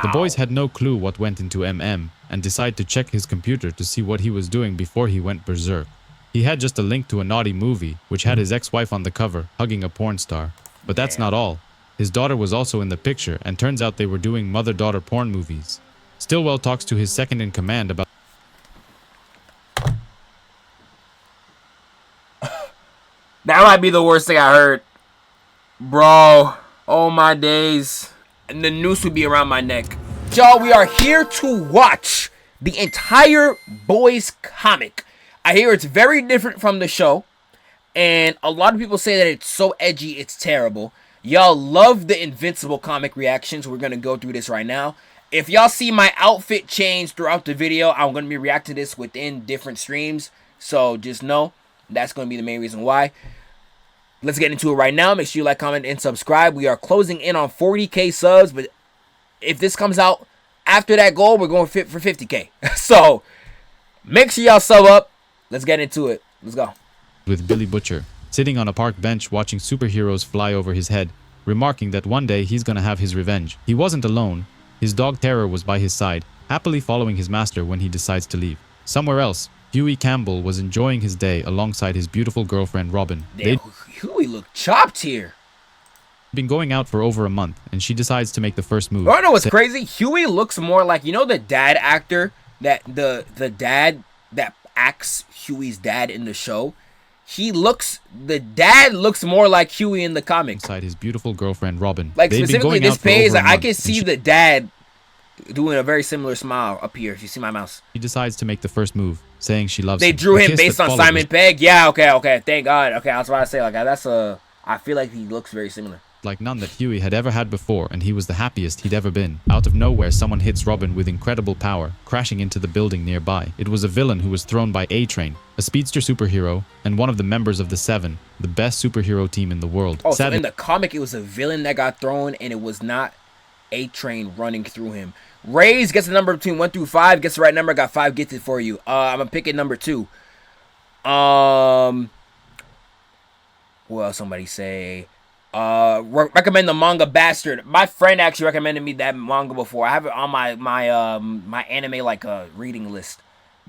The boys had no clue what went into MM and decided to check his computer to see what he was doing before he went berserk. He had just a link to a naughty movie which had his ex-wife on the cover hugging a porn star. But that's not all. His daughter was also in the picture and turns out they were doing mother-daughter porn movies. Stillwell talks to his second-in-command about That might be the worst thing I heard. Bro, oh my days. And the noose would be around my neck. Y'all, we are here to watch the entire Boys comic. I hear it's very different from the show. And a lot of people say that it's so edgy, it's terrible. Y'all love the Invincible comic reactions. We're going to go through this right now. If y'all see my outfit change throughout the video, I'm going to be reacting to this within different streams. So just know that's going to be the main reason why. Let's get into it right now. Make sure you like, comment, and subscribe. We are closing in on 40k subs, but if this comes out after that goal, we're going fit for 50k. So make sure y'all sub up. Let's get into it. Let's go. with Billy Butcher, sitting on a park bench watching superheroes fly over his head, remarking that one day he's gonna have his revenge. He wasn't alone. His dog Terror was by his side, happily following his master when he decides to leave. Somewhere else, Hughie Campbell was enjoying his day alongside his beautiful girlfriend Robin. Damn, Hughie looked chopped here. Been going out for over a month, and she decides to make the first move. Oh, I know what's crazy? Hughie looks more like, you know, the dad actor that the dad that acts Hughie's dad in the show. The dad looks more like Hughie in the comics. Inside his beautiful girlfriend Robin. Like specifically this page, I can see the dad doing a very similar smile up here. If you see my mouse, he decides to make the first move, saying she loves him. They drew him based on Simon Pegg. Yeah, okay. Thank God. Okay, I was about to say, like, I feel like he looks very similar. Like none that Hughie had ever had before, and he was the happiest he'd ever been. Out of nowhere, someone hits Robin with incredible power, crashing into the building nearby. It was a villain who was thrown by A-Train, a speedster superhero, and one of the members of the Seven, the best superhero team in the world. Oh, so in the comic, it was a villain that got thrown, and it was not A-Train running through him. Rays gets a number between 1 through 5, gets the right number, got 5 gifted for you. I'm gonna pick it number 2. What else somebody say? Recommend the manga Bastard. My friend actually recommended me that manga before. I have it on my anime reading list.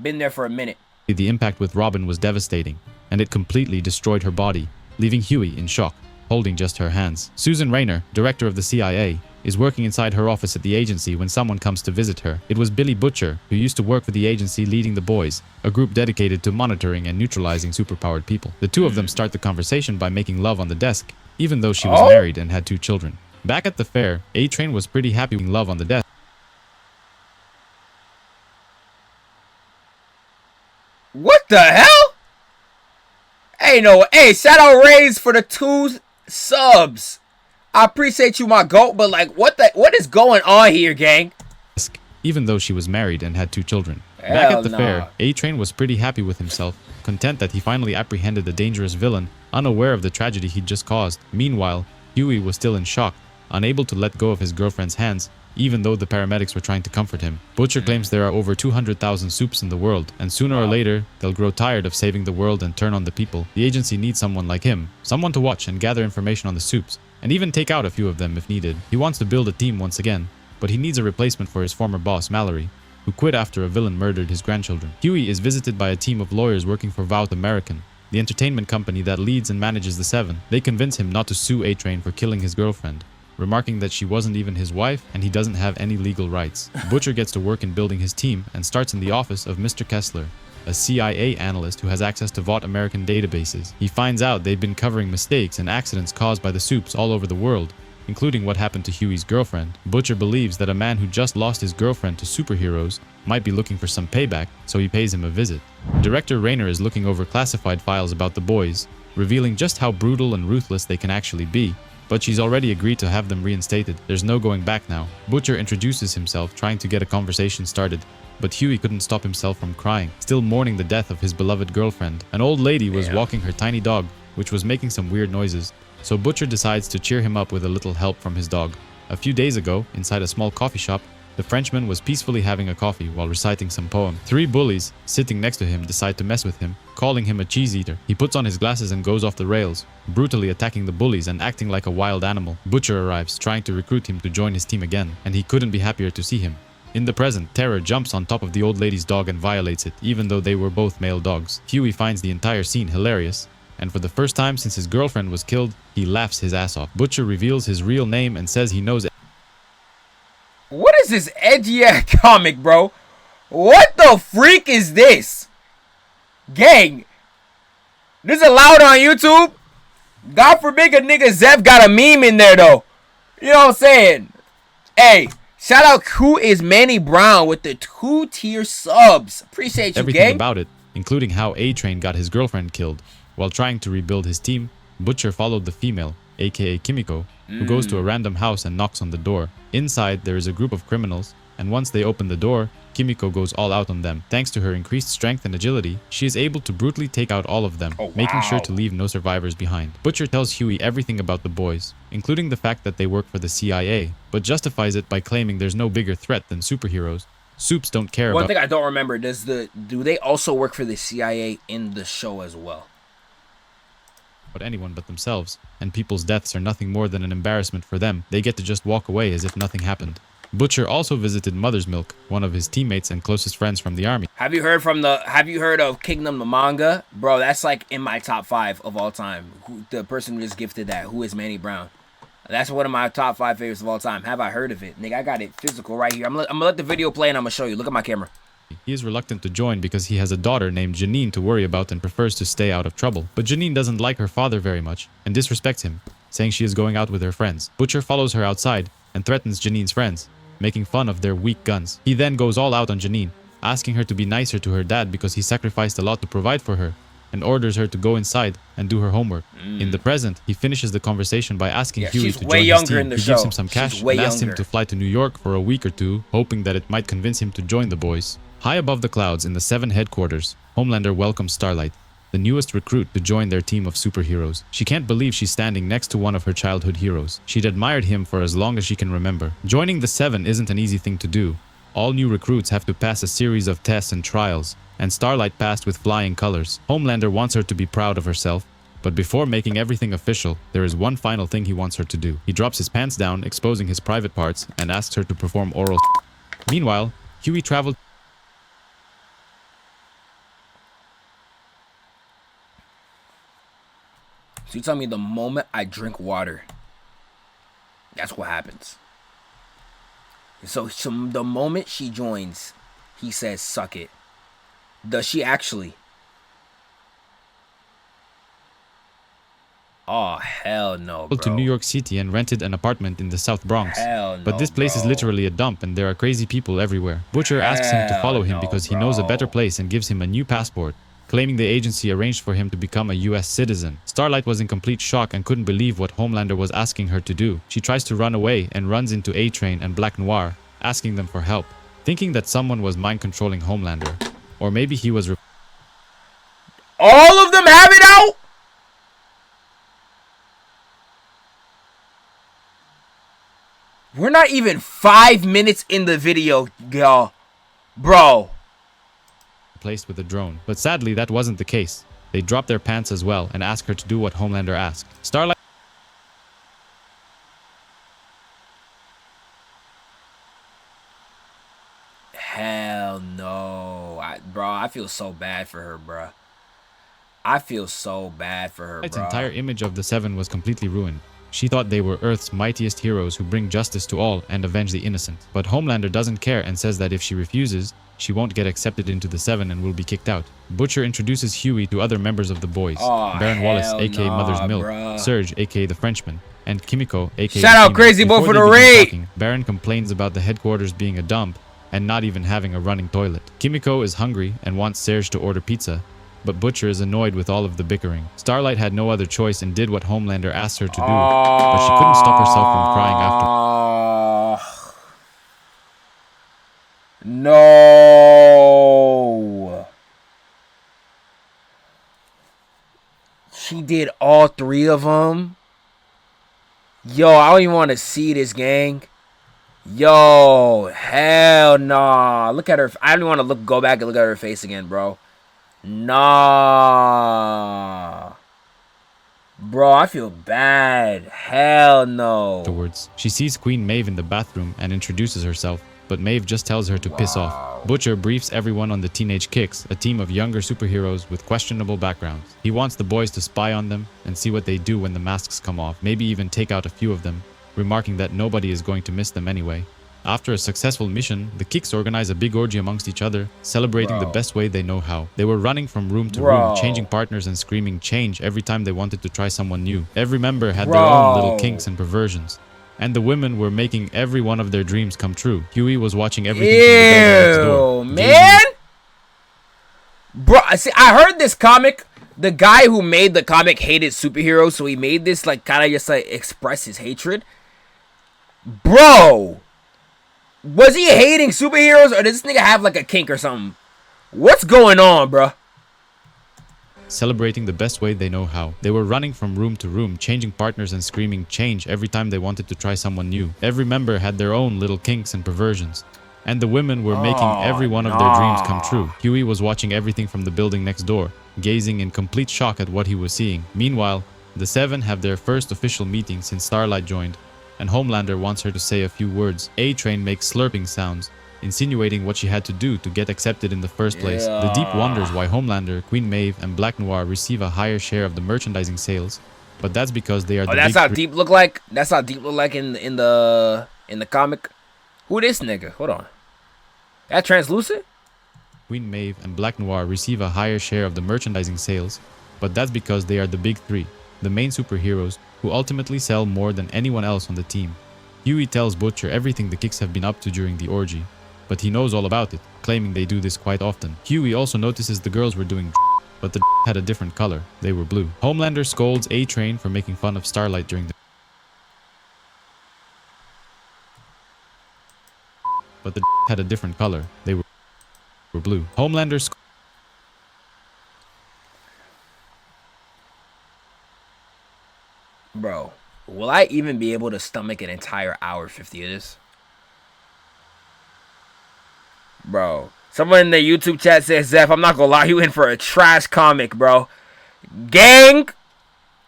Been there for a minute. The impact with Robin was devastating, and it completely destroyed her body, leaving Hughie in shock, holding just her hands. Susan Rayner, director of the CIA, is working inside her office at the agency when someone comes to visit her. It was Billy Butcher, who used to work for the agency leading the Boys, a group dedicated to monitoring and neutralizing superpowered people. The two of them start the conversation by making love on the desk, even though she was married and had 2 children. Back at the fair, A-Train was pretty happy with love on the desk. What the hell? Hey, shout out Rays for the 2 subs. I appreciate you, my goat, but like, what is going on here, gang? Even though she was married and had 2 children. Back at the fair, A-Train was pretty happy with himself, content that he finally apprehended the dangerous villain, unaware of the tragedy he'd just caused. Meanwhile, Hughie was still in shock, unable to let go of his girlfriend's hands, even though the paramedics were trying to comfort him. Butcher claims there are over 200,000 supes in the world, and sooner or later, they'll grow tired of saving the world and turn on the people. The agency needs someone like him, someone to watch and gather information on the supes, and even take out a few of them if needed. He wants to build a team once again, but he needs a replacement for his former boss, Mallory, who quit after a villain murdered his grandchildren. Hughie is visited by a team of lawyers working for Vought American, the entertainment company that leads and manages the Seven. They convince him not to sue A-Train for killing his girlfriend, remarking that she wasn't even his wife and he doesn't have any legal rights. Butcher gets to work in building his team and starts in the office of Mr. Kessler, a CIA analyst who has access to Vought American databases. He finds out they've been covering mistakes and accidents caused by the supes all over the world, including what happened to Hughie's girlfriend. Butcher believes that a man who just lost his girlfriend to superheroes might be looking for some payback, so he pays him a visit. Director Rayner is looking over classified files about the Boys, revealing just how brutal and ruthless they can actually be, but she's already agreed to have them reinstated. There's no going back now. Butcher introduces himself, trying to get a conversation started, but Hughie couldn't stop himself from crying, still mourning the death of his beloved girlfriend. An old lady was walking her tiny dog, which was making some weird noises, so Butcher decides to cheer him up with a little help from his dog. A few days ago, inside a small coffee shop, The Frenchman was peacefully having a coffee while reciting some poem. 3 bullies, sitting next to him, decide to mess with him, calling him a cheese eater. He puts on his glasses and goes off the rails, brutally attacking the bullies and acting like a wild animal. Butcher arrives, trying to recruit him to join his team again, and he couldn't be happier to see him. In the present, Terror jumps on top of the old lady's dog and violates it, even though they were both male dogs. Hughie finds the entire scene hilarious, and for the first time since his girlfriend was killed, he laughs his ass off. Butcher reveals his real name and says he knows. What is this edgy ass comic, bro? What the freak is this? Gang, this is allowed on YouTube? God forbid a nigga Zeph got a meme in there, though. You know what I'm saying? Hey, shout out Who is Manny Brown with the 2-tier subs. Appreciate you, everything gang. About it, including how A-Train got his girlfriend killed. While trying to rebuild his team, Butcher followed the female, aka Kimiko, who goes to a random house and knocks on the door. Inside, there is a group of criminals, and once they open the door, Kimiko goes all out on them. Thanks to her increased strength and agility, she is able to brutally take out all of them, making sure to leave no survivors behind. Butcher tells Hughie everything about the boys, including the fact that they work for the CIA, but justifies it by claiming there's no bigger threat than superheroes. Supes don't care about— One thing I don't remember, do they also work for the CIA in the show as well? anyone but themselves, and people's deaths are nothing more than an embarrassment for them. They get to just walk away as if nothing happened. Butcher also visited Mother's Milk, one of his teammates and closest friends from the army. Have you heard of Kingdom the manga? Bro, that's like in my top 5 of all time. The person who just gifted that, Who is Manny Brown? That's one of my top 5 favorites of all time. Have I heard of it? Nigga, I got it physical right here. I'm gonna let the video play and I'm gonna show you. Look at my camera. He is reluctant to join because he has a daughter named Janine to worry about and prefers to stay out of trouble. But Janine doesn't like her father very much and disrespects him, saying she is going out with her friends. Butcher follows her outside and threatens Janine's friends, making fun of their weak guns. He then goes all out on Janine, asking her to be nicer to her dad because he sacrificed a lot to provide for her, and orders her to go inside and do her homework. In the present, he finishes the conversation by asking Hughie to join his team. He gives him some cash and asks him to fly to New York for a week or two, hoping that it might convince him to join the boys. High above the clouds in the 7 headquarters, Homelander welcomes Starlight, the newest recruit, to join their team of superheroes. She can't believe she's standing next to one of her childhood heroes. She'd admired him for as long as she can remember. Joining the 7 isn't an easy thing to do. All new recruits have to pass a series of tests and trials, and Starlight passed with flying colors. Homelander wants her to be proud of herself, but before making everything official, there is one final thing he wants her to do. He drops his pants down, exposing his private parts, and asks her to perform oral. Meanwhile, Hughie traveled. So you tell me the moment I drink water, that's what happens. So the moment she joins, he says, suck it. Does she actually? Oh, hell no, bro. To New York City and rented an apartment in the South Bronx. Hell no, but this place bro. is literally a dump and there are crazy people everywhere. Butcher asks him to follow him because he knows a better place and gives him a new passport, claiming the agency arranged for him to become a US citizen. Starlight was in complete shock and couldn't believe what Homelander was asking her to do. She tries to run away and runs into A-Train and Black Noir, asking them for help, thinking that someone was mind-controlling Homelander. Or maybe he was... All of them have it out? We're not even 5 minutes in the video, y'all. Bro. Placed with a drone. But sadly, that wasn't the case. They drop their pants as well and ask her to do what Homelander asked. Starlight... Hell no. Bro, I feel so bad for her, bro. I feel so bad for her, bro. Starlight's entire image of the 7 was completely ruined. She thought they were Earth's mightiest heroes who bring justice to all and avenge the innocent. But Homelander doesn't care and says that if she refuses, she won't get accepted into the 7 and will be kicked out. Butcher introduces Hughie to other members of the boys. Baron Wallace, aka Mother's Milk, bruh. Serge, aka the Frenchman, and Kimiko, aka Shout out Crazy Boy for the raid! Baron complains about the headquarters being a dump and not even having a running toilet. Kimiko is hungry and wants Serge to order pizza, but Butcher is annoyed with all of the bickering. Starlight had no other choice and did what Homelander asked her to do, but she couldn't stop herself from crying after. No. She did all 3 of them. Yo, I don't even want to see this, gang. Yo, hell. Hell nah. Look at her. I don't want to go back and look at her face again, bro. Nah. Bro, I feel bad. Hell no. Afterwards, she sees Queen Maeve in the bathroom and introduces herself, but Maeve just tells her to piss off. Butcher briefs everyone on the Teenage Kicks, a team of younger superheroes with questionable backgrounds. He wants the boys to spy on them and see what they do when the masks come off, maybe even take out a few of them, remarking that nobody is going to miss them anyway. After a successful mission, the Kicks organize a big orgy amongst each other, celebrating the best way they know how. They were running from room to room, changing partners and screaming change every time they wanted to try someone new. Every member had their own little kinks and perversions. And the women were making every one of their dreams come true. Hughie was watching everything from the building next door. Man! Bro, see, I heard this comic. The guy who made the comic hated superheroes, so he made this, like, kind of just, like, express his hatred. Bro! Was he hating superheroes, or does this nigga have, like, a kink or something? What's going on, bro? Celebrating the best way they know how. They were running from room to room, changing partners and screaming change every time they wanted to try someone new. Every member had their own little kinks and perversions. And the women were making every one of their dreams come true. Hughie was watching everything from the building next door, gazing in complete shock at what he was seeing. Meanwhile, the Seven have their first official meeting since Starlight joined, and Homelander wants her to say a few words. A-Train makes slurping sounds, insinuating what she had to do to get accepted in the first place. The Deep wonders why Homelander, Queen Maeve, and Black Noir receive a higher share of the merchandising sales, but that's because they are the that's how Deep look like? That's how Deep look like in the comic? Who this nigga? Hold on. That translucent? Queen Maeve and Black Noir receive a higher share of the merchandising sales, but that's because they are the big three, the main superheroes, who ultimately sell more than anyone else on the team. Hughie tells Butcher everything the Kicks have been up to during the orgy, but he knows all about it, claiming they do this quite often. Hughie also notices the girls were doing but the had a different color. They were blue. Homelander scolds A-Train for making fun of Starlight during the but the had a different color. They were blue. Homelander Bro, will I even be able to stomach an entire hour 50 of this? Bro, someone in the YouTube chat says, Zeph, I'm not gonna lie, you in for a trash comic, bro. Gang,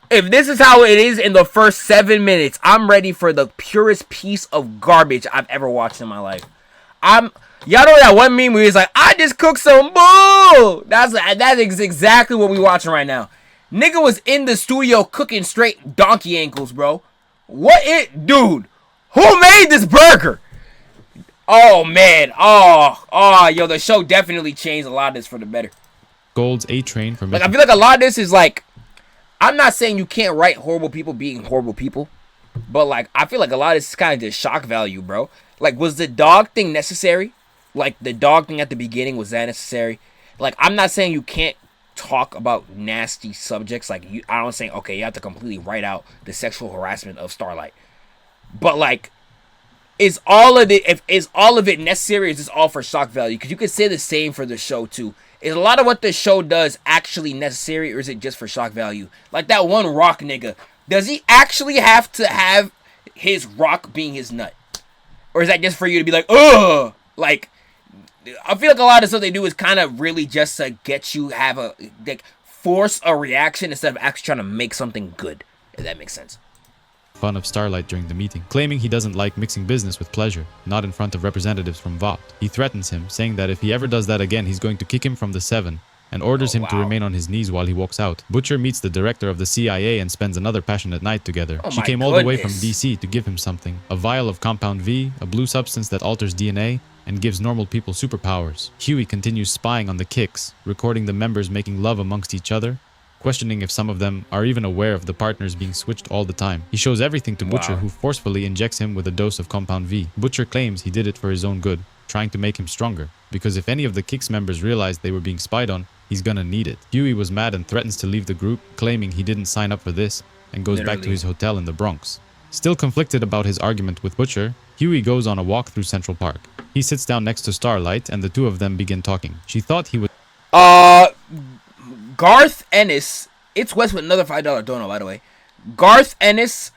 if this is how it is in the first 7 minutes, I'm ready for the purest piece of garbage I've ever watched in my life. Y'all know that one meme where he's like, I just cooked some bull. That is exactly what we watching right now. Nigga was in the studio cooking straight donkey ankles, bro. Dude, who made this burger? Oh, man. Yo, the show definitely changed a lot of this for the better. Golds A-Train for like, I feel like a lot of this is like, I'm not saying you can't write horrible people being horrible people, but like, I feel like a lot of this is kind of just shock value, bro. Like, was the dog thing necessary? Like, the dog thing at the beginning, was that necessary? Like, I'm not saying you can't talk about nasty subjects. Like, I don't say, okay, you have to completely write out the sexual harassment of Starlight. But, like, is all of it necessary, or is this all for shock value? Because you could say the same for the show, too. Is a lot of what the show does actually necessary, or is it just for shock value? Like, that one rock nigga. Does he actually have to have his rock being his nut? Or is that just for you to be like, ugh? Like, I feel like a lot of stuff they do is kind of really just to get you force a reaction instead of actually trying to make something good, if that makes sense. Fun of Starlight during the meeting, claiming he doesn't like mixing business with pleasure, not in front of representatives from Vought. He threatens him, saying that if he ever does that again, he's going to kick him from the Seven, and orders him to remain on his knees while he walks out. Butcher meets the director of the CIA and spends another passionate night together. She came all the way from DC to give him something. A vial of Compound V, a blue substance that alters DNA, and gives normal people superpowers. Hughie continues spying on the Kicks, recording the members making love amongst each other, questioning if some of them are even aware of the partners being switched all the time. He shows everything to Butcher, who forcefully injects him with a dose of Compound V. Butcher claims he did it for his own good, trying to make him stronger, because if any of the Kicks members realized they were being spied on, he's gonna need it. Hughie was mad and threatens to leave the group, claiming he didn't sign up for this, and goes back to his hotel in the Bronx. Still conflicted about his argument with Butcher, Hughie goes on a walk through Central Park. He sits down next to Starlight, and the two of them begin talking. She thought he would... Garth Ennis... It's West with another $5 dono, by the way. Garth Ennis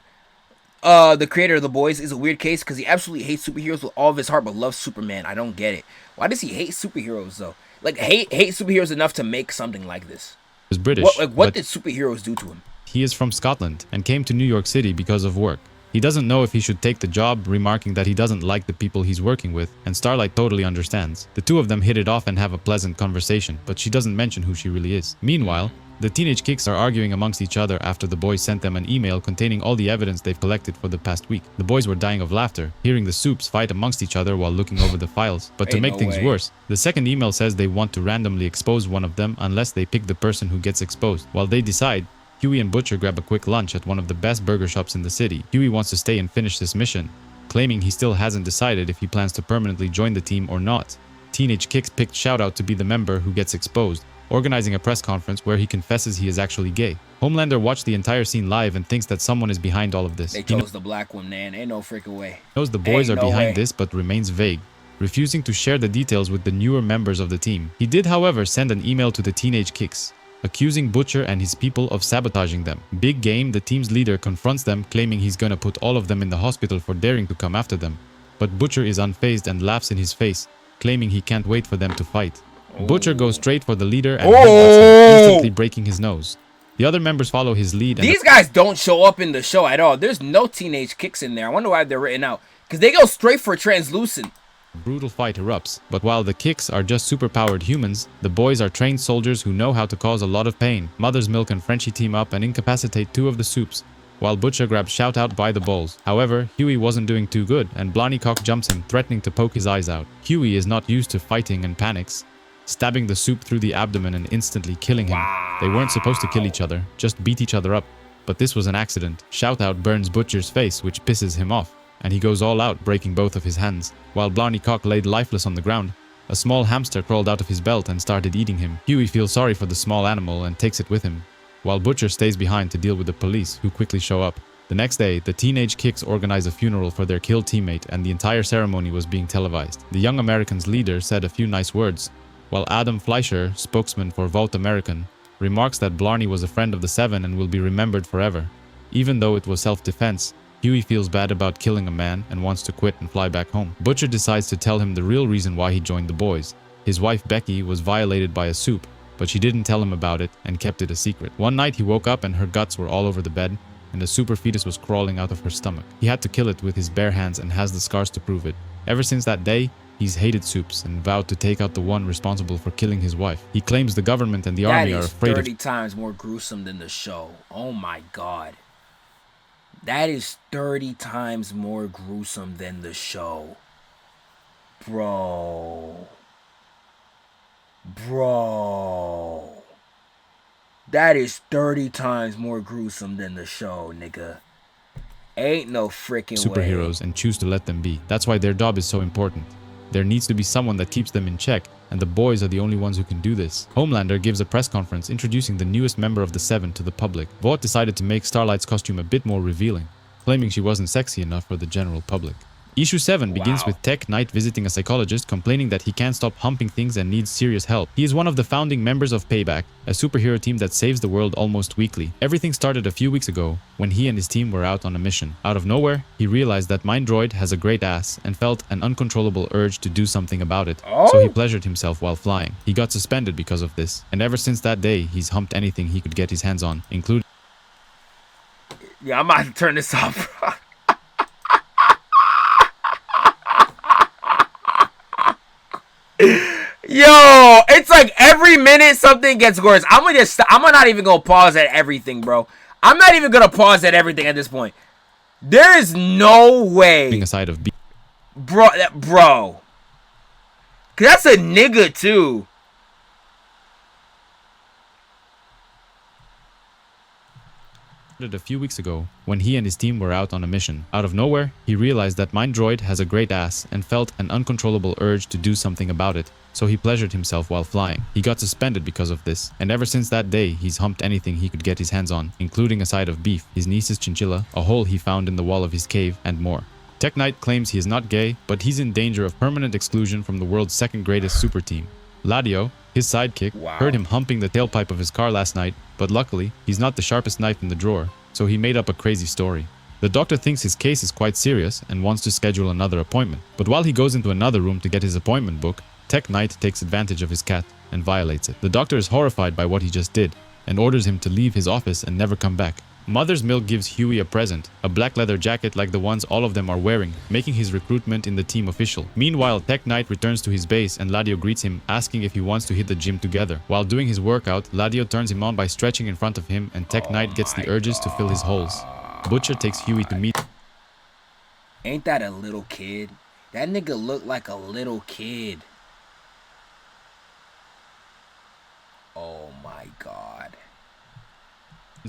the creator of The Boys, is a weird case because he absolutely hates superheroes with all of his heart, but loves Superman. I don't get it. Why does he hate superheroes though? Like hate superheroes enough to make something like this? Is British. What did superheroes do to him? He is from Scotland and came to New York City because of work. He doesn't know if he should take the job, remarking that he doesn't like the people he's working with, and Starlight totally understands. The two of them hit it off and have a pleasant conversation, but she doesn't mention who she really is. Meanwhile, the teenage Kicks are arguing amongst each other after the boys sent them an email containing all the evidence they've collected for the past week. The boys were dying of laughter, hearing the supes fight amongst each other while looking over the files. But to make things worse, the second email says they want to randomly expose one of them unless they pick the person who gets exposed. While they decide, Hughie and Butcher grab a quick lunch at one of the best burger shops in the city. Hughie wants to stay and finish this mission, claiming he still hasn't decided if he plans to permanently join the team or not. Teenage Kicks picked Shoutout to be the member who gets exposed, organizing a press conference where he confesses he is actually gay. Homelander watched the entire scene live and thinks that someone is behind all of this. They chose the black one, man. Ain't no freaking way. He knows the boys are behind this but remains vague, refusing to share the details with the newer members of the team. He did, however, send an email to the Teenage Kicks, accusing Butcher and his people of sabotaging them. Big Game, the team's leader, confronts them, claiming he's gonna put all of them in the hospital for daring to come after them. But Butcher is unfazed and laughs in his face, claiming he can't wait for them to fight. Butcher goes straight for the leader and headbutts him, instantly breaking his nose. The other members follow his lead. And these guys don't show up in the show at all. There's no Teenage Kicks in there. I wonder why they're written out. Because they go straight for translucent. A brutal fight erupts, but while the Kicks are just superpowered humans, the boys are trained soldiers who know how to cause a lot of pain. Mother's Milk and Frenchie team up and incapacitate two of the supes, while Butcher grabs Shoutout by the balls. However, Hughie wasn't doing too good, and Blonycock jumps him, threatening to poke his eyes out. Hughie is not used to fighting and panics, stabbing the supe through the abdomen and instantly killing him. They weren't supposed to kill each other, just beat each other up, but this was an accident. Shoutout burns Butcher's face, which pisses him off, and he goes all out, breaking both of his hands. While Blonycock laid lifeless on the ground, a small hamster crawled out of his belt and started eating him. Hughie feels sorry for the small animal and takes it with him, while Butcher stays behind to deal with the police, who quickly show up. The next day, the Teenage Kicks organize a funeral for their killed teammate, and the entire ceremony was being televised. The Young Americans' leader said a few nice words, while Adam Fleischer, spokesman for Vote American, remarks that Blarney was a friend of the Seven and will be remembered forever. Even though it was self-defense, Hughie feels bad about killing a man and wants to quit and fly back home. Butcher decides to tell him the real reason why he joined the boys. His wife Becky was violated by a supe, but she didn't tell him about it and kept it a secret. One night he woke up and her guts were all over the bed, and a super fetus was crawling out of her stomach. He had to kill it with his bare hands and has the scars to prove it. Ever since that day, he's hated supes and vowed to take out the one responsible for killing his wife. He claims the government and the army are afraid of... That is 30 times more gruesome than the show. Oh my god. That is 30 times more gruesome than the show. Bro. That is 30 times more gruesome than the show, nigga. Ain't no freaking superheroes way. And choose to let them be. That's why their job is so important. There needs to be someone that keeps them in check, and the boys are the only ones who can do this. Homelander gives a press conference introducing the newest member of the Seven to the public. Vought decided to make Starlight's costume a bit more revealing, claiming she wasn't sexy enough for the general public. Issue 7 begins with Tech Knight visiting a psychologist, complaining that he can't stop humping things and needs serious help. He is one of the founding members of Payback, a superhero team that saves the world almost weekly. Everything started a few weeks ago when he and his team were out on a mission. Out of nowhere, he realized that Mindroid has a great ass and felt an uncontrollable urge to do something about it. So he pleasured himself while flying. He got suspended because of this, and ever since that day, he's humped anything he could get his hands on, including... Yeah, I'm about to turn this off. Yo, it's like every minute something gets worse. I'm not even gonna pause at everything, bro. I'm not even gonna pause at everything at this point. There is no way. Being a side of bro. Cause that's a nigga too. A few weeks ago when he and his team were out on a mission. Out of nowhere, he realized that Mindroid has a great ass and felt an uncontrollable urge to do something about it. So he pleasured himself while flying. He got suspended because of this, and ever since that day, he's humped anything he could get his hands on, including a side of beef, his niece's chinchilla, a hole he found in the wall of his cave, and more. Tech Knight claims he is not gay, but he's in danger of permanent exclusion from the world's second greatest super team. Ladio, his sidekick, heard him humping the tailpipe of his car last night, but luckily, he's not the sharpest knife in the drawer, so he made up a crazy story. The doctor thinks his case is quite serious and wants to schedule another appointment. But while he goes into another room to get his appointment book, Tech Knight takes advantage of his cat and violates it. The doctor is horrified by what he just did and orders him to leave his office and never come back. Mother's Milk gives Hughie a present, a black leather jacket like the ones all of them are wearing, making his recruitment in the team official. Meanwhile, Tech Knight returns to his base and Ladio greets him, asking if he wants to hit the gym together. While doing his workout, Ladio turns him on by stretching in front of him and Tech Knight gets the urges to fill his holes. Butcher takes Hughie to meet. Ain't that a little kid? That nigga look like a little kid. Oh my god.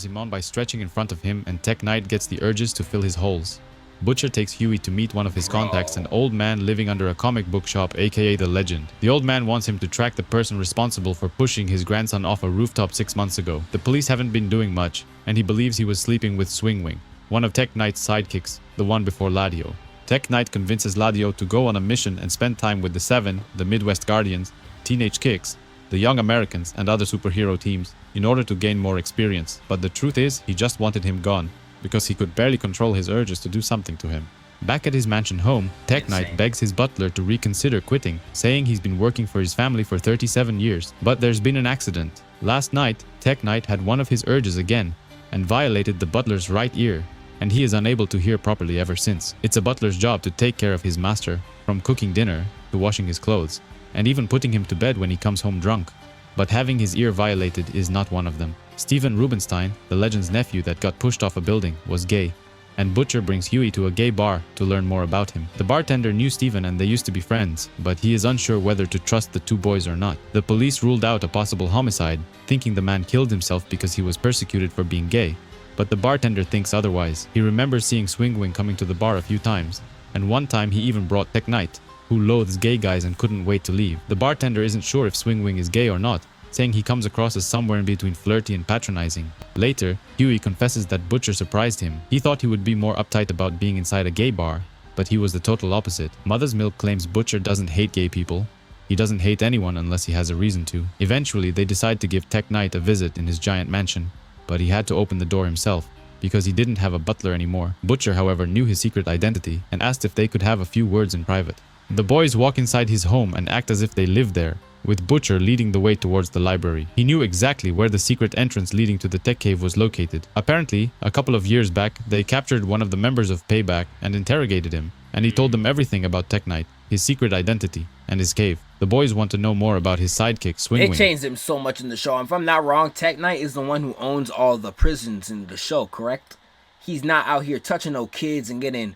Him on by stretching in front of him and Tech Knight gets the urges to fill his holes. Butcher takes Hughie to meet one of his contacts, an old man living under a comic book shop, aka The Legend. The old man wants him to track the person responsible for pushing his grandson off a rooftop 6 months ago. The police haven't been doing much, and he believes he was sleeping with Swingwing, one of Tech Knight's sidekicks, the one before Ladio. Tech Knight convinces Ladio to go on a mission and spend time with the Seven, the Midwest Guardians, Teenage Kicks, the Young Americans, and other superhero teams in order to gain more experience. But the truth is, he just wanted him gone, because he could barely control his urges to do something to him. Back at his mansion home, Tech Knight begs his butler to reconsider quitting, saying he's been working for his family for 37 years. But there's been an accident. Last night, Tech Knight had one of his urges again, and violated the butler's right ear, and he is unable to hear properly ever since. It's a butler's job to take care of his master, from cooking dinner to washing his clothes, and even putting him to bed when he comes home drunk. But having his ear violated is not one of them. Steven Rubenstein, the Legend's nephew that got pushed off a building, was gay, and Butcher brings Hughie to a gay bar to learn more about him. The bartender knew Steven and they used to be friends, but he is unsure whether to trust the two boys or not. The police ruled out a possible homicide, thinking the man killed himself because he was persecuted for being gay. But the bartender thinks otherwise. He remembers seeing Swingwing coming to the bar a few times, and one time he even brought Tech Knight, who loathes gay guys and couldn't wait to leave. The bartender isn't sure if Swingwing is gay or not, saying he comes across as somewhere in between flirty and patronizing. Later, Hughie confesses that Butcher surprised him. He thought he would be more uptight about being inside a gay bar, but he was the total opposite. Mother's Milk claims Butcher doesn't hate gay people. He doesn't hate anyone unless he has a reason to. Eventually, they decide to give Tech Knight a visit in his giant mansion, but he had to open the door himself, because he didn't have a butler anymore. Butcher, however, knew his secret identity and asked if they could have a few words in private. The boys walk inside his home and act as if they live there, with Butcher leading the way towards the library. He knew exactly where the secret entrance leading to the tech cave was located. Apparently, a couple of years back, they captured one of the members of Payback and interrogated him, and he told them everything about Tech Knight, his secret identity, and his cave. The boys want to know more about his sidekick, Swingwing. They changed him so much in the show. If I'm not wrong, Tech Knight is the one who owns all the prisons in the show, correct? He's not out here touching no kids and getting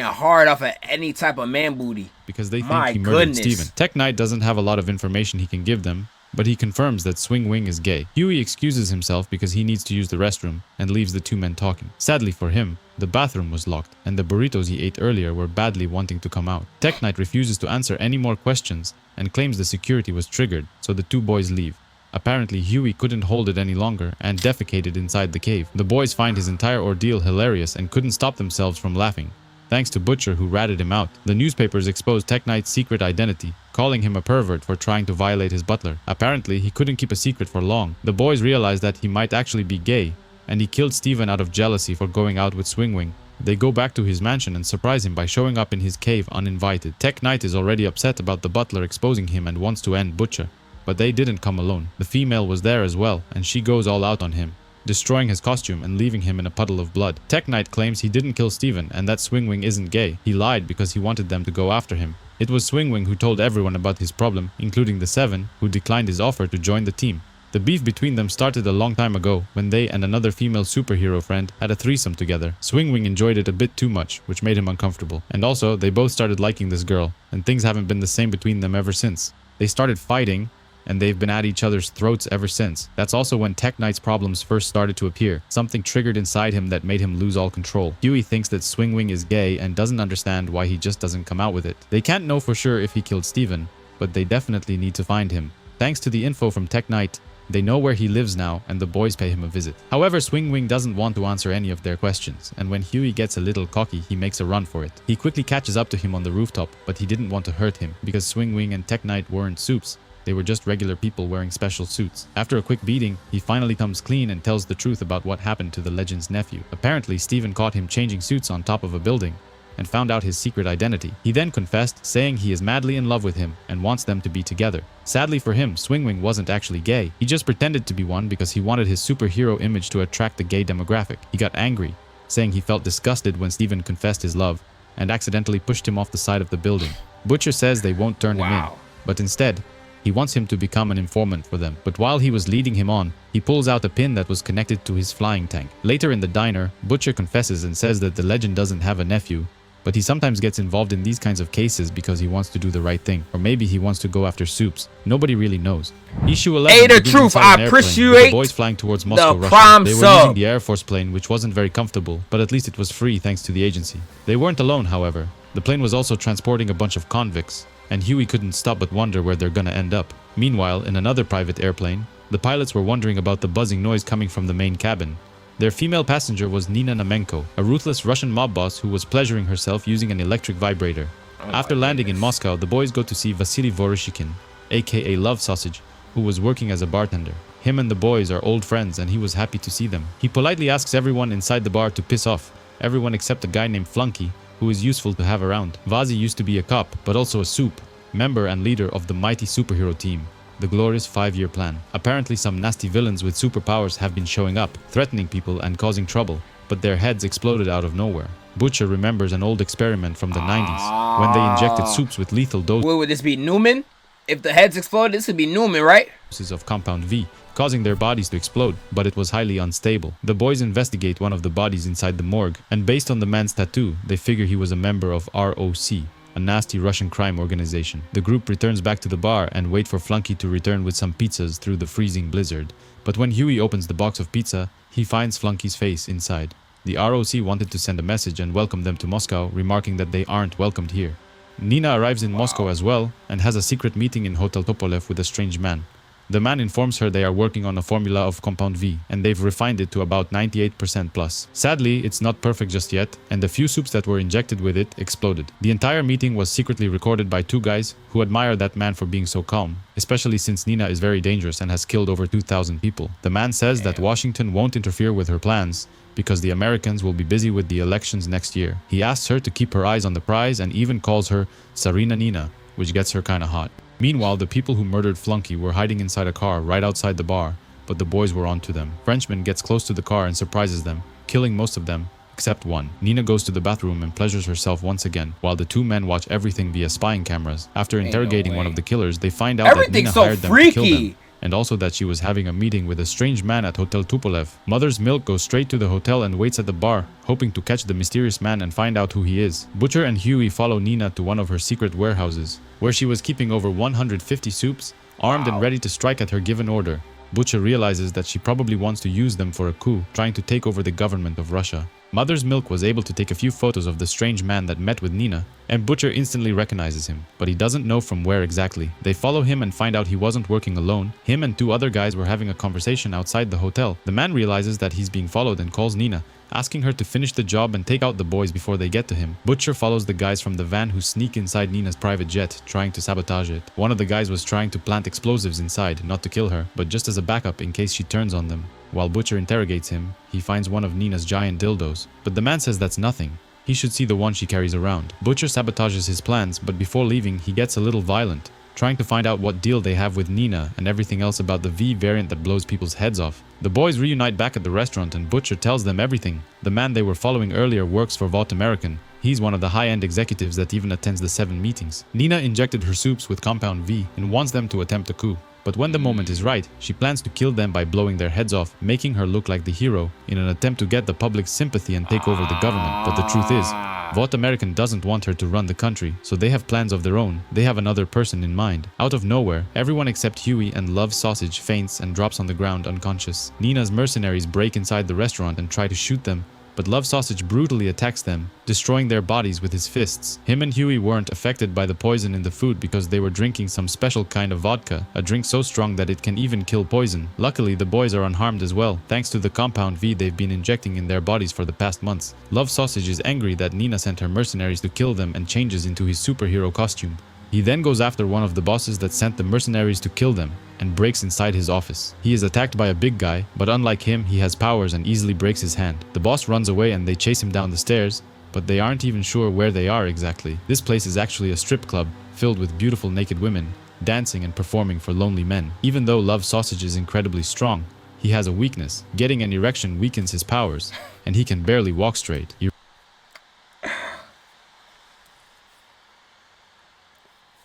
hard off of any type of man booty. Because they think he murdered Steven. Tech Knight doesn't have a lot of information he can give them, but he confirms that Swingwing is gay. Hughie excuses himself because he needs to use the restroom and leaves the two men talking. Sadly for him, the bathroom was locked and the burritos he ate earlier were badly wanting to come out. Tech Knight refuses to answer any more questions and claims the security was triggered, so the two boys leave. Apparently, Hughie couldn't hold it any longer and defecated inside the cave. The boys find his entire ordeal hilarious and couldn't stop themselves from laughing, thanks to Butcher, who ratted him out. The newspapers exposed Tech Knight's secret identity, calling him a pervert for trying to violate his butler. Apparently, he couldn't keep a secret for long. The boys realized that he might actually be gay, and he killed Steven out of jealousy for going out with Swingwing. They go back to his mansion and surprise him by showing up in his cave uninvited. Tech Knight is already upset about the butler exposing him and wants to end Butcher. But they didn't come alone. The female was there as well, and she goes all out on him, destroying his costume and leaving him in a puddle of blood. Tech Knight claims he didn't kill Steven and that Swingwing isn't gay. He lied because he wanted them to go after him. It was Swingwing who told everyone about his problem, including the Seven, who declined his offer to join the team. The beef between them started a long time ago, when they and another female superhero friend had a threesome together. Swingwing enjoyed it a bit too much, which made him uncomfortable. And also, they both started liking this girl, and things haven't been the same between them ever since. They started fighting, and they've been at each other's throats ever since. That's also when Tech Knight's problems first started to appear. Something triggered inside him that made him lose all control. Hughie thinks that Swingwing is gay and doesn't understand why he just doesn't come out with it. They can't know for sure if he killed Steven, but they definitely need to find him. Thanks to the info from Tech Knight, they know where he lives now, and the boys pay him a visit. However, Swingwing doesn't want to answer any of their questions, and when Hughie gets a little cocky, he makes a run for it. He quickly catches up to him on the rooftop, but he didn't want to hurt him, because Swingwing and Tech Knight weren't supes, They were just regular people wearing special suits. After a quick beating, he finally comes clean and tells the truth about what happened to the legend's nephew. Apparently, Steven caught him changing suits on top of a building and found out his secret identity. He then confessed, saying he is madly in love with him and wants them to be together. Sadly for him, Swingwing wasn't actually gay. He just pretended to be one because he wanted his superhero image to attract the gay demographic. He got angry, saying he felt disgusted when Steven confessed his love and accidentally pushed him off the side of the building. Butcher says they won't turn him in, but instead, he wants him to become an informant for them. But while he was leading him on, he pulls out a pin that was connected to his flying tank. Later in the diner, Butcher confesses and says that the legend doesn't have a nephew, but he sometimes gets involved in these kinds of cases because he wants to do the right thing. Or maybe he wants to go after Supes. Nobody really knows. Issue 11 Hey, the begins truth, inside an I airplane, appreciate with the boys flying towards Moscow, the Russia. prime They were sub. using the Air Force plane, which wasn't very comfortable, but at least it was free thanks to the agency. They weren't alone, however. The plane was also transporting a bunch of convicts, and Hughie couldn't stop but wonder where they're gonna end up. Meanwhile, in another private airplane, the pilots were wondering about the buzzing noise coming from the main cabin. Their female passenger was Nina Namenko, a ruthless Russian mob boss who was pleasuring herself using an electric vibrator. After landing in Moscow, the boys go to see Vasily Voroshikin, aka Love Sausage, who was working as a bartender. Him and the boys are old friends and he was happy to see them. He politely asks everyone inside the bar to piss off, everyone except a guy named Flunky, who is useful to have around. Vazi used to be a cop, but also a supe, member and leader of the mighty superhero team, the glorious 5-year plan. Apparently some nasty villains with superpowers have been showing up, threatening people and causing trouble, but their heads exploded out of nowhere. Butcher remembers an old experiment from the 90s, when they injected soups with lethal doses. Would this be Newman? If the heads exploded, this would be Newman, right? Of compound V, causing their bodies to explode, but it was highly unstable. The boys investigate one of the bodies inside the morgue, and based on the man's tattoo, they figure he was a member of ROC, a nasty Russian crime organization. The group returns back to the bar and wait for Flunky to return with some pizzas through the freezing blizzard. But when Hughie opens the box of pizza, he finds Flunky's face inside. The ROC wanted to send a message and welcome them to Moscow, remarking that they aren't welcomed here. Nina arrives in Moscow as well and has a secret meeting in Hotel Tupolev with a strange man. The man informs her they are working on a formula of compound V, and they've refined it to about 98% plus. Sadly, it's not perfect just yet, and the few soups that were injected with it exploded. The entire meeting was secretly recorded by two guys who admire that man for being so calm, especially since Nina is very dangerous and has killed over 2,000 people. The man says that Washington won't interfere with her plans because the Americans will be busy with the elections next year. He asks her to keep her eyes on the prize and even calls her Tsarina Nina, which gets her kinda hot. Meanwhile, the people who murdered Flunky were hiding inside a car right outside the bar, but the boys were onto them. Frenchman gets close to the car and surprises them, killing most of them, except one. Nina goes to the bathroom and pleasures herself once again, while the two men watch everything via spying cameras. After interrogating one of the killers, they find out that Nina hired them to kill them, and also that she was having a meeting with a strange man at Hotel Tupolev. Mother's Milk goes straight to the hotel and waits at the bar, hoping to catch the mysterious man and find out who he is. Butcher and Hughie follow Nina to one of her secret warehouses, where she was keeping over 150 soups, armed and ready to strike at her given order. Butcher realizes that she probably wants to use them for a coup, trying to take over the government of Russia. Mother's Milk was able to take a few photos of the strange man that met with Nina, and Butcher instantly recognizes him, but he doesn't know from where exactly. They follow him and find out he wasn't working alone. Him and two other guys were having a conversation outside the hotel. The man realizes that he's being followed and calls Nina, asking her to finish the job and take out the boys before they get to him. Butcher follows the guys from the van who sneak inside Nina's private jet, trying to sabotage it. One of the guys was trying to plant explosives inside, not to kill her, but just as a backup in case she turns on them. While Butcher interrogates him, he finds one of Nina's giant dildos, but the man says that's nothing. He should see the one she carries around. Butcher sabotages his plans, but before leaving, he gets a little violent, trying to find out what deal they have with Nina and everything else about the V variant that blows people's heads off. The boys reunite back at the restaurant and Butcher tells them everything. The man they were following earlier works for Vought American. He's one of the high-end executives that even attends the 7 meetings. Nina injected her soups with compound V and wants them to attempt a coup. But when the moment is right, she plans to kill them by blowing their heads off, making her look like the hero in an attempt to get the public's sympathy and take over the government. But the truth is, Vought American doesn't want her to run the country, so they have plans of their own. They have another person in mind. Out of nowhere, everyone except Hughie and Love Sausage faints and drops on the ground unconscious. Nina's mercenaries break inside the restaurant and try to shoot them, but Love Sausage brutally attacks them, destroying their bodies with his fists. Him and Hughie weren't affected by the poison in the food because they were drinking some special kind of vodka, a drink so strong that it can even kill poison. Luckily, the boys are unharmed as well, thanks to the compound V they've been injecting in their bodies for the past months. Love Sausage is angry that Nina sent her mercenaries to kill them and changes into his superhero costume. He then goes after one of the bosses that sent the mercenaries to kill them and breaks inside his office. He is attacked by a big guy, but unlike him, he has powers and easily breaks his hand. The boss runs away and they chase him down the stairs, but they aren't even sure where they are exactly. This place is actually a strip club filled with beautiful naked women, dancing and performing for lonely men. Even though Love Sausage is incredibly strong, he has a weakness. Getting an erection weakens his powers, and he can barely walk straight.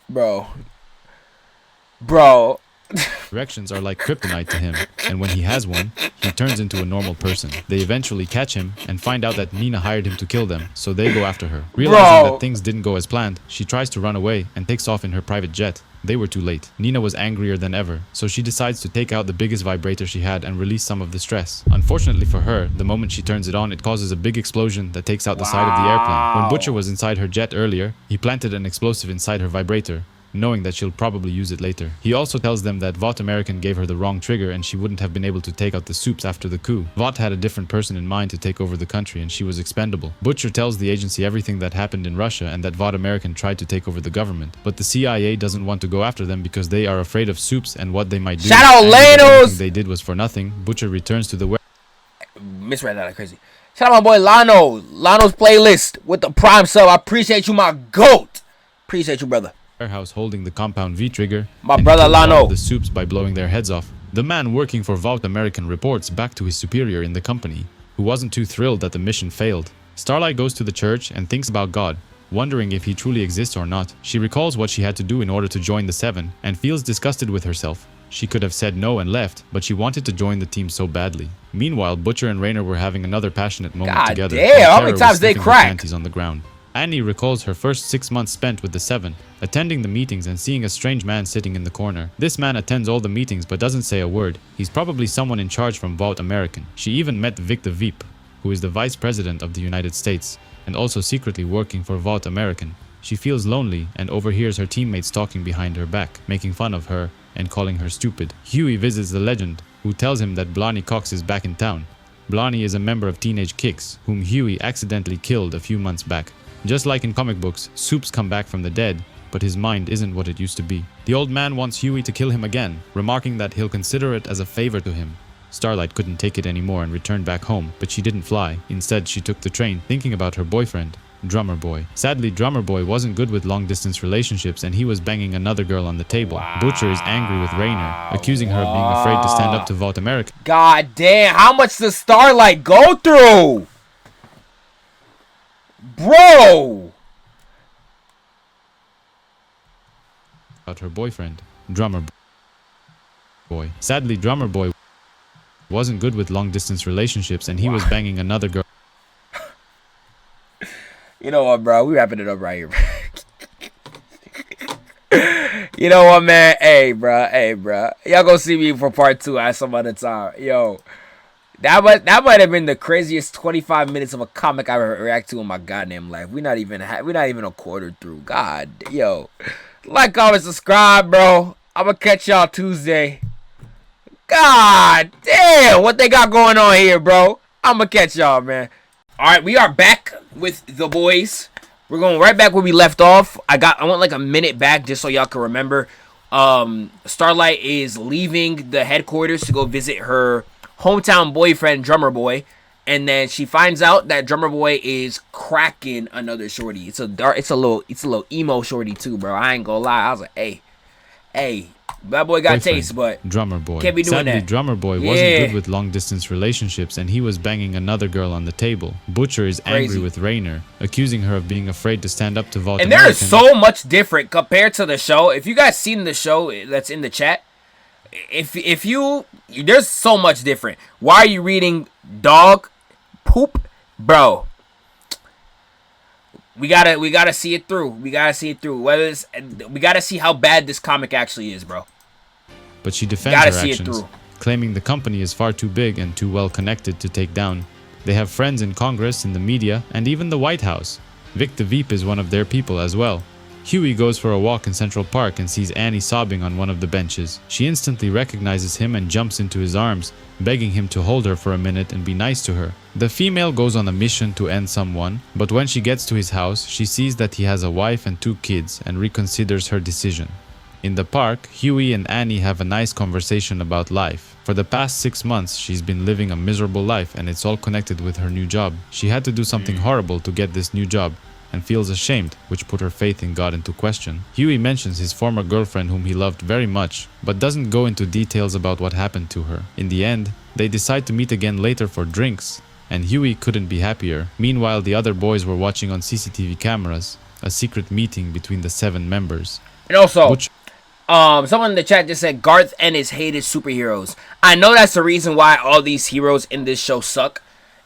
Bro. Erections are like kryptonite to him, and when he has one, he turns into a normal person. They eventually catch him and find out that Nina hired him to kill them, so they go after her. Realizing that things didn't go as planned, she tries to run away and takes off in her private jet. They were too late. Nina was angrier than ever, so she decides to take out the biggest vibrator she had and release some of the stress. Unfortunately for her, the moment she turns it on, it causes a big explosion that takes out the side of the airplane. When Butcher was inside her jet earlier, he planted an explosive inside her vibrator, knowing that she'll probably use it later. He also tells them that Vought American gave her the wrong trigger and she wouldn't have been able to take out the supes after the coup. Vought had a different person in mind to take over the country and she was expendable. Butcher tells the agency everything that happened in Russia and that Vought American tried to take over the government, but the CIA doesn't want to go after them because they are afraid of supes and what they might do. Shout out Lanos! They did was for nothing. Butcher returns to the Misread that like crazy. Shout out my boy Lano. Lano's playlist with the prime sub. I appreciate you, my GOAT. Appreciate you, brother. Warehouse holding the compound V trigger. My brother Lano. The supes by blowing their heads off. The man working for Vought American reports back to his superior in the company, who wasn't too thrilled that the mission failed. Starlight goes to the church and thinks about God, wondering if he truly exists or not. She recalls what she had to do in order to join the Seven and feels disgusted with herself. She could have said no and left, but she wanted to join the team so badly. Meanwhile, Butcher and Raynor were having another passionate moment together. Damn, how many times they cracked? On the ground. Annie recalls her first 6 months spent with the Seven, attending the meetings and seeing a strange man sitting in the corner. This man attends all the meetings but doesn't say a word. He's probably someone in charge from Vought American. She even met Vic the Veep, who is the Vice President of the United States, and also secretly working for Vought American. She feels lonely and overhears her teammates talking behind her back, making fun of her and calling her stupid. Hughie visits the legend, who tells him that Blondie Cox is back in town. Blondie is a member of Teenage Kicks, whom Hughie accidentally killed a few months back. Just like in comic books, Supes come back from the dead, but his mind isn't what it used to be. The old man wants Hughie to kill him again, remarking that he'll consider it as a favor to him. Starlight couldn't take it anymore and returned back home, but she didn't fly. Instead, she took the train, thinking about her boyfriend, Drummer Boy. Sadly, Drummer Boy wasn't good with long-distance relationships and he was banging another girl on the table. Wow. Butcher is angry with Raynor, accusing her of being afraid to stand up to Vought American. God damn, how much does Starlight go through? Bro! About her boyfriend, Drummer Boy. Sadly, Drummer Boy wasn't good with long-distance relationships and he was banging another girl. You know what, bro? We wrapping it up right here, bro. You know what, man? Hey, bro. Y'all go see me for part 2 at some other time. Yo. That might have been the craziest 25 minutes of a comic I've ever reacted to in my goddamn life. We're not even a quarter through. God, yo, like, comment, subscribe, bro. I'ma catch y'all Tuesday. God damn, what they got going on here, bro? I'ma catch y'all, man. All right, we are back with the boys. We're going right back where we left off. I want like a minute back just so y'all can remember. Starlight is leaving the headquarters to go visit her hometown boyfriend, Drummer Boy, and then she finds out that Drummer Boy is cracking another shorty. It's a little emo shorty too, bro. I ain't gonna lie. I was like, hey, that boy got taste, but Drummer Boy can't be doing Sadly, that. Drummer Boy wasn't good with long distance relationships and he was banging another girl on the table. Butcher is angry with Raynor, accusing her of being afraid to stand up to Vought And there is so much different compared to the show. If you guys seen the show that's in the chat, if you, there's so much different. Why are you reading dog poop, bro? We gotta see it through. We gotta see how bad this comic actually is, bro. But she defends her actions, claiming the company is far too big and too well connected to take down. They have friends in Congress, in the media, and even the White House. Vic the Veep is one of their people as well. Hughie goes for a walk in Central Park and sees Annie sobbing on one of the benches. She instantly recognizes him and jumps into his arms, begging him to hold her for a minute and be nice to her. The female goes on a mission to end someone, but when she gets to his house, she sees that he has a wife and 2 kids and reconsiders her decision. In the park, Hughie and Annie have a nice conversation about life. For the past 6 months, she's been living a miserable life and it's all connected with her new job. She had to do something horrible to get this new job and feels ashamed, which put her faith in God into question. Hughie mentions his former girlfriend whom he loved very much, but doesn't go into details about what happened to her. In the end, they decide to meet again later for drinks, and Hughie couldn't be happier. Meanwhile, the other boys were watching on CCTV cameras a secret meeting between the 7 members. And also, someone in the chat just said Garth Ennis hated superheroes. I know that's the reason why all these heroes in this show suck,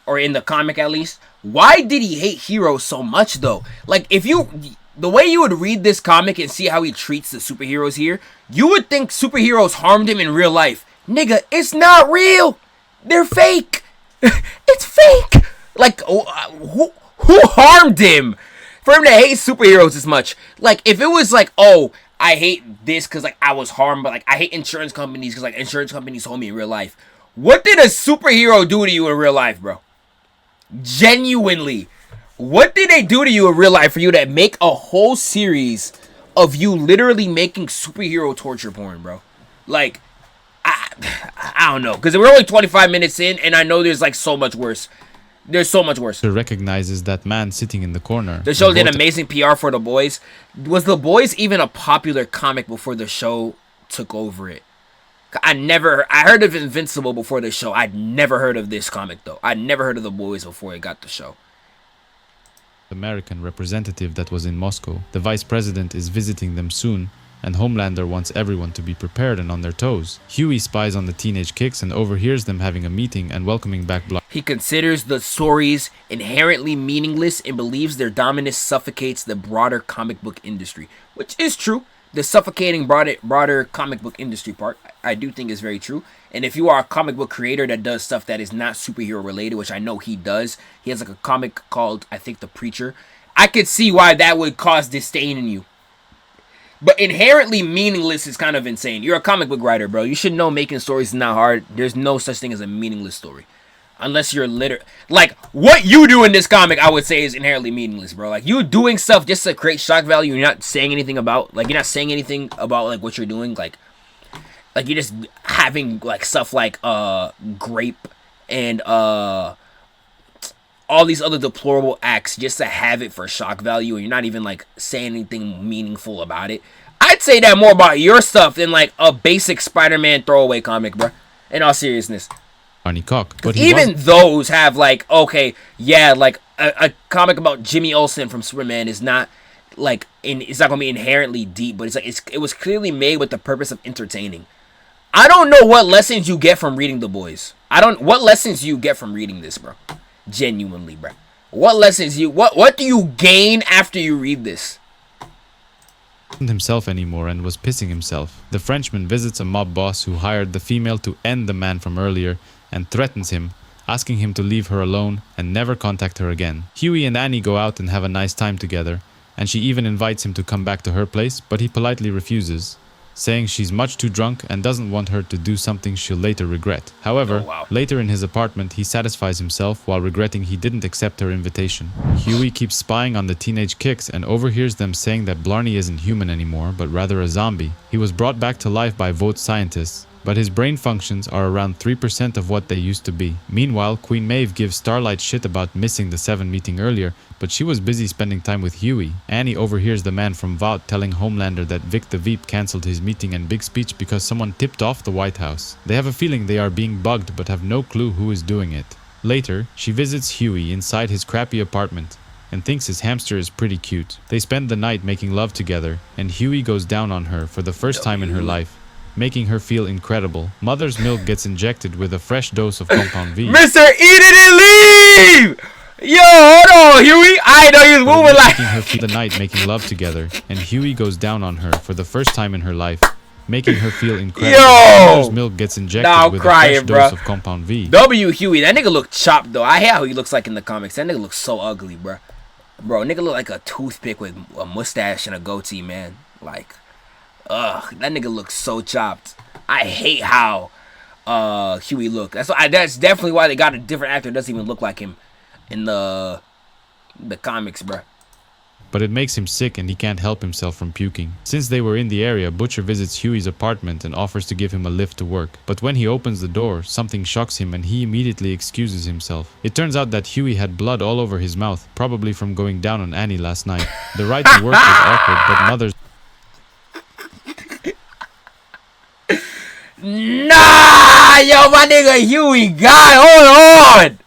or in the comic at least. Why did he hate heroes so much though? Like, the way you would read this comic and see how he treats the superheroes here, you would think superheroes harmed him in real life. Nigga, it's not real. They're fake. It's fake. Like, who harmed him for him to hate superheroes this much? Like, if it was like, oh, I hate this because, like, I was harmed, but, like, I hate insurance companies because, like, insurance companies hold me in real life. What did a superhero do to you in real life, bro? Genuinely, what did they do to you in real life for you to make a whole series of you literally making superhero torture porn, bro? Like, I don't know, because we're only 25 minutes in, and I know there's like so much worse. There's so much worse. He recognizes that man sitting in the corner. The show did amazing PR for The Boys. Was The Boys even a popular comic before the show took over it? I heard of Invincible before the show. I'd never heard of this comic though. I'd never heard of The Boys before it got the show. American representative that was in Moscow. The vice president is visiting them soon, and Homelander wants everyone to be prepared and on their toes. Hughie spies on the teenage Kicks and overhears them having a meeting and welcoming back Block. He considers the stories inherently meaningless and believes their dominance suffocates the broader comic book industry, which is true. The suffocating broader comic book industry part, I do think is very true. And if you are a comic book creator that does stuff that is not superhero related, which I know he does, he has like a comic called, I think, The Preacher. I could see why that would cause disdain in you. But inherently meaningless is kind of insane. You're a comic book writer, bro. You should know making stories is not hard. There's no such thing as a meaningless story. Unless you're like, what you do in this comic, I would say is inherently meaningless, bro. Like, you doing stuff just to create shock value, you're not saying anything about, like, like, what you're doing, like, you're just having, like, stuff like, grape and, all these other deplorable acts just to have it for shock value, and you're not even, like, saying anything meaningful about it. I'd say that more about your stuff than, like, a basic Spider-Man throwaway comic, bro. In all seriousness. But even those have, like, okay, yeah, like a comic about Jimmy Olsen from Superman is not like it's not gonna be inherently deep, but it's like it was clearly made with the purpose of entertaining. I don't know what lessons you get from reading The Boys. What lessons you get from reading this, bro. Genuinely, bro. What do you gain after you read this? Himself anymore and was pissing himself. The Frenchman visits a mob boss who hired the female to end the man from earlier and threatens him, asking him to leave her alone and never contact her again. Hughie and Annie go out and have a nice time together, and she even invites him to come back to her place, but he politely refuses, saying she's much too drunk and doesn't want her to do something she'll later regret. However, later in his apartment, he satisfies himself while regretting he didn't accept her invitation. Hughie keeps spying on the teenage Kicks and overhears them saying that Blarney isn't human anymore, but rather a zombie. He was brought back to life by Vought scientists, but his brain functions are around 3% of what they used to be. Meanwhile, Queen Maeve gives Starlight shit about missing the 7 meeting earlier, but she was busy spending time with Hughie. Annie overhears the man from Vought telling Homelander that Vic the Veep cancelled his meeting and big speech because someone tipped off the White House. They have a feeling they are being bugged but have no clue who is doing it. Later, she visits Hughie inside his crappy apartment and thinks his hamster is pretty cute. They spend the night making love together, and Hughie goes down on her for the first time in her life, making her feel incredible. Mother's milk gets injected with a fresh dose of Compound V. Mr. Eat it and leave! Yo, hold on, Hughie. I know you was moving like... Making her feel the night making love together, and Hughie goes down on her for the first time in her life, making her feel incredible. Yo! Mother's milk gets injected with a fresh dose of Compound V. W. Hughie, that nigga look chopped though. I hate how he looks like in the comics. That nigga looks so ugly, bro. Bro, nigga look like a toothpick with a mustache and a goatee, man. Like, ugh, that nigga looks so chopped. I hate how Hughie look. That's definitely why they got a different actor. Doesn't even look like him in the comics, bro. But it makes him sick and he can't help himself from puking. Since they were in the area, Butcher visits Hughie's apartment and offers to give him a lift to work. But when he opens the door, something shocks him and he immediately excuses himself. It turns out that Hughie had blood all over his mouth, probably from going down on Annie last night. The ride to work was awkward, but Mother's... Nah, yo, my nigga Hughie, God, hold on.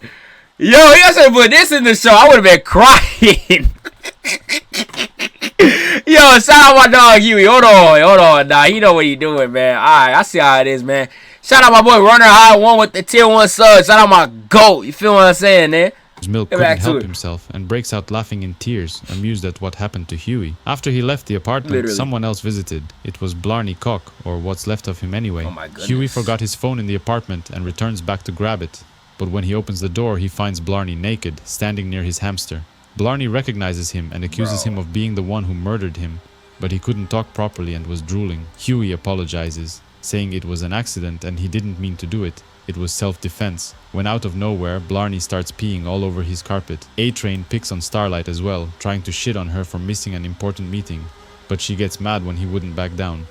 Yo, he also put this in the show. I would have been crying. Yo, shout out my dog Hughie. Hold on. Nah, he know what he doing, man. Alright, I see how it is, man. Shout out my boy Runner High 1 with the tier 1 sub. Shout out my GOAT. You feel what I'm saying, man? Milk couldn't help himself and breaks out laughing in tears, amused at what happened to Hughie. After he left the apartment, someone else visited. It was Blarney Cock, or what's left of him anyway. Oh my goodness. Hughie forgot his phone in the apartment and returns back to grab it. But when he opens the door, he finds Blarney naked, standing near his hamster. Blarney recognizes him and accuses him of being the one who murdered him, but he couldn't talk properly and was drooling. Hughie apologizes, saying it was an accident and he didn't mean to do it. It was self-defense. When out of nowhere, Blarney starts peeing all over his carpet. A-Train picks on Starlight as well, trying to shit on her for missing an important meeting, but she gets mad when he wouldn't back down.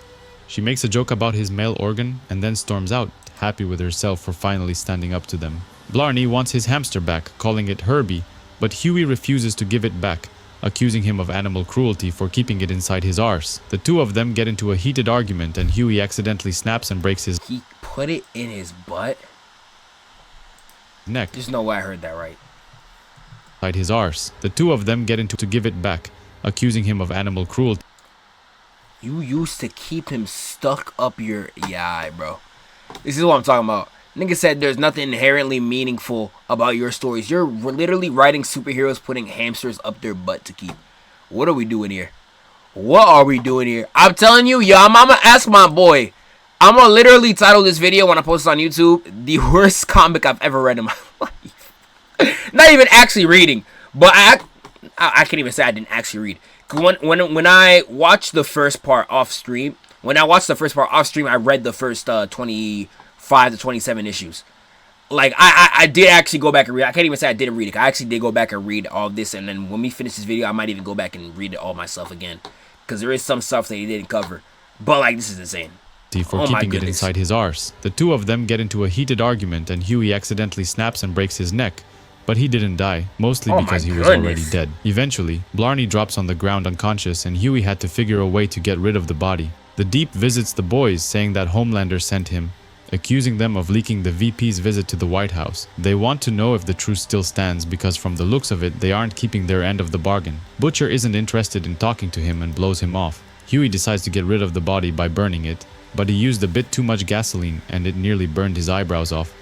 She makes a joke about his male organ and then storms out, happy with herself for finally standing up to them. Blarney wants his hamster back, calling it Herbie, but Hughie refuses to give it back, accusing him of animal cruelty for keeping it inside his arse. The two of them get into a heated argument and Hughie accidentally snaps and breaks his... He put it in his butt? neck. There's no way I heard that right. Inside his arse. The two of them get into to give it back, accusing him of animal cruelty. You used to keep him stuck up your... Yeah, bro. This is what I'm talking about. Nigga said there's nothing inherently meaningful about your stories. You're literally writing superheroes putting hamsters up their butt to keep. What are we doing here? What are we doing here? I'm telling you, yo, I'm gonna ask my boy. I'm gonna literally title this video when I post it on YouTube, the worst comic I've ever read in my life. Not even actually reading, but I can't even say I didn't actually read. When I watched the first part off stream, I read the first 25 to 27 issues. Like, I did actually go back and read. I can't even say I didn't read it. I actually did go back and read all of this, and then when we finish this video, I might even go back and read it all myself again, because there is some stuff that he didn't cover. But like, this is insane. For keeping it inside his arse. The two of them get into a heated argument and Hughie accidentally snaps and breaks his neck. But he didn't die, mostly because he was already dead. Eventually, Blarney drops on the ground unconscious and Hughie had to figure a way to get rid of the body. The Deep visits the boys, saying that Homelander sent him, accusing them of leaking the VP's visit to the White House. They want to know if the truth still stands because from the looks of it, they aren't keeping their end of the bargain. Butcher isn't interested in talking to him and blows him off. Hughie decides to get rid of the body by burning it, but he used a bit too much gasoline and it nearly burned his eyebrows off.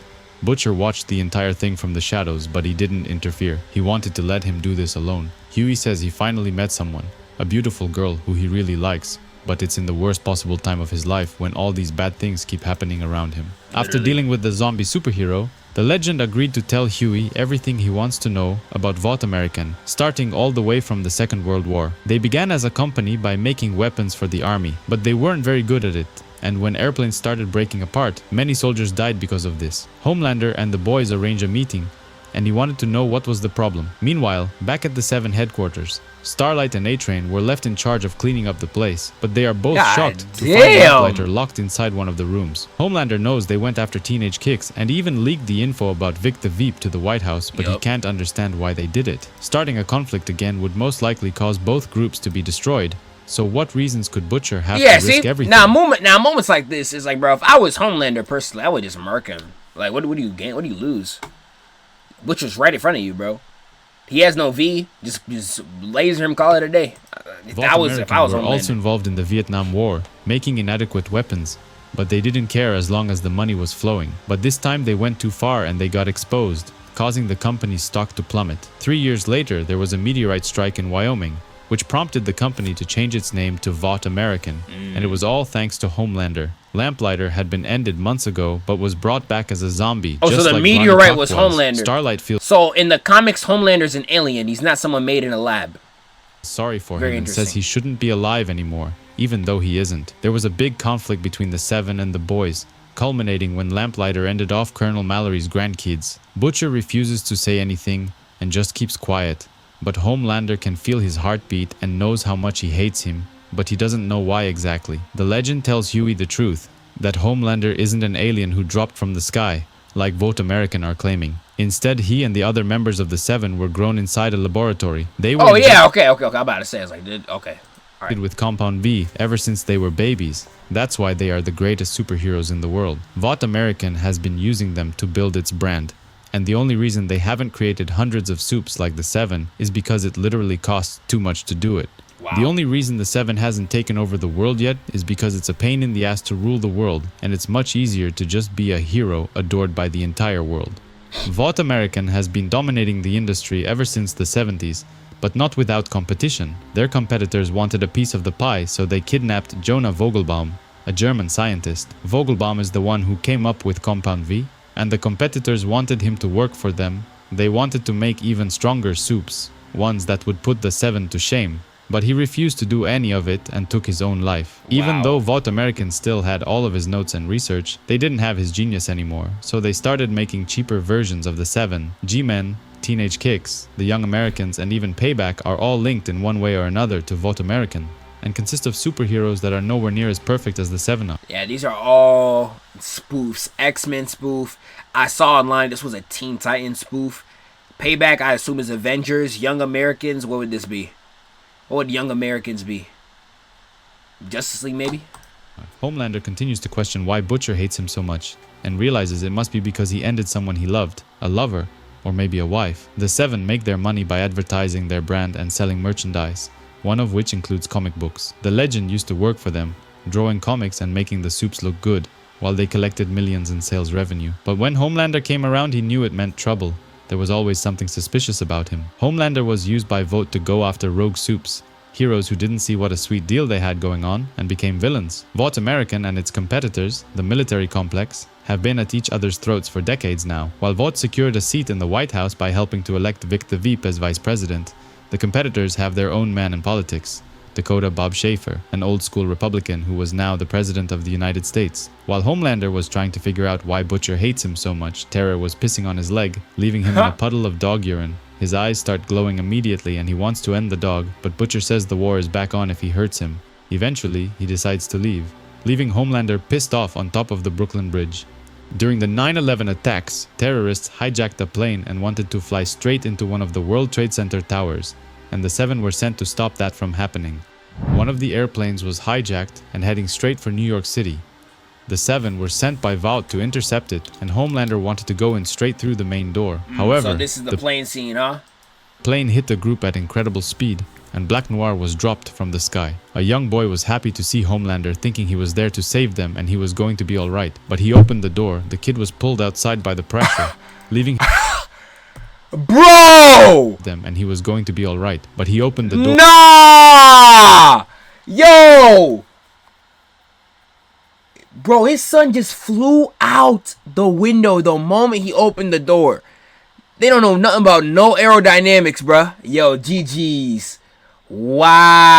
Butcher watched the entire thing from the shadows, but he didn't interfere. He wanted to let him do this alone. Hughie says he finally met someone, a beautiful girl who he really likes, but it's in the worst possible time of his life when all these bad things keep happening around him. After dealing with the zombie superhero, the legend agreed to tell Hughie everything he wants to know about Vought American, starting all the way from the Second World War. They began as a company by making weapons for the army, but they weren't very good at it. And when airplanes started breaking apart, many soldiers died because of this. Homelander and the boys arranged a meeting, and he wanted to know what was the problem. Meanwhile, back at the 7 headquarters, Starlight and A-Train were left in charge of cleaning up the place, but they are both shocked to find Lamplighter locked inside one of the rooms. Homelander knows they went after Teenage Kicks and even leaked the info about Vic the Veep to the White House, but he can't understand why they did it. Starting a conflict again would most likely cause both groups to be destroyed. So what reasons could Butcher have to risk everything? Now moments like this is like, bro, if I was Homelander personally, I would just murk him. Like, what do you gain? What do you lose? Butcher's right in front of you, bro. He has no V. Just laser him, call it a day. If I was Homelander. Were also involved in the Vietnam War, making inadequate weapons, but they didn't care as long as the money was flowing. But this time they went too far and they got exposed, causing the company's stock to plummet. 3 years later, there was a meteorite strike in Wyoming, which prompted the company to change its name to Vought American, and it was all thanks to Homelander. Lamplighter had been ended months ago, but was brought back as a zombie. Oh, just so the like meteorite Ronnie was Tuck Homelander. Starlight feels So in the comics, Homelander's an alien. He's not someone made in a lab. sorry for Very him and says he shouldn't be alive anymore, even though he isn't. There was a big conflict between the Seven and the boys, culminating when Lamplighter ended off Colonel Mallory's grandkids. Butcher refuses to say anything and just keeps quiet, but Homelander can feel his heartbeat and knows how much he hates him, but he doesn't know why exactly. The legend tells Hughie the truth, that Homelander isn't an alien who dropped from the sky, like Vought American are claiming. Instead, he and the other members of the Seven were grown inside a laboratory. They were Okay. I'm about to say, it's like, okay. All right. with Compound V ever since they were babies. That's why they are the greatest superheroes in the world. Vought American has been using them to build its brand. And the only reason they haven't created hundreds of supes like the Seven is because it literally costs too much to do it. Wow. The only reason the Seven hasn't taken over the world yet is because it's a pain in the ass to rule the world, and it's much easier to just be a hero adored by the entire world. Vought American has been dominating the industry ever since the 70s, but not without competition. Their competitors wanted a piece of the pie, so they kidnapped Jonah Vogelbaum, a German scientist. Vogelbaum is the one who came up with Compound V, and the competitors wanted him to work for them. They wanted to make even stronger supes, ones that would put the Seven to shame. But he refused to do any of it and took his own life. Wow. Even though Vought American still had all of his notes and research, they didn't have his genius anymore, so they started making cheaper versions of the Seven. G-Men, Teenage Kicks, the Young Americans, and even Payback are all linked in one way or another to Vought American, and consist of superheroes that are nowhere near as perfect as the Seven are. Yeah, these are all spoofs. X-Men spoof. I saw online this was a Teen Titans spoof. Payback, I assume, is Avengers. Young Americans, what would this be? What would Young Americans be? Justice League, maybe? Homelander continues to question why Butcher hates him so much, and realizes it must be because he ended someone he loved, a lover, or maybe a wife. The Seven make their money by advertising their brand and selling merchandise, one of which includes comic books. The Legend used to work for them, drawing comics and making the supes look good, while they collected millions in sales revenue. But when Homelander came around, he knew it meant trouble. There was always something suspicious about him. Homelander was used by Vought to go after rogue supes, heroes who didn't see what a sweet deal they had going on and became villains. Vought American and its competitors, the military complex, have been at each other's throats for decades now. While Vought secured a seat in the White House by helping to elect Vic the Veep as vice president, the competitors have their own man in politics, Dakota Bob Schaefer, an old-school Republican who was now the President of the United States. While Homelander was trying to figure out why Butcher hates him so much, Terror was pissing on his leg, leaving him in a puddle of dog urine. His eyes start glowing immediately and he wants to end the dog, but Butcher says the war is back on if he hurts him. Eventually, he decides to leave, leaving Homelander pissed off on top of the Brooklyn Bridge. During the 9/11 attacks, terrorists hijacked a plane and wanted to fly straight into one of the World Trade Center towers, and the Seven were sent to stop that from happening. One of the airplanes was hijacked and heading straight for New York City. The Seven were sent by Vought to intercept it, and Homelander wanted to go in straight through the main door. However, so this is the plane scene, huh? Plane hit the group at incredible speed, and Black Noir was dropped from the sky. A young boy was happy to see Homelander, thinking he was there to save them and he was going to be alright. But he opened the door, the kid was pulled outside by the pressure, leaving Bro! them, and he was going to be alright. But he opened the door. Nah! Yo! Bro, his son just flew out the window the moment he opened the door. They don't know nothing about no aerodynamics, bruh. Yo, GG's.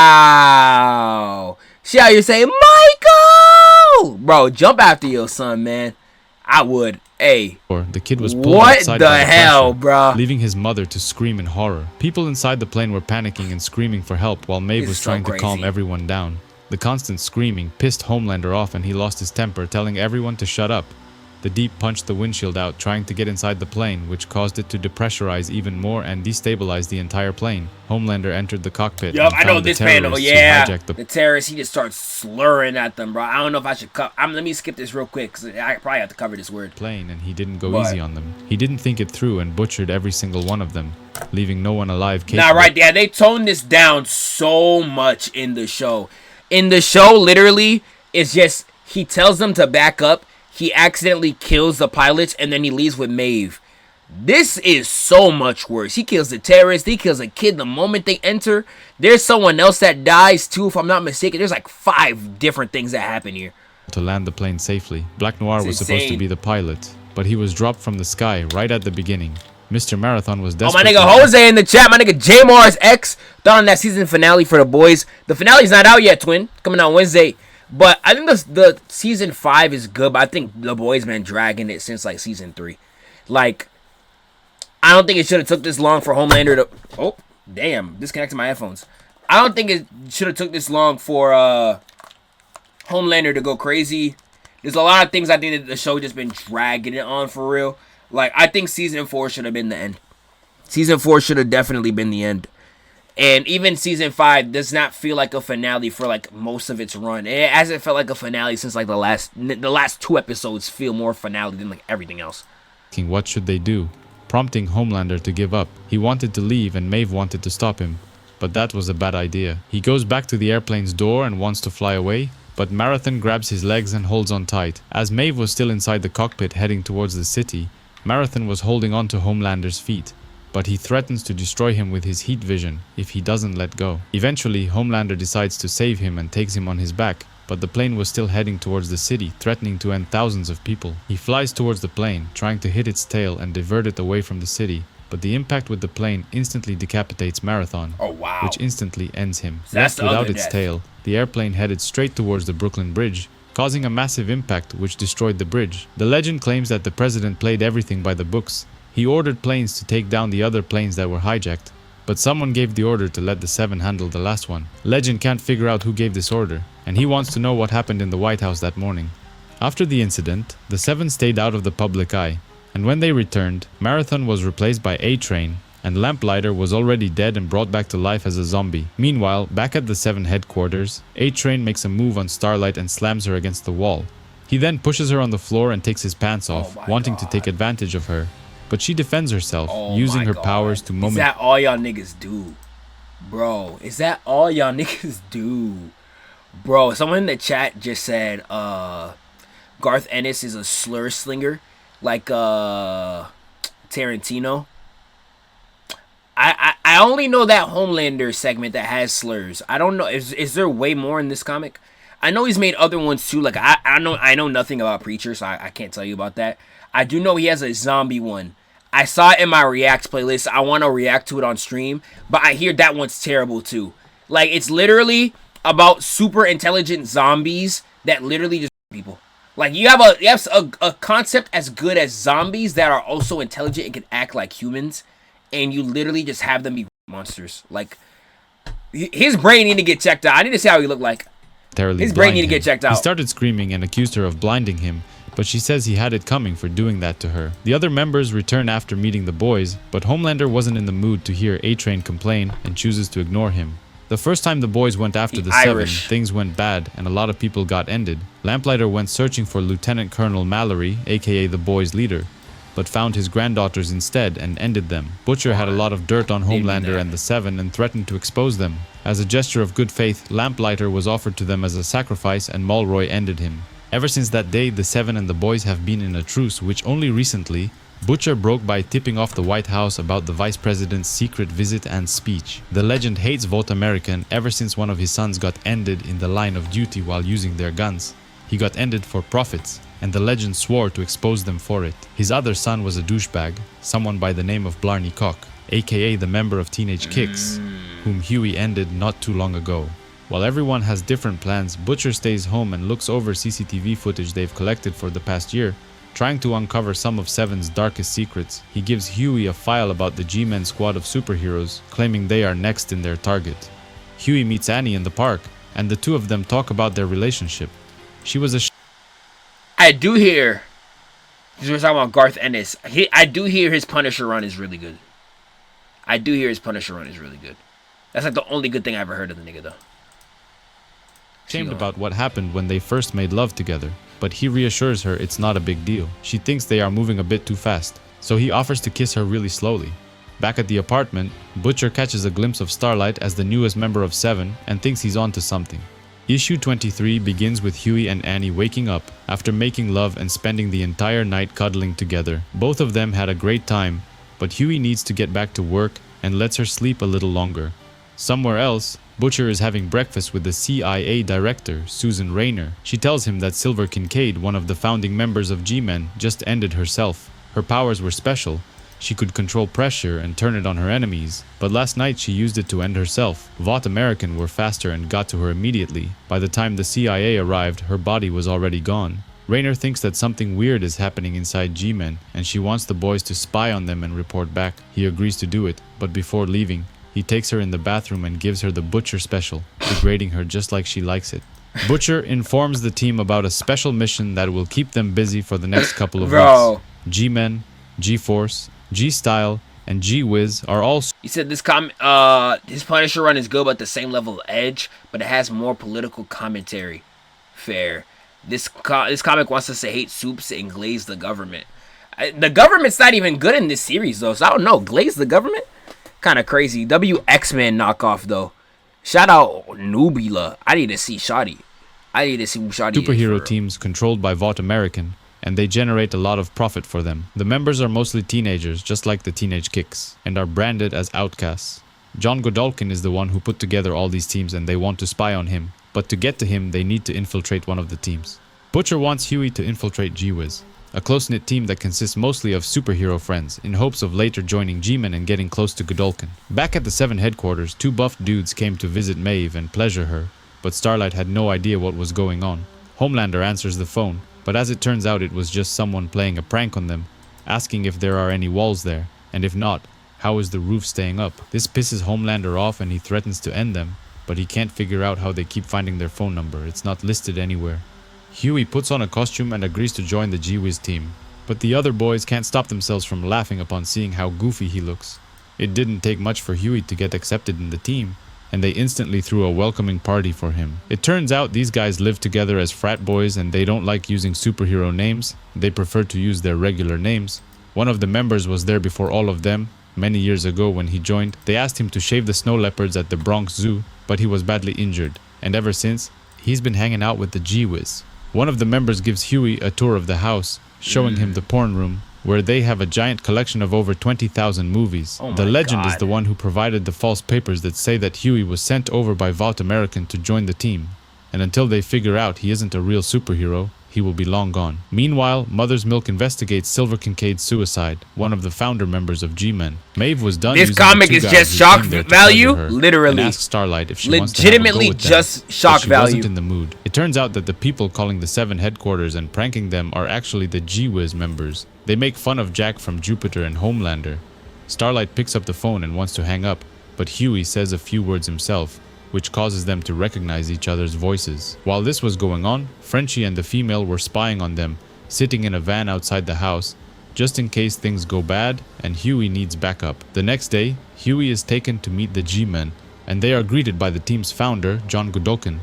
Wow. See how you say, Michael! Bro, jump after your son, man. I would. Hey. The kid was pulled what outside the by the hell, pressure, bro? leaving his mother to scream in horror. People inside the plane were panicking and screaming for help while Maeve This was is so trying to calm crazy. everyone down. The constant screaming pissed Homelander off and he lost his temper, telling everyone to shut up. The Deep punched the windshield out, trying to get inside the plane, which caused it to depressurize even more and destabilize the entire plane. Homelander entered the cockpit. Yup, and I know found the this panel. terrorists who Yeah, hijacked the terrorist. He just starts slurring at them, bro. I don't know if I should cut. Let me skip this real quick because I probably have to cover this word. plane, and he didn't go But- easy on them. He didn't think it through and butchered every single one of them, leaving no one alive. Now, right there, they toned this down so much in the show. In the show, literally, it's just he tells them to back up. He accidentally kills the pilots, and then he leaves with Maeve. This is so much worse. He kills the terrorist. He kills a kid the moment they enter. There's someone else that dies too, if I'm not mistaken. There's like 5 different things that happen here. To land the plane safely. Black Noir was supposed to be the pilot, but he was dropped from the sky right at the beginning. Mr. Marathon was desperate. Oh, my nigga Jose in the chat. My nigga J Mars X. Thought on that season finale for the boys. The finale's not out yet, twin. Coming out Wednesday. But I think the season 5 is good. But I think the boys been dragging it since like season 3. Like, I don't think it should have took this long for Homelander to... Oh, damn. Disconnected my headphones. I don't think it should have took this long for Homelander to go crazy. There's a lot of things I think that the show just been dragging it on for real. Like, I think season 4 should have been the end. Season 4 should have definitely been the end. And even season 5 does not feel like a finale for like most of its run. It hasn't felt like a finale since like the last 2 episodes feel more finale than like everything else. What should they do? Prompting Homelander to give up. He wanted to leave and Maeve wanted to stop him. But that was a bad idea. He goes back to the airplane's door and wants to fly away. But Marathon grabs his legs and holds on tight. As Maeve was still inside the cockpit heading towards the city, Marathon was holding on to Homelander's feet, but he threatens to destroy him with his heat vision if he doesn't let go. Eventually, Homelander decides to save him and takes him on his back, but the plane was still heading towards the city, threatening to end thousands of people. He flies towards the plane, trying to hit its tail and divert it away from the city, but the impact with the plane instantly decapitates Marathon, which instantly ends him. Left without its tail, the airplane headed straight towards the Brooklyn Bridge, causing a massive impact which destroyed the bridge. The legend claims that the president played everything by the books. He ordered planes to take down the other planes that were hijacked, but someone gave the order to let the 7 handle the last one. Legend can't figure out who gave this order, and he wants to know what happened in the White House that morning. After the incident, the 7 stayed out of the public eye, and when they returned, Marathon was replaced by A-Train, and Lamplighter was already dead and brought back to life as a zombie. Meanwhile, back at the 7 headquarters, A-Train makes a move on Starlight and slams her against the wall. He then pushes her on the floor and takes his pants off, wanting to take advantage of her. But she defends herself, using her powers to Is that all y'all niggas do? Bro, is that all y'all niggas do? Bro, someone in the chat just said Garth Ennis is a slur slinger like Tarantino. I only know that Homelander segment that has slurs. I don't know. Is there way more in this comic? I know he's made other ones too. Like I know nothing about Preacher, so I can't tell you about that. I do know he has a zombie one. I saw it in my Reacts playlist. I want to react to it on stream, but I hear that one's terrible too. Like, it's literally about super intelligent zombies that literally just people. Like, you have a concept as good as zombies that are also intelligent and can act like humans, and you literally just have them be monsters. Like, his brain need to get checked out. I need to see how he look like. His brain need to get checked out. He started screaming and accused her of blinding him, but she says he had it coming for doing that to her. The other members return after meeting the boys, but Homelander wasn't in the mood to hear A-Train complain and chooses to ignore him. The first time the boys went after the 7, things went bad and a lot of people got ended. Lamplighter went searching for Lieutenant Colonel Mallory, aka the boys' leader, but found his granddaughters instead and ended them. Butcher had a lot of dirt on Homelander and the 7 and threatened to expose them. As a gesture of good faith, Lamplighter was offered to them as a sacrifice and Mulroy ended him. Ever since that day, the 7 and the boys have been in a truce, which only recently Butcher broke by tipping off the White House about the Vice President's secret visit and speech. The legend hates Vote American ever since one of his sons got ended in the line of duty while using their guns. He got ended for profits, and the legend swore to expose them for it. His other son was a douchebag, someone by the name of Blarney Cock, aka the member of Teenage Kicks, whom Hughie ended not too long ago. While everyone has different plans, Butcher stays home and looks over CCTV footage they've collected for the past year, trying to uncover some of 7's darkest secrets. He gives Hughie a file about the G-Men squad of superheroes, claiming they are next in their target. Hughie meets Annie in the park, and the two of them talk about their relationship. She was a I do hear, because we're talking about Garth Ennis, I do hear his Punisher run is really good. That's like the only good thing I ever heard of the nigga, though. Ashamed about what happened when they first made love together, but he reassures her it's not a big deal. She thinks they are moving a bit too fast, so he offers to kiss her really slowly. Back at the apartment, Butcher catches a glimpse of Starlight as the newest member of 7 and thinks he's on to something. Issue 23 begins with Hughie and Annie waking up after making love and spending the entire night cuddling together. Both of them had a great time, but Hughie needs to get back to work and lets her sleep a little longer. Somewhere else, Butcher is having breakfast with the CIA director, Susan Rayner. She tells him that Silver Kincaid, one of the founding members of G-Men, just ended herself. Her powers were special. She could control pressure and turn it on her enemies, but last night she used it to end herself. Vought American were faster and got to her immediately. By the time the CIA arrived, her body was already gone. Rayner thinks that something weird is happening inside G-Men, and she wants the boys to spy on them and report back. He agrees to do it, but before leaving, he takes her in the bathroom and gives her the Butcher special, degrading her just like she likes it. Butcher informs the team about a special mission that will keep them busy for the next couple of weeks. G-Men, G-Force, G-Style, and G-Wiz are all... He said his Punisher run is good but the same level of edge, but it has more political commentary. Fair. This comic wants us to hate soups and glaze the government. The government's not even good in this series, though, so I don't know. Glaze the government? Kind of crazy. X-Men knockoff, though. Shout out Nubila. I need to see Shoddy. I need to see who Shoddy is. Superhero teams controlled by Vought American, and they generate a lot of profit for them. The members are mostly teenagers, just like the Teenage Kicks, and are branded as outcasts. John Godulkin is the one who put together all these teams, and they want to spy on him. But to get to him, they need to infiltrate one of the teams. Butcher wants Hughie to infiltrate G-Wiz, a close-knit team that consists mostly of superhero friends, in hopes of later joining G-Men and getting close to Godulkin. Back at the Seven headquarters, two buff dudes came to visit Maeve and pleasure her, but Starlight had no idea what was going on. Homelander answers the phone, but as it turns out it was just someone playing a prank on them, asking if there are any walls there, and if not, how is the roof staying up? This pisses Homelander off and he threatens to end them, but he can't figure out how they keep finding their phone number. It's not listed anywhere. Hughie puts on a costume and agrees to join the G-Wiz team, but the other boys can't stop themselves from laughing upon seeing how goofy he looks. It didn't take much for Hughie to get accepted in the team, and they instantly threw a welcoming party for him. It turns out these guys live together as frat boys and they don't like using superhero names. They prefer to use their regular names. One of the members was there before all of them. Many years ago when he joined, they asked him to shave the snow leopards at the Bronx Zoo, but he was badly injured, and ever since, he's been hanging out with the G-Wiz. One of the members gives Hughie a tour of the house, showing him the porn room, where they have a giant collection of over 20,000 movies. The legend is the one who provided the false papers that say that Hughie was sent over by Vought American to join the team, and until they figure out he isn't a real superhero, he will be long gone. Meanwhile, Mother's Milk investigates Silver Kincaid's suicide, one of the founder members of G-Men. Maeve was done. This comic is just shock value, literally. And asks Starlight if she legitimately wants to have a go with just shock she value. Wasn't in the mood. It turns out that the people calling the Seven headquarters and pranking them are actually the G-Wiz members. They make fun of Jack from Jupiter and Homelander. Starlight picks up the phone and wants to hang up, but Hughie says a few words himself, which causes them to recognize each other's voices. While this was going on, Frenchie and the female were spying on them, sitting in a van outside the house, just in case things go bad and Hughie needs backup. The next day, Hughie is taken to meet the G-Men, and they are greeted by the team's founder, John Godulkin.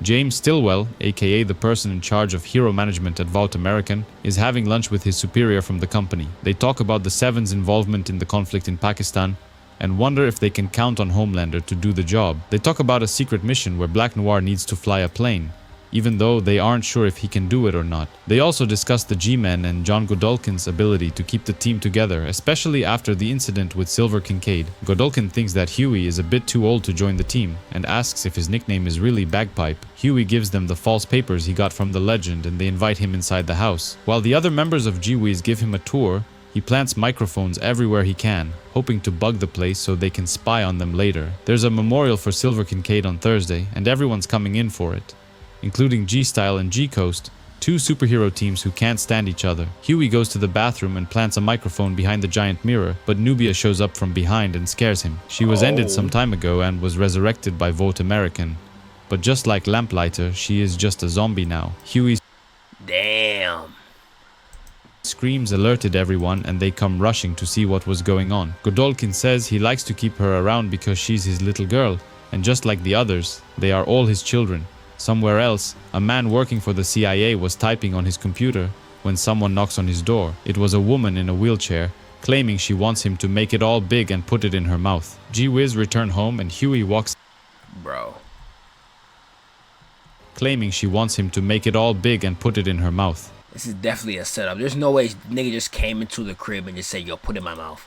James Stillwell, aka the person in charge of hero management at Vought American, is having lunch with his superior from the company. They talk about the Seven's involvement in the conflict in Pakistan, and wonder if they can count on Homelander to do the job. They talk about a secret mission where Black Noir needs to fly a plane, even though they aren't sure if he can do it or not. They also discuss the G-Men and John Godulkin's ability to keep the team together, especially after the incident with Silver Kincaid. Godulkin thinks that Hughie is a bit too old to join the team, and asks if his nickname is really Bagpipe. Hughie gives them the false papers he got from the legend, and they invite him inside the house. While the other members of G-Wiz give him a tour, he plants microphones everywhere he can, hoping to bug the place so they can spy on them later. There's a memorial for Silver Kincaid on Thursday, and everyone's coming in for it, including G-Style and G-Coast, two superhero teams who can't stand each other. Hughie goes to the bathroom and plants a microphone behind the giant mirror, but Nubia shows up from behind and scares him. She was ended some time ago and was resurrected by Vought American, but just like Lamplighter, she is just a zombie now. Hughie's damn screams alerted everyone and they come rushing to see what was going on. Godulkin says he likes to keep her around because she's his little girl, and just like the others, they are all his children. Somewhere else, a man working for the CIA was typing on his computer when someone knocks on his door. It was a woman in a wheelchair, claiming she wants him to make it all big and put it in her mouth. G-Wiz return home and Hughie walks. Bro. claiming she wants him to make it all big and put it in her mouth. This is definitely a setup. There's no way nigga just came into the crib and just said, yo, put it in my mouth.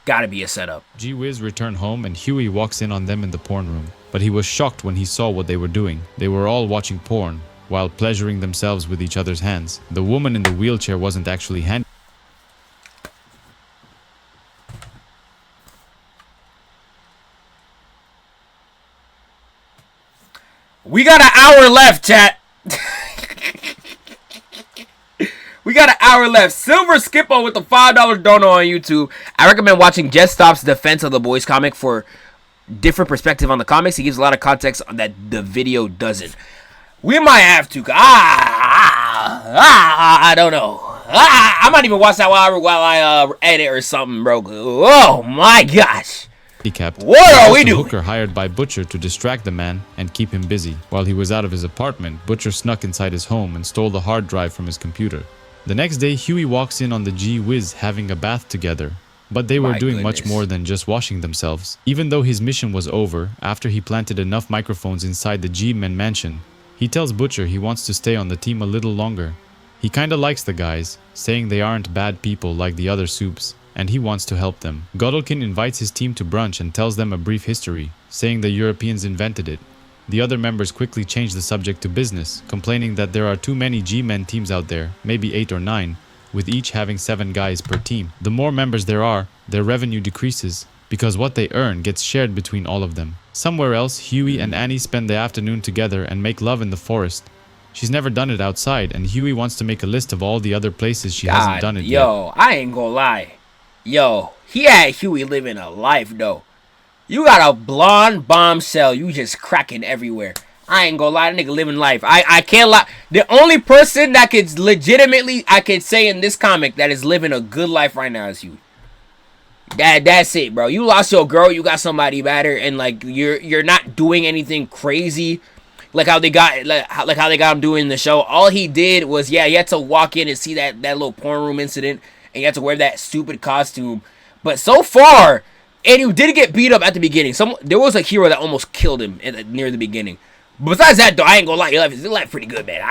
Gotta be a setup. G-Wiz returned home and Hughie walks in on them in the porn room. But he was shocked when he saw what they were doing. They were all watching porn while pleasuring themselves with each other's hands. The woman in the wheelchair wasn't actually handy. We got an hour left, chat. We got an hour left. Silver Skippo with the $5 dono on YouTube. I recommend watching Jet Stop's Defense of the Boys comic for different perspective on the comics. He gives a lot of context that the video doesn't. We might have to. I don't know. I might even watch that while I edit or something, bro. Oh my gosh. What are we doing? Hooker hired by Butcher to distract the man and keep him busy. While he was out of his apartment, Butcher snuck inside his home and stole the hard drive from his computer. The next day, Hughie walks in on the G-Wiz having a bath together. But they were doing much more than just washing themselves. Even though his mission was over, after he planted enough microphones inside the G-Men mansion, he tells Butcher he wants to stay on the team a little longer. He kinda likes the guys, saying they aren't bad people like the other supes, and he wants to help them. Godulkin invites his team to brunch and tells them a brief history, saying the Europeans invented it. The other members quickly change the subject to business, complaining that there are too many G-Men teams out there, maybe 8 or 9, with each having 7 guys per team. The more members there are, their revenue decreases, because what they earn gets shared between all of them. Somewhere else, Hughie and Annie spend the afternoon together and make love in the forest. She's never done it outside, and Hughie wants to make a list of all the other places she hasn't done it yet. Yo, I ain't gonna lie. Yo, he had Hughie living a life, though. You got a blonde bombshell. You just cracking everywhere. I ain't gonna lie, that nigga living life. I can't lie. The only person that could legitimately, I could say in this comic that is living a good life right now is Hughie. That's it, bro. You lost your girl, you got somebody better, and like you're not doing anything crazy. Like how they got how they got him doing the show. All he did was, yeah, he had to walk in and see that little porn room incident, and you had to wear that stupid costume. But so far, and he did get beat up at the beginning. There was a hero that almost killed him near the beginning. Besides that, though, I ain't gonna lie, his life pretty good, man.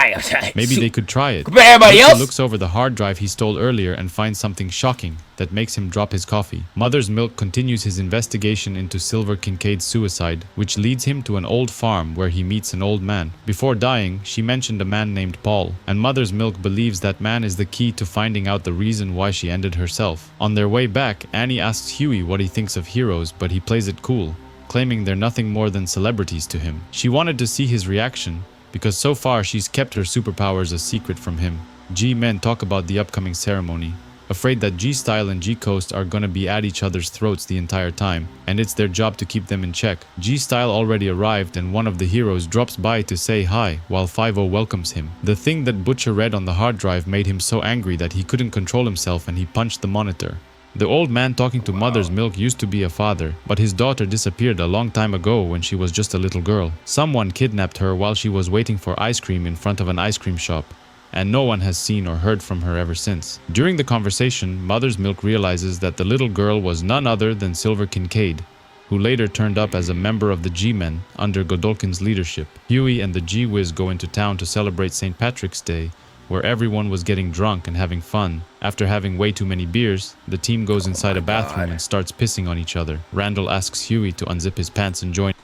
Maybe they could try it. Compared to everybody else. He looks over the hard drive he stole earlier and finds something shocking that makes him drop his coffee. Mother's Milk continues his investigation into Silver Kincaid's suicide, which leads him to an old farm where he meets an old man. Before dying, she mentioned a man named Paul, and Mother's Milk believes that man is the key to finding out the reason why she ended herself. On their way back, Annie asks Hughie what he thinks of heroes, but he plays it cool, claiming they're nothing more than celebrities to him. She wanted to see his reaction, because so far she's kept her superpowers a secret from him. G-Men talk about the upcoming ceremony, afraid that G-Style and G-Coast are gonna be at each other's throats the entire time, and it's their job to keep them in check. G-Style already arrived and one of the heroes drops by to say hi, while 5-0 welcomes him. The thing that Butcher read on the hard drive made him so angry that he couldn't control himself and he punched the monitor. The old man talking to Mother's Milk used to be a father, but his daughter disappeared a long time ago when she was just a little girl. Someone kidnapped her while she was waiting for ice cream in front of an ice cream shop, and no one has seen or heard from her ever since. During the conversation, Mother's Milk realizes that the little girl was none other than Silver Kincaid, who later turned up as a member of the G-Men under Godulkin's leadership. Hughie and the G-Wiz go into town to celebrate St. Patrick's Day, where everyone was getting drunk and having fun. After having way too many beers, the team goes inside a bathroom and starts pissing on each other. Randall asks Hughie to unzip his pants and join.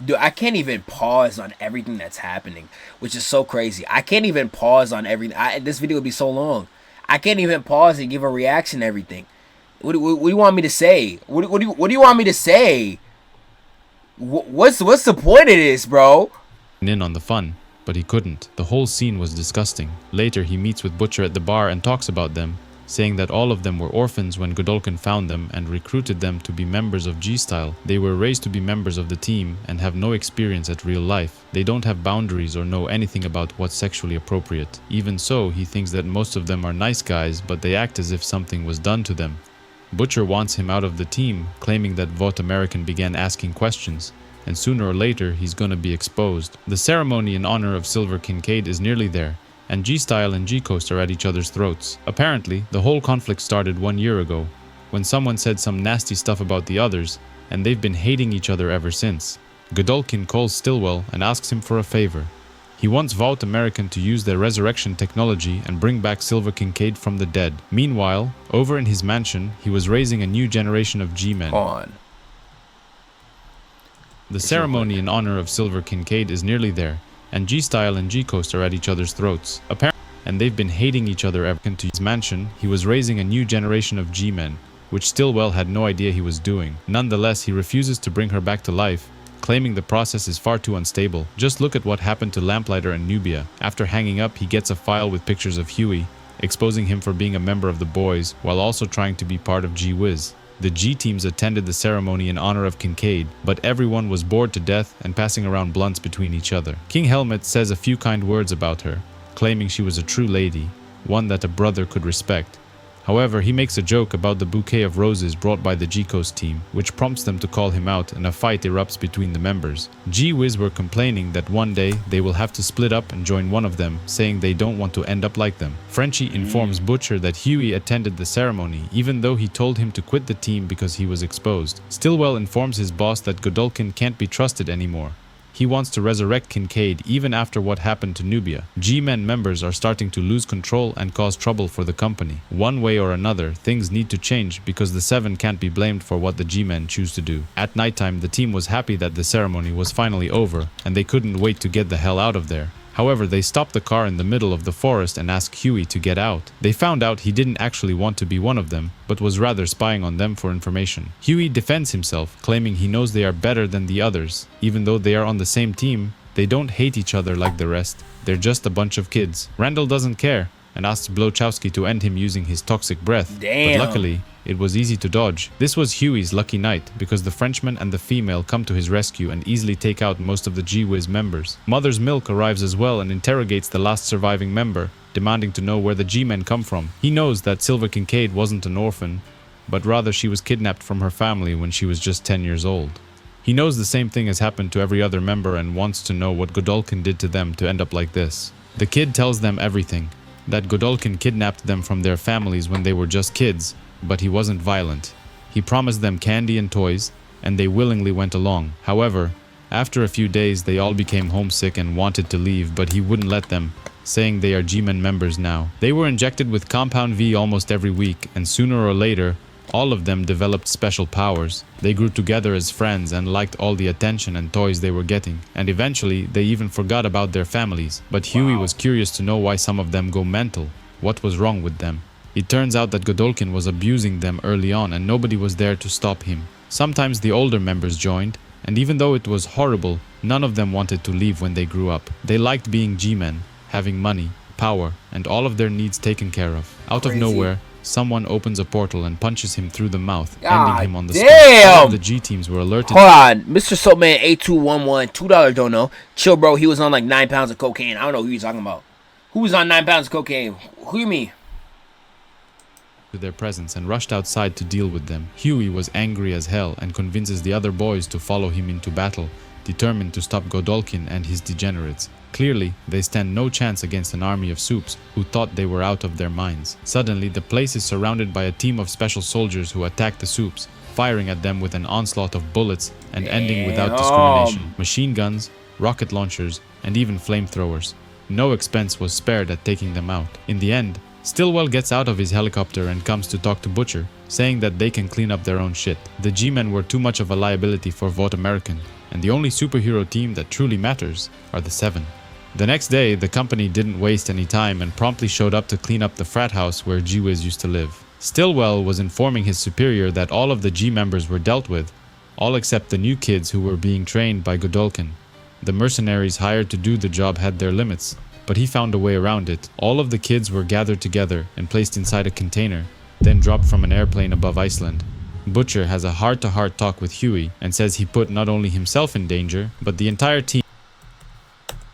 Dude, I can't even pause on everything that's happening, which is so crazy. I can't even pause on everything. This video would be so long. I can't even pause and give a reaction to everything. What do you want me to say? What do you want me to say? What's the point of this, bro? In on the fun, but he couldn't. The whole scene was disgusting. Later, he meets with Butcher at the bar and talks about them, saying that all of them were orphans when Godulkin found them and recruited them to be members of G-Style. They were raised to be members of the team and have no experience at real life. They don't have boundaries or know anything about what's sexually appropriate. Even so, he thinks that most of them are nice guys, but they act as if something was done to them. Butcher wants him out of the team, claiming that Vought American began asking questions, and sooner or later he's gonna be exposed. The ceremony in honor of Silver Kincaid is nearly there, and G-Style and G-Coast are at each other's throats. Apparently, the whole conflict started 1 year ago, when someone said some nasty stuff about the others, and they've been hating each other ever since. Godulkin calls Stillwell and asks him for a favor. He wants Vault American to use their resurrection technology and bring back Silver Kincaid from the dead. Meanwhile, over in his mansion, he was raising a new generation of G-men. The ceremony in honor of Silver Kincaid is nearly there, and G-Style and G-Coast are at each other's throats. Apparently, and they've been hating each other ever since his mansion. He was raising a new generation of G-men, which Stillwell had no idea he was doing. Nonetheless, he refuses to bring her back to life, claiming the process is far too unstable. Just look at what happened to Lamplighter and Nubia. After hanging up, he gets a file with pictures of Hughie, exposing him for being a member of the boys, while also trying to be part of G-Wiz. The G-teams attended the ceremony in honor of Kincaid, but everyone was bored to death and passing around blunts between each other. King Helmet says a few kind words about her, claiming she was a true lady, one that a brother could respect. However, he makes a joke about the bouquet of roses brought by the G-Coast team, which prompts them to call him out, and a fight erupts between the members. G-Wiz were complaining that one day they will have to split up and join one of them, saying they don't want to end up like them. Frenchie informs Butcher that Hughie attended the ceremony, even though he told him to quit the team because he was exposed. Stillwell informs his boss that Godulkin can't be trusted anymore. He wants to resurrect Kincaid even after what happened to Nubia. G-Men members are starting to lose control and cause trouble for the company. One way or another, things need to change because the Seven can't be blamed for what the G-Men choose to do. At nighttime, the team was happy that the ceremony was finally over, and they couldn't wait to get the hell out of there. However, they stopped the car in the middle of the forest and asked Hughie to get out. They found out he didn't actually want to be one of them, but was rather spying on them for information. Hughie defends himself, claiming he knows they are better than the others. Even though they are on the same team, they don't hate each other like the rest. They're just a bunch of kids. Randall doesn't care and asks Blochowski to end him using his toxic breath. Damn. But luckily, it was easy to dodge. This was Hughie's lucky night, because the Frenchman and the female come to his rescue and easily take out most of the G-Wiz members. Mother's Milk arrives as well and interrogates the last surviving member, demanding to know where the G-Men come from. He knows that Silver Kincaid wasn't an orphan, but rather she was kidnapped from her family when she was just 10 years old. He knows the same thing has happened to every other member and wants to know what Godulkin did to them to end up like this. The kid tells them everything, that Godulkin kidnapped them from their families when they were just kids, but he wasn't violent. He promised them candy and toys, and they willingly went along. However, after a few days they all became homesick and wanted to leave, but he wouldn't let them, saying they are G-Men members now. They were injected with Compound V almost every week, and sooner or later, all of them developed special powers. They grew together as friends and liked all the attention and toys they were getting, and eventually they even forgot about their families. But Hughie was curious to know why some of them go mental. What was wrong with them? It turns out that Godulkin was abusing them early on and nobody was there to stop him. Sometimes the older members joined, and even though it was horrible, none of them wanted to leave when they grew up. They liked being G-Men, having money, power, and all of their needs taken care of. Out of nowhere, someone opens a portal and punches him through the mouth, ending him on the spot. All of the G-teams were alerted. Hold on, Mr. Soapman 8211, $2 don't know. Chill, bro. He was on like 9 pounds of cocaine. I don't know who you're talking about. Who was on 9 pounds of cocaine? Who you mean? To their presence and rushed outside to deal with them. Hughie was angry as hell and convinces the other boys to follow him into battle, determined to stop Godulkin and his degenerates. Clearly, they stand no chance against an army of supes who thought they were out of their minds. Suddenly, the place is surrounded by a team of special soldiers who attack the supes, firing at them with an onslaught of bullets and ending without discrimination. Machine guns, rocket launchers, and even flamethrowers. No expense was spared at taking them out. In the end, Stillwell gets out of his helicopter and comes to talk to Butcher, saying that they can clean up their own shit. The G-Men were too much of a liability for Vote American, and the only superhero team that truly matters are the Seven. The next day, the company didn't waste any time and promptly showed up to clean up the frat house where G-Wiz used to live. Stillwell was informing his superior that all of the G-members were dealt with, all except the new kids who were being trained by Godulkin. The mercenaries hired to do the job had their limits, but he found a way around it. All of the kids were gathered together and placed inside a container, then dropped from an airplane above Iceland. Butcher has a heart-to-heart talk with Hughie and says he put not only himself in danger, but the entire team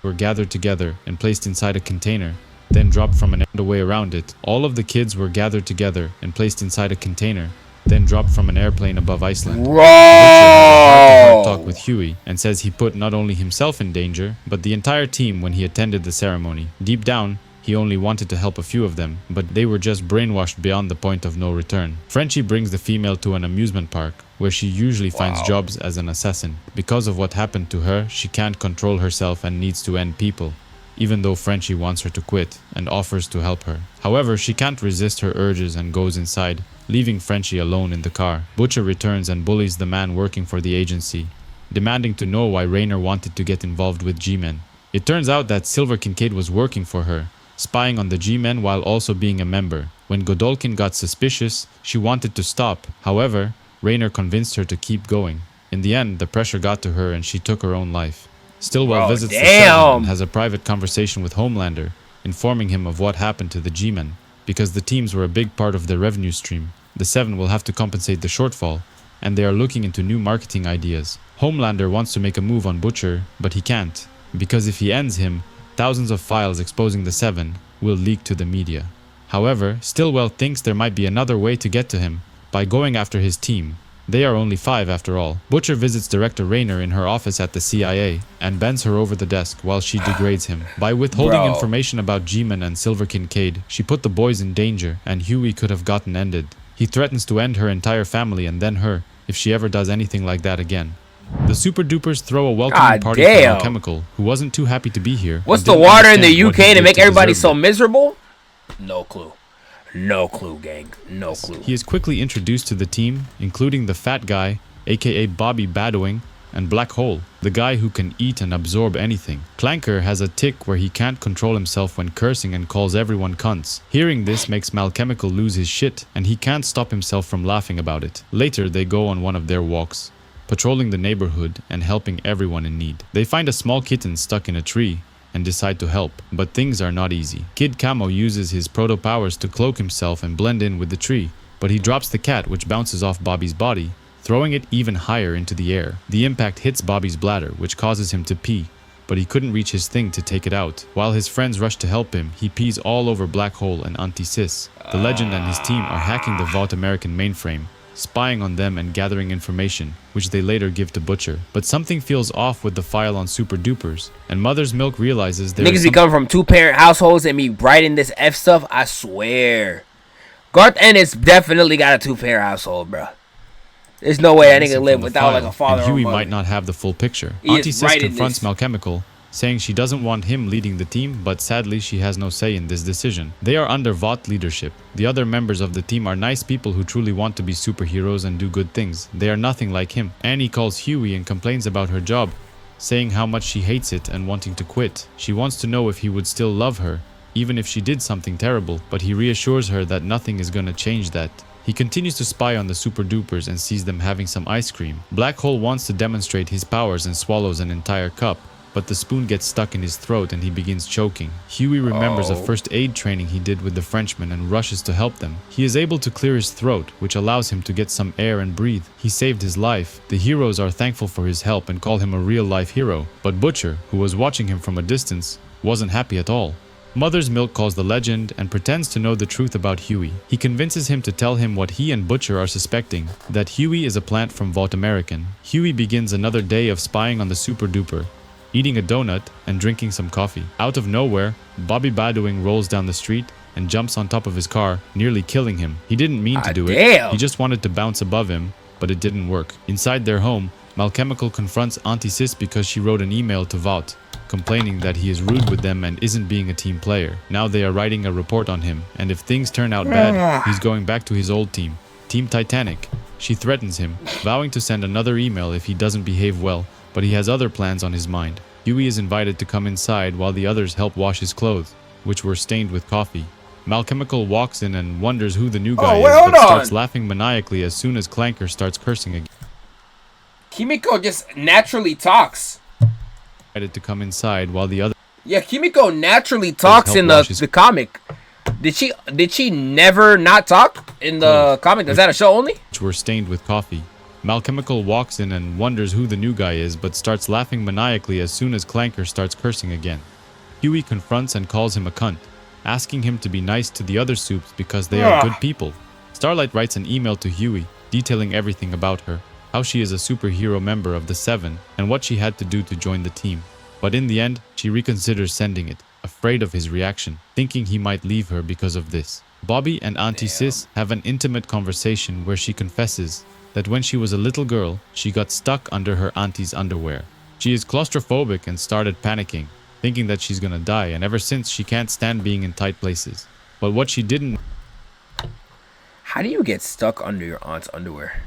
were gathered together and placed inside a container, then dropped from an way around it. All of the kids were gathered together and placed inside a container, then dropped from an airplane above Iceland. Butcher has a heart-to-heart talk with Hughie and says he put not only himself in danger, but the entire team when he attended the ceremony. Deep down, he only wanted to help a few of them, but they were just brainwashed beyond the point of no return. Frenchie brings the female to an amusement park, where she usually finds jobs as an assassin. Because of what happened to her, she can't control herself and needs to end people, even though Frenchie wants her to quit and offers to help her. However, she can't resist her urges and goes inside, leaving Frenchie alone in the car. Butcher returns and bullies the man working for the agency, demanding to know why Raynor wanted to get involved with G-Men. It turns out that Silver Kincaid was working for her, spying on the G-Men while also being a member. When Godulkin got suspicious, she wanted to stop. However, Raynor convinced her to keep going. In the end, the pressure got to her and she took her own life. Stillwell visits the Seven and has a private conversation with Homelander, informing him of what happened to the G-Men. Because the teams were a big part of their revenue stream, the Seven will have to compensate the shortfall, and they are looking into new marketing ideas. Homelander wants to make a move on Butcher, but he can't, because if he ends him, thousands of files exposing the Seven will leak to the media. However, Stillwell thinks there might be another way to get to him, by going after his team. They are only 5 after all. Butcher visits Director Raynor in her office at the CIA and bends her over the desk while she degrades him. By withholding information about G-Men and Silver Kincaid, she put the boys in danger and Hughie could have gotten ended. He threatens to end her entire family and then her, if she ever does anything like that again. The Super Dupers throw a welcoming party for Malchemical, who wasn't too happy to be here. What's the water in the UK to make everybody so miserable? No clue. No clue, gang. No clue. He is quickly introduced to the team, including the fat guy, aka Bobby Badwing, and Black Hole, the guy who can eat and absorb anything. Clanker has a tick where he can't control himself when cursing and calls everyone cunts. Hearing this makes Malchemical lose his shit, and he can't stop himself from laughing about it. Later, they go on one of their walks, patrolling the neighborhood and helping everyone in need. They find a small kitten stuck in a tree and decide to help, but things are not easy. Kid Camo uses his proto-powers to cloak himself and blend in with the tree, but he drops the cat, which bounces off Bobby's body, throwing it even higher into the air. The impact hits Bobby's bladder, which causes him to pee, but he couldn't reach his thing to take it out. While his friends rush to help him, he pees all over Black Hole and Anti-Sis. The Legend and his team are hacking the Vault American mainframe, spying on them and gathering information, which they later give to Butcher. But something feels off with the file on Super Dupers, and Mother's Milk realizes there niggas be coming from 2-parent households and be writing this F stuff, I swear. Garth Ennis definitely got a 2-parent household, bro. There's no way that nigga live without like a father and or Hughie mother. might not have the full picture. Auntie Sis confronts Malchemical, saying she doesn't want him leading the team, but sadly she has no say in this decision. They are under Vought leadership. The other members of the team are nice people who truly want to be superheroes and do good things. They are nothing like him. Annie calls Hughie and complains about her job, saying how much she hates it and wanting to quit. She wants to know if he would still love her, even if she did something terrible, but he reassures her that nothing is gonna change that. He continues to spy on the Super Dupers and sees them having some ice cream. Black Hole wants to demonstrate his powers and swallows an entire cup, but the spoon gets stuck in his throat and he begins choking. Hughie remembers a first aid training he did with the Frenchman and rushes to help them. He is able to clear his throat, which allows him to get some air and breathe. He saved his life. The heroes are thankful for his help and call him a real-life hero. But Butcher, who was watching him from a distance, wasn't happy at all. Mother's Milk calls the Legend and pretends to know the truth about Hughie. He convinces him to tell him what he and Butcher are suspecting, that Hughie is a plant from Vault American. Hughie begins another day of spying on the Super Duper, eating a donut and drinking some coffee. Out of nowhere, Bobby Badwing rolls down the street and jumps on top of his car, nearly killing him. He didn't mean to do it. He just wanted to bounce above him, but it didn't work. Inside their home, Malchemical confronts Auntie Sis because she wrote an email to Vought, complaining that he is rude with them and isn't being a team player. Now they are writing a report on him, and if things turn out bad, he's going back to his old team, Team Titanic. She threatens him, vowing to send another email if he doesn't behave well, but he has other plans on his mind. Hughie is invited to come inside while the others help wash his clothes, which were stained with coffee. Malchemical walks in and wonders who the new guy is, but starts laughing maniacally as soon as Clanker starts cursing again. Kimiko just naturally talks. Invited to come inside while the other... Yeah, Kimiko naturally talks in the comic. Did she never not talk in the comic? Is that a show only? Which were stained with coffee. Malchemical walks in and wonders who the new guy is, but starts laughing maniacally as soon as Clanker starts cursing again. Hughie confronts and calls him a cunt, asking him to be nice to the other Supes because they are good people. Starlight writes an email to Hughie, detailing everything about her, how she is a superhero member of the Seven, and what she had to do to join the team. But in the end, she reconsiders sending it, afraid of his reaction, thinking he might leave her because of this. Bobby and Auntie Sis have an intimate conversation where she confesses that when she was a little girl, she got stuck under her auntie's underwear. She is claustrophobic and started panicking, thinking that she's gonna die, and ever since she can't stand being in tight places. But what she didn't... How do you get stuck under your aunt's underwear?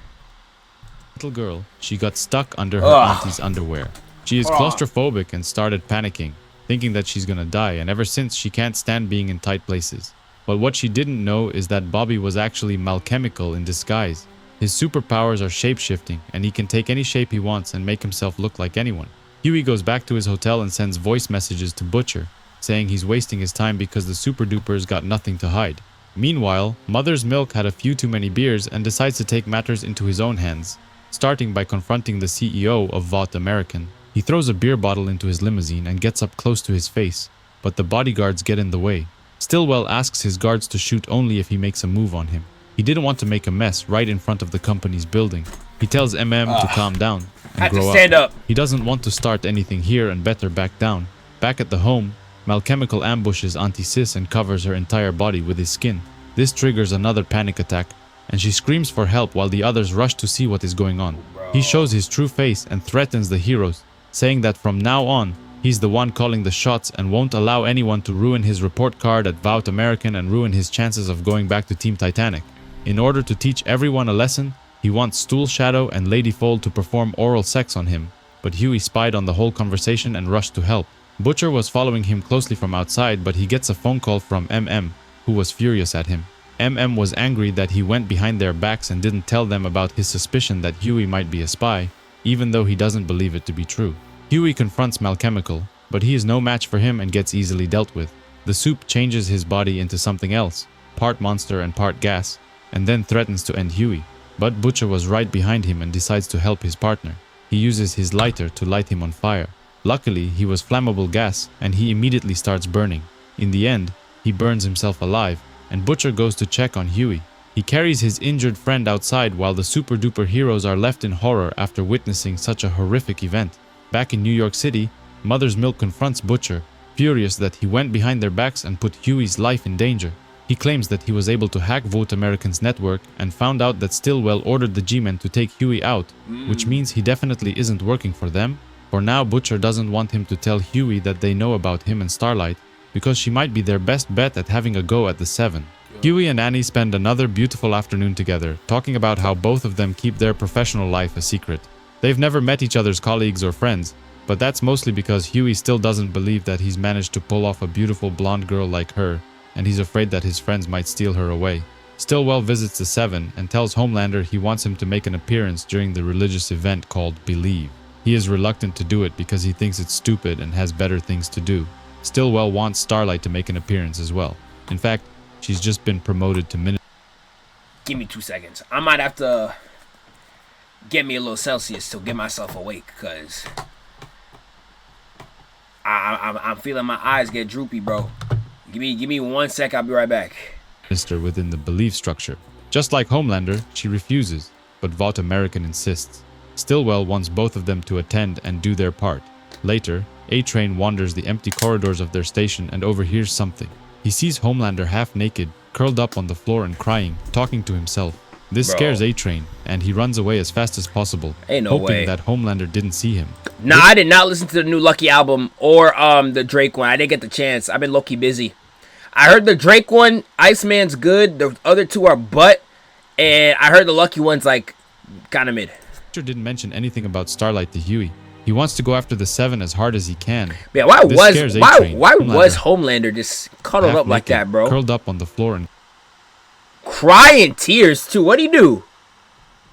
Little girl, she got stuck under her auntie's underwear. She is claustrophobic and started panicking, thinking that she's gonna die, and ever since she can't stand being in tight places. But what she didn't know is that Bobby was actually Malchemical in disguise. His superpowers are shape-shifting, and he can take any shape he wants and make himself look like anyone. Hughie goes back to his hotel and sends voice messages to Butcher, saying he's wasting his time because the Super Dupers got nothing to hide. Meanwhile, Mother's Milk had a few too many beers and decides to take matters into his own hands, starting by confronting the CEO of Vought American. He throws a beer bottle into his limousine and gets up close to his face, but the bodyguards get in the way. Stillwell asks his guards to shoot only if he makes a move on him. He didn't want to make a mess right in front of the company's building. He tells MM to calm down and grow up. He doesn't want to start anything here and better back down. Back at the home, Malchemical ambushes Auntie Sis and covers her entire body with his skin. This triggers another panic attack, and she screams for help while the others rush to see what is going on. He shows his true face and threatens the heroes, saying that from now on, he's the one calling the shots and won't allow anyone to ruin his report card at Vought American and ruin his chances of going back to Team Titanic. In order to teach everyone a lesson, he wants Stool Shadow and Lady Fold to perform oral sex on him, but Hughie spied on the whole conversation and rushed to help. Butcher was following him closely from outside, but he gets a phone call from MM, who was furious at him. MM was angry that he went behind their backs and didn't tell them about his suspicion that Hughie might be a spy, even though he doesn't believe it to be true. Hughie confronts Malchemical, but he is no match for him and gets easily dealt with. The soup changes his body into something else, part monster and part gas, and then threatens to end Hughie. But Butcher was right behind him and decides to help his partner. He uses his lighter to light him on fire. Luckily, he was flammable gas, and he immediately starts burning. In the end, he burns himself alive, and Butcher goes to check on Hughie. He carries his injured friend outside while the super duper heroes are left in horror after witnessing such a horrific event. Back in New York City, Mother's Milk confronts Butcher, furious that he went behind their backs and put Hughie's life in danger. He claims that he was able to hack Vought American's network and found out that Stillwell ordered the G-Men to take Hughie out, which means he definitely isn't working for them. For now, Butcher doesn't want him to tell Hughie that they know about him and Starlight, because she might be their best bet at having a go at the Seven. Hughie and Annie spend another beautiful afternoon together, talking about how both of them keep their professional life a secret. They've never met each other's colleagues or friends, but that's mostly because Hughie still doesn't believe that he's managed to pull off a beautiful blonde girl like her, and he's afraid that his friends might steal her away. Stillwell visits the Seven and tells Homelander he wants him to make an appearance during the religious event called Believe. He is reluctant to do it because he thinks it's stupid and has better things to do. Stillwell wants Starlight to make an appearance as well. In fact, she's just been promoted to Minister. Give me 2 seconds. I might have to get me a little Celsius to get myself awake, because I'm feeling my eyes get droopy, bro. Give me 1 sec, I'll be right back. Within the Believe structure. Just like Homelander, she refuses, but Vought American insists. Stillwell wants both of them to attend and do their part. Later, A-Train wanders the empty corridors of their station and overhears something. He sees Homelander half naked, curled up on the floor and crying, talking to himself. This scares A-Train, and he runs away as fast as possible, hoping that Homelander didn't see him. Nah, I did not listen to the new Lucky album or the Drake one. I didn't get the chance. I've been low-key busy. I heard the Drake one, Iceman's good. The other two are butt. And I heard the Lucky one's like kind of mid. Didn't mention anything about Starlight to Hughie. He wants to go after the Seven as hard as he can. Yeah, why was Homelander just cuddled up like that, bro? Curled up on the floor and crying tears too. What'd he do?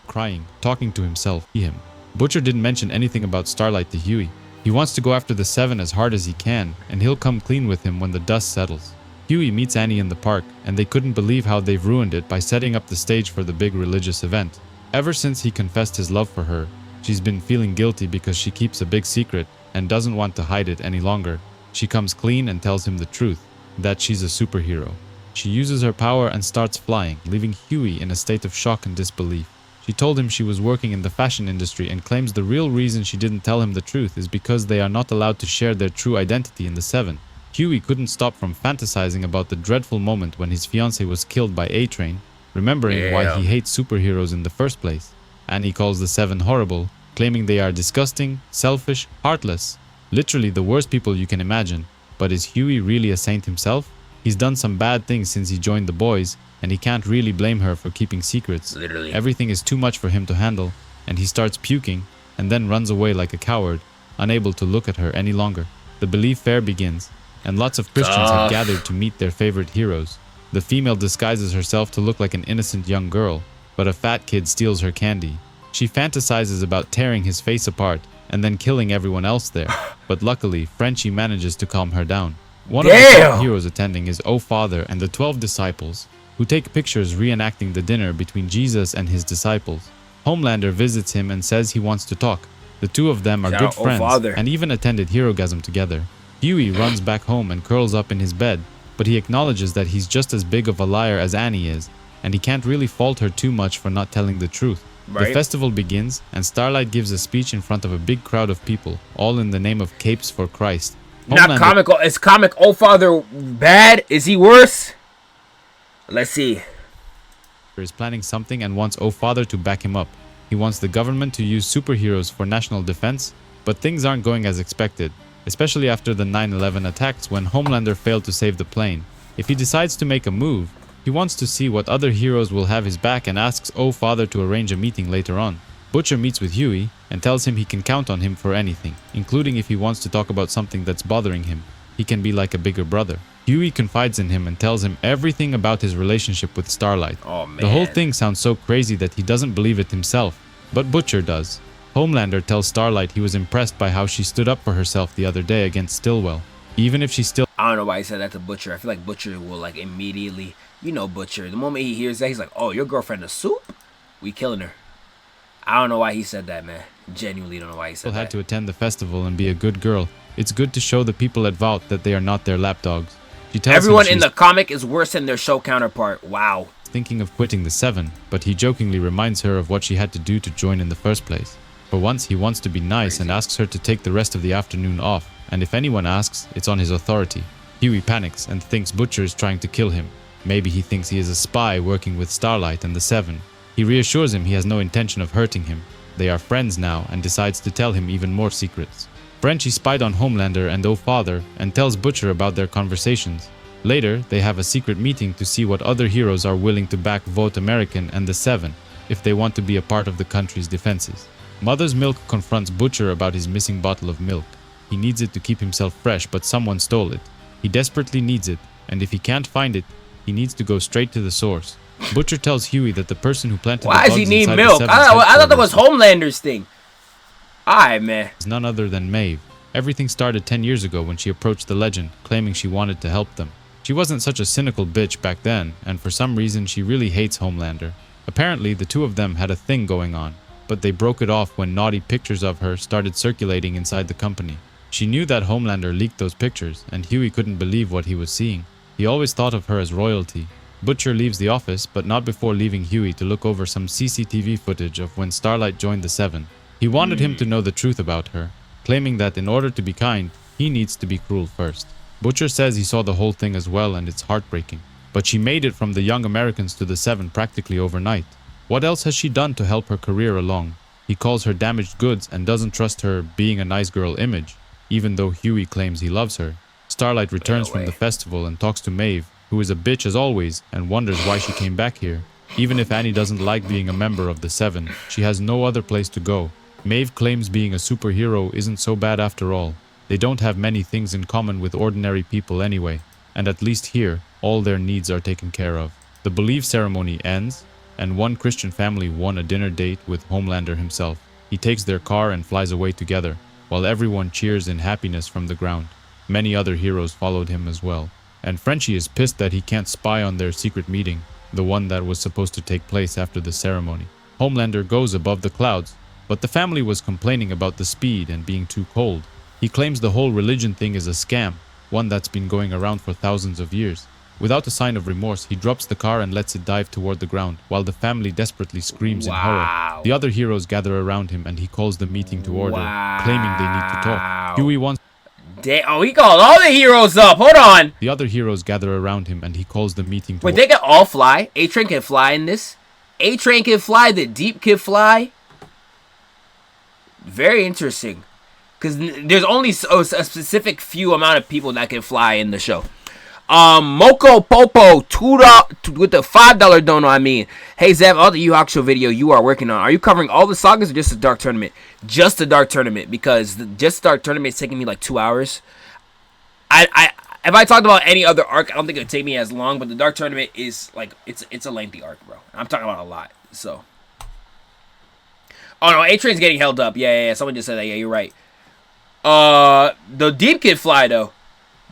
Crying, talking to himself. Him. Butcher didn't mention anything about Starlight to Hughie. He wants to go after the Seven as hard as he can, and he'll come clean with him when the dust settles. Hughie meets Annie in the park, and they couldn't believe how they've ruined it by setting up the stage for the big religious event. Ever since he confessed his love for her, she's been feeling guilty because she keeps a big secret and doesn't want to hide it any longer. She comes clean and tells him the truth, that she's a superhero. She uses her power and starts flying, leaving Hughie in a state of shock and disbelief. She told him she was working in the fashion industry and claims the real reason she didn't tell him the truth is because they are not allowed to share their true identity in the Seven. Hughie couldn't stop from fantasizing about the dreadful moment when his fiancée was killed by A-Train, remembering why he hates superheroes in the first place. Annie calls the 7 horrible, claiming they are disgusting, selfish, heartless. Literally the worst people you can imagine. But is Hughie really a saint himself? He's done some bad things since he joined the boys, and he can't really blame her for keeping secrets. Literally. Everything is too much for him to handle, and he starts puking, and then runs away like a coward, unable to look at her any longer. The Believe Fair begins, and lots of Christians have gathered to meet their favorite heroes. The female disguises herself to look like an innocent young girl, but a fat kid steals her candy. She fantasizes about tearing his face apart and then killing everyone else there, but luckily, Frenchie manages to calm her down. One of the top heroes attending is O Father and the 12 disciples, who take pictures reenacting the dinner between Jesus and his disciples. Homelander visits him and says he wants to talk. The two of them are good friends and even attended Herogasm together. Hughie runs back home and curls up in his bed, but he acknowledges that he's just as big of a liar as Annie is, and he can't really fault her too much for not telling the truth. Right. The festival begins, and Starlight gives a speech in front of a big crowd of people, all in the name of Capes for Christ. Not comical. Is comic O Father bad? Is he worse? Let's see. Is planning something and wants O Father to back him up. He wants the government to use superheroes for national defense, but things aren't going as expected, especially after the 9/11 attacks when Homelander failed to save the plane. If he decides to make a move, he wants to see what other heroes will have his back and asks O Father to arrange a meeting later on. Butcher meets with Hughie and tells him he can count on him for anything, including if he wants to talk about something that's bothering him. He can be like a bigger brother. Hughie confides in him and tells him everything about his relationship with Starlight. Oh, man. The whole thing sounds so crazy that he doesn't believe it himself, but Butcher does. Homelander tells Starlight he was impressed by how she stood up for herself the other day against Stillwell. Even if she still... I don't know why he said that to Butcher. I feel like Butcher will like immediately... You know Butcher. The moment he hears that, he's like, oh, your girlfriend a soup? We killing her. I don't know why he said that, man. Genuinely don't know why he said that. Had to attend the festival and be a good girl. It's good to show the people at Vault that they are not their lapdogs. She tells everyone in the comic is worse than their show counterpart. Wow. Thinking of quitting the 7, but he jokingly reminds her of what she had to do to join in the first place. For once, he wants to be nice and asks her to take the rest of the afternoon off, and if anyone asks, it's on his authority. Hughie panics and thinks Butcher is trying to kill him. Maybe he thinks he is a spy working with Starlight and the 7. He reassures him he has no intention of hurting him. They are friends now and decides to tell him even more secrets. Frenchie spied on Homelander and O Father and tells Butcher about their conversations. Later, they have a secret meeting to see what other heroes are willing to back Vote American and the 7 if they want to be a part of the country's defenses. Mother's Milk confronts Butcher about his missing bottle of milk. He needs it to keep himself fresh, but someone stole it. He desperately needs it, and if he can't find it, he needs to go straight to the source. Butcher tells Hughie that the person who planted why the does he bugs need inside milk? the I thought that was Homelander's thing. Alright, man. Is none other than Maeve. Everything started 10 years ago when she approached the Legend, claiming she wanted to help them. She wasn't such a cynical bitch back then, and for some reason she really hates Homelander. Apparently, the two of them had a thing going on, but they broke it off when naughty pictures of her started circulating inside the company. She knew that Homelander leaked those pictures, and Hughie couldn't believe what he was seeing. He always thought of her as royalty. Butcher leaves the office, but not before leaving Hughie to look over some CCTV footage of when Starlight joined the 7. He wanted him to know the truth about her, claiming that in order to be kind, he needs to be cruel first. Butcher says he saw the whole thing as well and it's heartbreaking. But she made it from the Young Americans to the 7 practically overnight. What else has she done to help her career along? He calls her damaged goods and doesn't trust her being a nice girl image, even though Hughie claims he loves her. Starlight returns from the festival and talks to Maeve, who is a bitch as always, and wonders why she came back here. Even if Annie doesn't like being a member of the 7, she has no other place to go. Maeve claims being a superhero isn't so bad after all. They don't have many things in common with ordinary people anyway, and at least here, all their needs are taken care of. The Believe ceremony ends, and one Christian family won a dinner date with Homelander himself. He takes their car and flies away together, while everyone cheers in happiness from the ground. Many other heroes followed him as well. And Frenchie is pissed that he can't spy on their secret meeting, the one that was supposed to take place after the ceremony. Homelander goes above the clouds, but the family was complaining about the speed and being too cold. He claims the whole religion thing is a scam, one that's been going around for thousands of years. Without a sign of remorse, he drops the car and lets it dive toward the ground, while the family desperately screams in horror. The other heroes gather around him and he calls the meeting to order, claiming they need to talk. Hughie wants... Oh, he called all the heroes up. Hold on. The other heroes gather around him and he calls the meeting to Wait, they can all fly? A-Train can fly in this? A-Train can fly, the Deep can fly? Very interesting. Because there's only a specific few amount of people that can fly in the show. Moko Popo, $2 with the $5 dono. I mean, hey Zev, all the Yu Hakusho video you are working on, are you covering all the sagas or just the Dark Tournament? Just the Dark Tournament, because just the Dark Tournament is taking me like 2 hours. If I talked about any other arc, I don't think it would take me as long. But the Dark Tournament is like it's a lengthy arc, bro. I'm talking about a lot. So, oh no, A-Train's getting held up. Yeah. Someone just said that. Yeah, you're right. The Deep can fly though.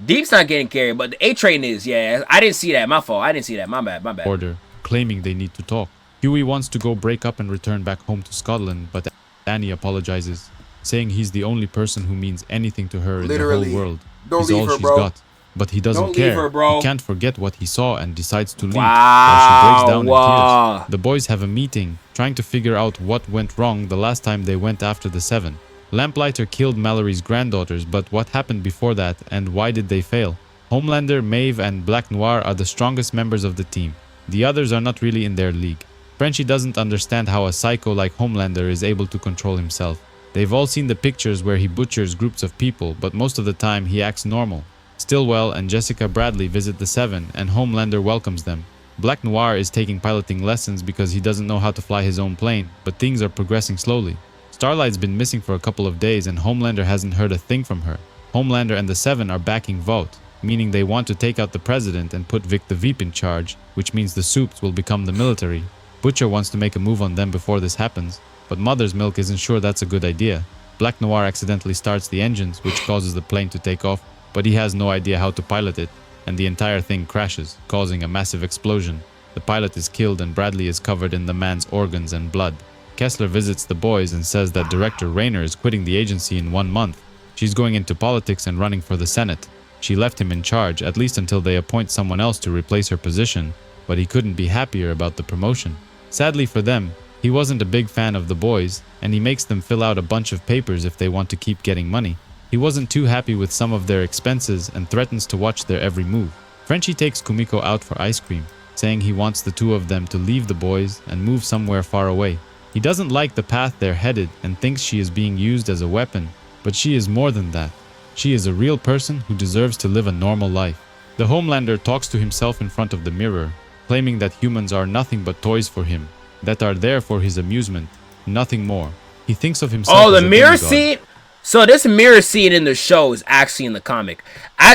Deep's not getting carried, but the A-Train is. Yeah, I didn't see that. My fault. I didn't see that. My bad. Order, claiming they need to talk. Hughie wants to go break up and return back home to Scotland, but Annie apologizes, saying he's the only person who means anything to her in the whole world. Don't He's leave all her, she's bro. got. But he doesn't Don't care. leave her, bro. He can't forget what he saw and decides to leave. Wow. While she breaks down in tears. The boys have a meeting, trying to figure out what went wrong the last time they went after the Seven. Lamplighter killed Mallory's granddaughters, but what happened before that, and why did they fail? Homelander, Maeve, and Black Noir are the strongest members of the team. The others are not really in their league. Frenchie doesn't understand how a psycho like Homelander is able to control himself. They've all seen the pictures where he butchers groups of people, but most of the time he acts normal. Stillwell and Jessica Bradley visit the Seven, and Homelander welcomes them. Black Noir is taking piloting lessons because he doesn't know how to fly his own plane, but things are progressing slowly. Starlight's been missing for a couple of days and Homelander hasn't heard a thing from her. Homelander and the Seven are backing Vought, meaning they want to take out the president and put Vic the Veep in charge, which means the Supes will become the military. Butcher wants to make a move on them before this happens, but Mother's Milk isn't sure that's a good idea. Black Noir accidentally starts the engines, which causes the plane to take off, but he has no idea how to pilot it, and the entire thing crashes, causing a massive explosion. The pilot is killed and Bradley is covered in the man's organs and blood. Kessler visits the boys and says that Director Rayner is quitting the agency in 1 month. She's going into politics and running for the Senate. She left him in charge, at least until they appoint someone else to replace her position, but he couldn't be happier about the promotion. Sadly for them, he wasn't a big fan of the boys, and he makes them fill out a bunch of papers if they want to keep getting money. He wasn't too happy with some of their expenses and threatens to watch their every move. Frenchie takes Kumiko out for ice cream, saying he wants the two of them to leave the boys and move somewhere far away. He doesn't like the path they're headed and thinks she is being used as a weapon, but she is more than that. She is a real person who deserves to live a normal life. The Homelander talks to himself in front of the mirror, claiming that humans are nothing but toys for him, that are there for his amusement, nothing more. He thinks of himself as the a mirror demigod. scene? So this mirror scene in the show is actually in the comic.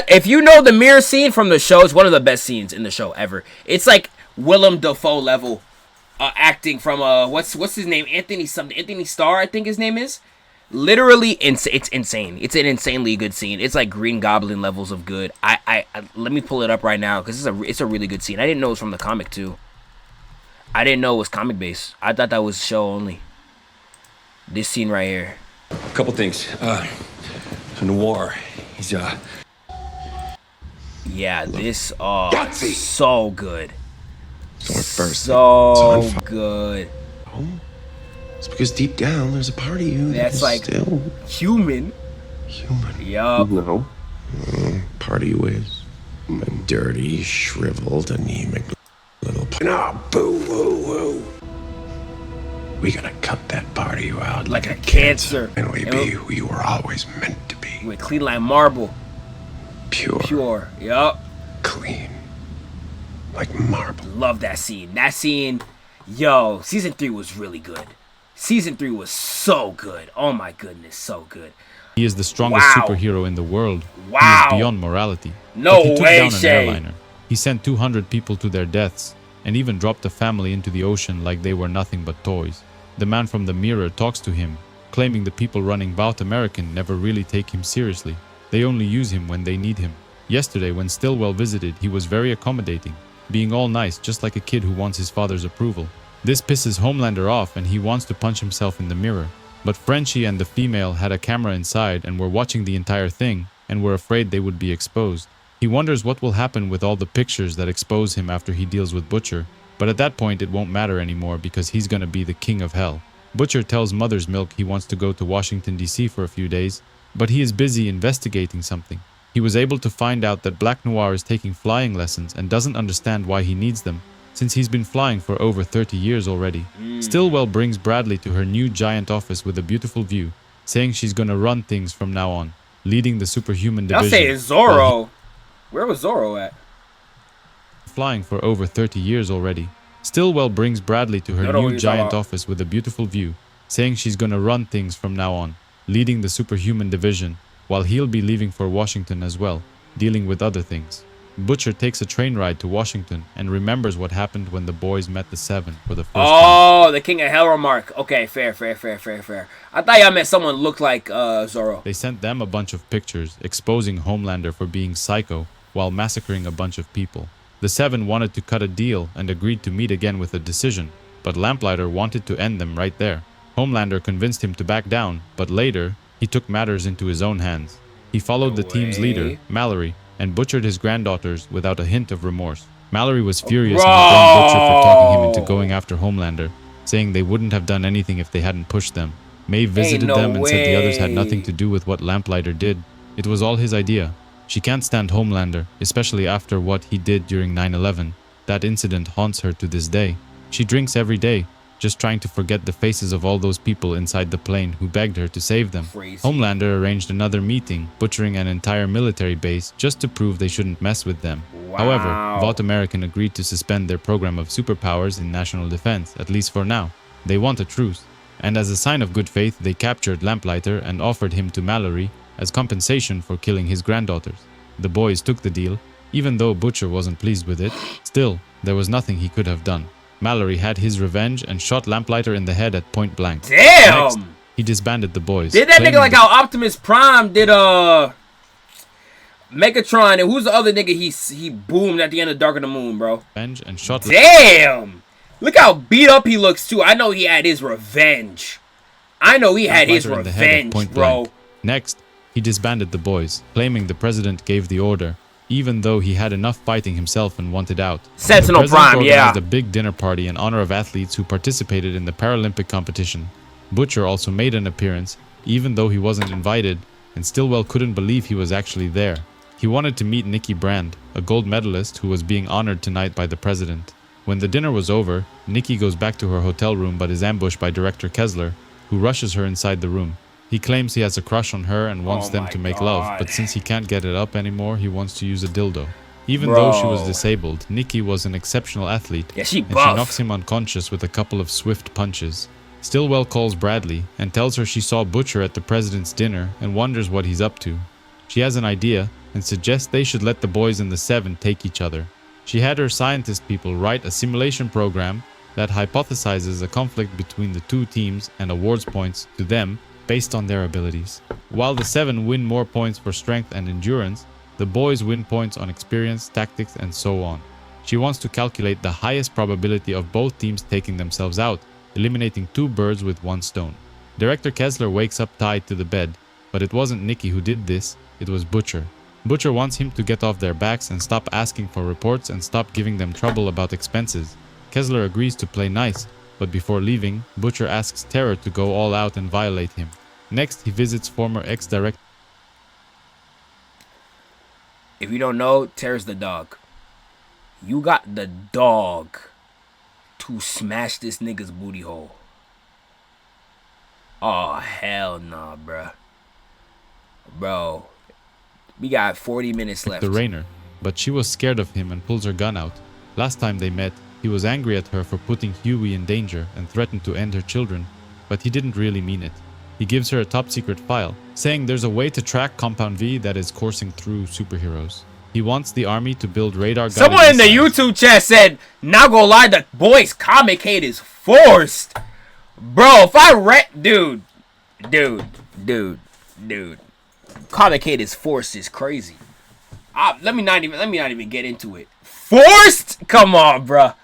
If you know the mirror scene from the show, it's one of the best scenes in the show ever. It's like Willem Dafoe level acting from what's his name? Anthony Starr, I think his name is. Literally, it's insane. It's an insanely good scene. It's like Green Goblin levels of good. I let me pull it up right now because it's a really good scene. I didn't know it was from the comic too. I didn't know it was comic based. I thought that was show only. This scene right here. A couple things. Noir. He's Yeah, this so good. So good. Oh, it's because deep down there's a part of you That's like still human. Yup. No. Part of you is a dirty, shriveled, anemic little. No, boo, woo, woo. We gotta cut that part of you out Like a cancer. and we be who you were always meant to be. With clean like marble. Pure. Yup. Clean. Like marble. Love that scene. That scene, yo, season 3 was really good. Season 3 was so good. Oh my goodness, so good. He is the strongest Wow. superhero in the world. Wow. He is beyond morality. No But he took way, down an Shay. airliner. He sent 200 people to their deaths, and even dropped a family into the ocean like they were nothing but toys. The man from the mirror talks to him, claiming the people running Vought American never really take him seriously. They only use him when they need him. Yesterday, when Stillwell visited, he was very accommodating, being all nice just like a kid who wants his father's approval. This pisses Homelander off and he wants to punch himself in the mirror. But Frenchie and the female had a camera inside and were watching the entire thing and were afraid they would be exposed. He wonders what will happen with all the pictures that expose him after he deals with Butcher, but at that point it won't matter anymore because he's gonna be the king of hell. Butcher tells Mother's Milk he wants to go to Washington DC for a few days, but he is busy investigating something. He was able to find out that Black Noir is taking flying lessons and doesn't understand why he needs them, since he's been flying for over 30 years already. Stillwell brings Bradley to her new giant office with a beautiful view. saying she's gonna run things from now on, leading the superhuman Y'all division. say it's Zorro. Where was Zorro at? Flying for over 30 years already. Stillwell brings Bradley to her new giant office with a beautiful view, saying she's gonna run things from now on, leading the superhuman division, while he'll be leaving for Washington as well, dealing with other things. Butcher takes a train ride to Washington and remembers what happened when the boys met the Seven for the first time. Oh, the King of Hell remark. Okay, fair. I thought y'all meant someone looked like Zorro. They sent them a bunch of pictures exposing Homelander for being psycho while massacring a bunch of people. The Seven wanted to cut a deal and agreed to meet again with a decision, but Lamplighter wanted to end them right there. Homelander convinced him to back down, but later, he took matters into his own hands. He followed the team's leader, Mallory, and butchered his granddaughters without a hint of remorse. Mallory was furious and blamed Butcher for talking him into going after Homelander, saying they wouldn't have done anything if they hadn't pushed them. May visited them and said the others had nothing to do with what Lamplighter did. It was all his idea. She can't stand Homelander, especially after what he did during 9/11. That incident haunts her to this day. She drinks every day, just trying to forget the faces of all those people inside the plane who begged her to save them. Crazy. Homelander arranged another meeting, butchering an entire military base just to prove they shouldn't mess with them. Wow. However, Vought American agreed to suspend their program of superpowers in national defense, at least for now. They want a truce. And as a sign of good faith, they captured Lamplighter and offered him to Mallory as compensation for killing his granddaughters. The boys took the deal, even though Butcher wasn't pleased with it. Still, there was nothing he could have done. Mallory had his revenge and shot Lamplighter in the head at point blank. Damn! Next, he disbanded the boys. Did that nigga like how Optimus Prime did Megatron, and who's the other nigga he boomed at the end of Dark of the Moon, bro? Revenge and shot. Damn! Look how beat up he looks too. I know he had his revenge. Bro. Next, he disbanded the boys, claiming the president gave the order, even though he had enough fighting himself and wanted out. Sentinel Prime, yeah. organized a big dinner party in honor of athletes who participated in the Paralympic competition. Butcher also made an appearance, even though he wasn't invited, and Stillwell couldn't believe he was actually there. He wanted to meet Nikki Brand, a gold medalist who was being honored tonight by the president. When the dinner was over, Nikki goes back to her hotel room but is ambushed by Director Kessler, who rushes her inside the room. He claims he has a crush on her and wants them to make love, but since he can't get it up anymore, he wants to use a dildo. Even though she was disabled, Nikki was an exceptional athlete, and she knocks him unconscious with a couple of swift punches. Stillwell calls Bradley and tells her she saw Butcher at the president's dinner and wonders what he's up to. She has an idea and suggests they should let the boys and the Seven take each other. She had her scientist people write a simulation program that hypothesizes a conflict between the two teams and awards points to them based on their abilities. While the Seven win more points for strength and endurance, the boys win points on experience, tactics, and so on. She wants to calculate the highest probability of both teams taking themselves out, eliminating two birds with one stone. Director Kessler wakes up tied to the bed, but it wasn't Nikki who did this, it was Butcher. Butcher wants him to get off their backs and stop asking for reports and stop giving them trouble about expenses. Kessler agrees to play nice, but before leaving, Butcher asks Terror to go all out and violate him. Next, he visits former ex-director. If you don't know, Terror's the dog. You got the dog to smash this nigga's booty hole. Oh, hell nah, bruh. Bro, we got 40 minutes left. The Rainer, but she was scared of him and pulls her gun out. Last time they met, he was angry at her for putting Hughie in danger and threatened to end her children, but he didn't really mean it. He gives her a top-secret file, saying there's a way to track Compound V that is coursing through superheroes. He wants the army to build radar. Someone in the YouTube chat said, "Not gonna lie, the boys' comic hate is forced." Bro, if I read, dude, comic hate is forced is crazy. Let me not even get into it. Forced? Come on, bruh.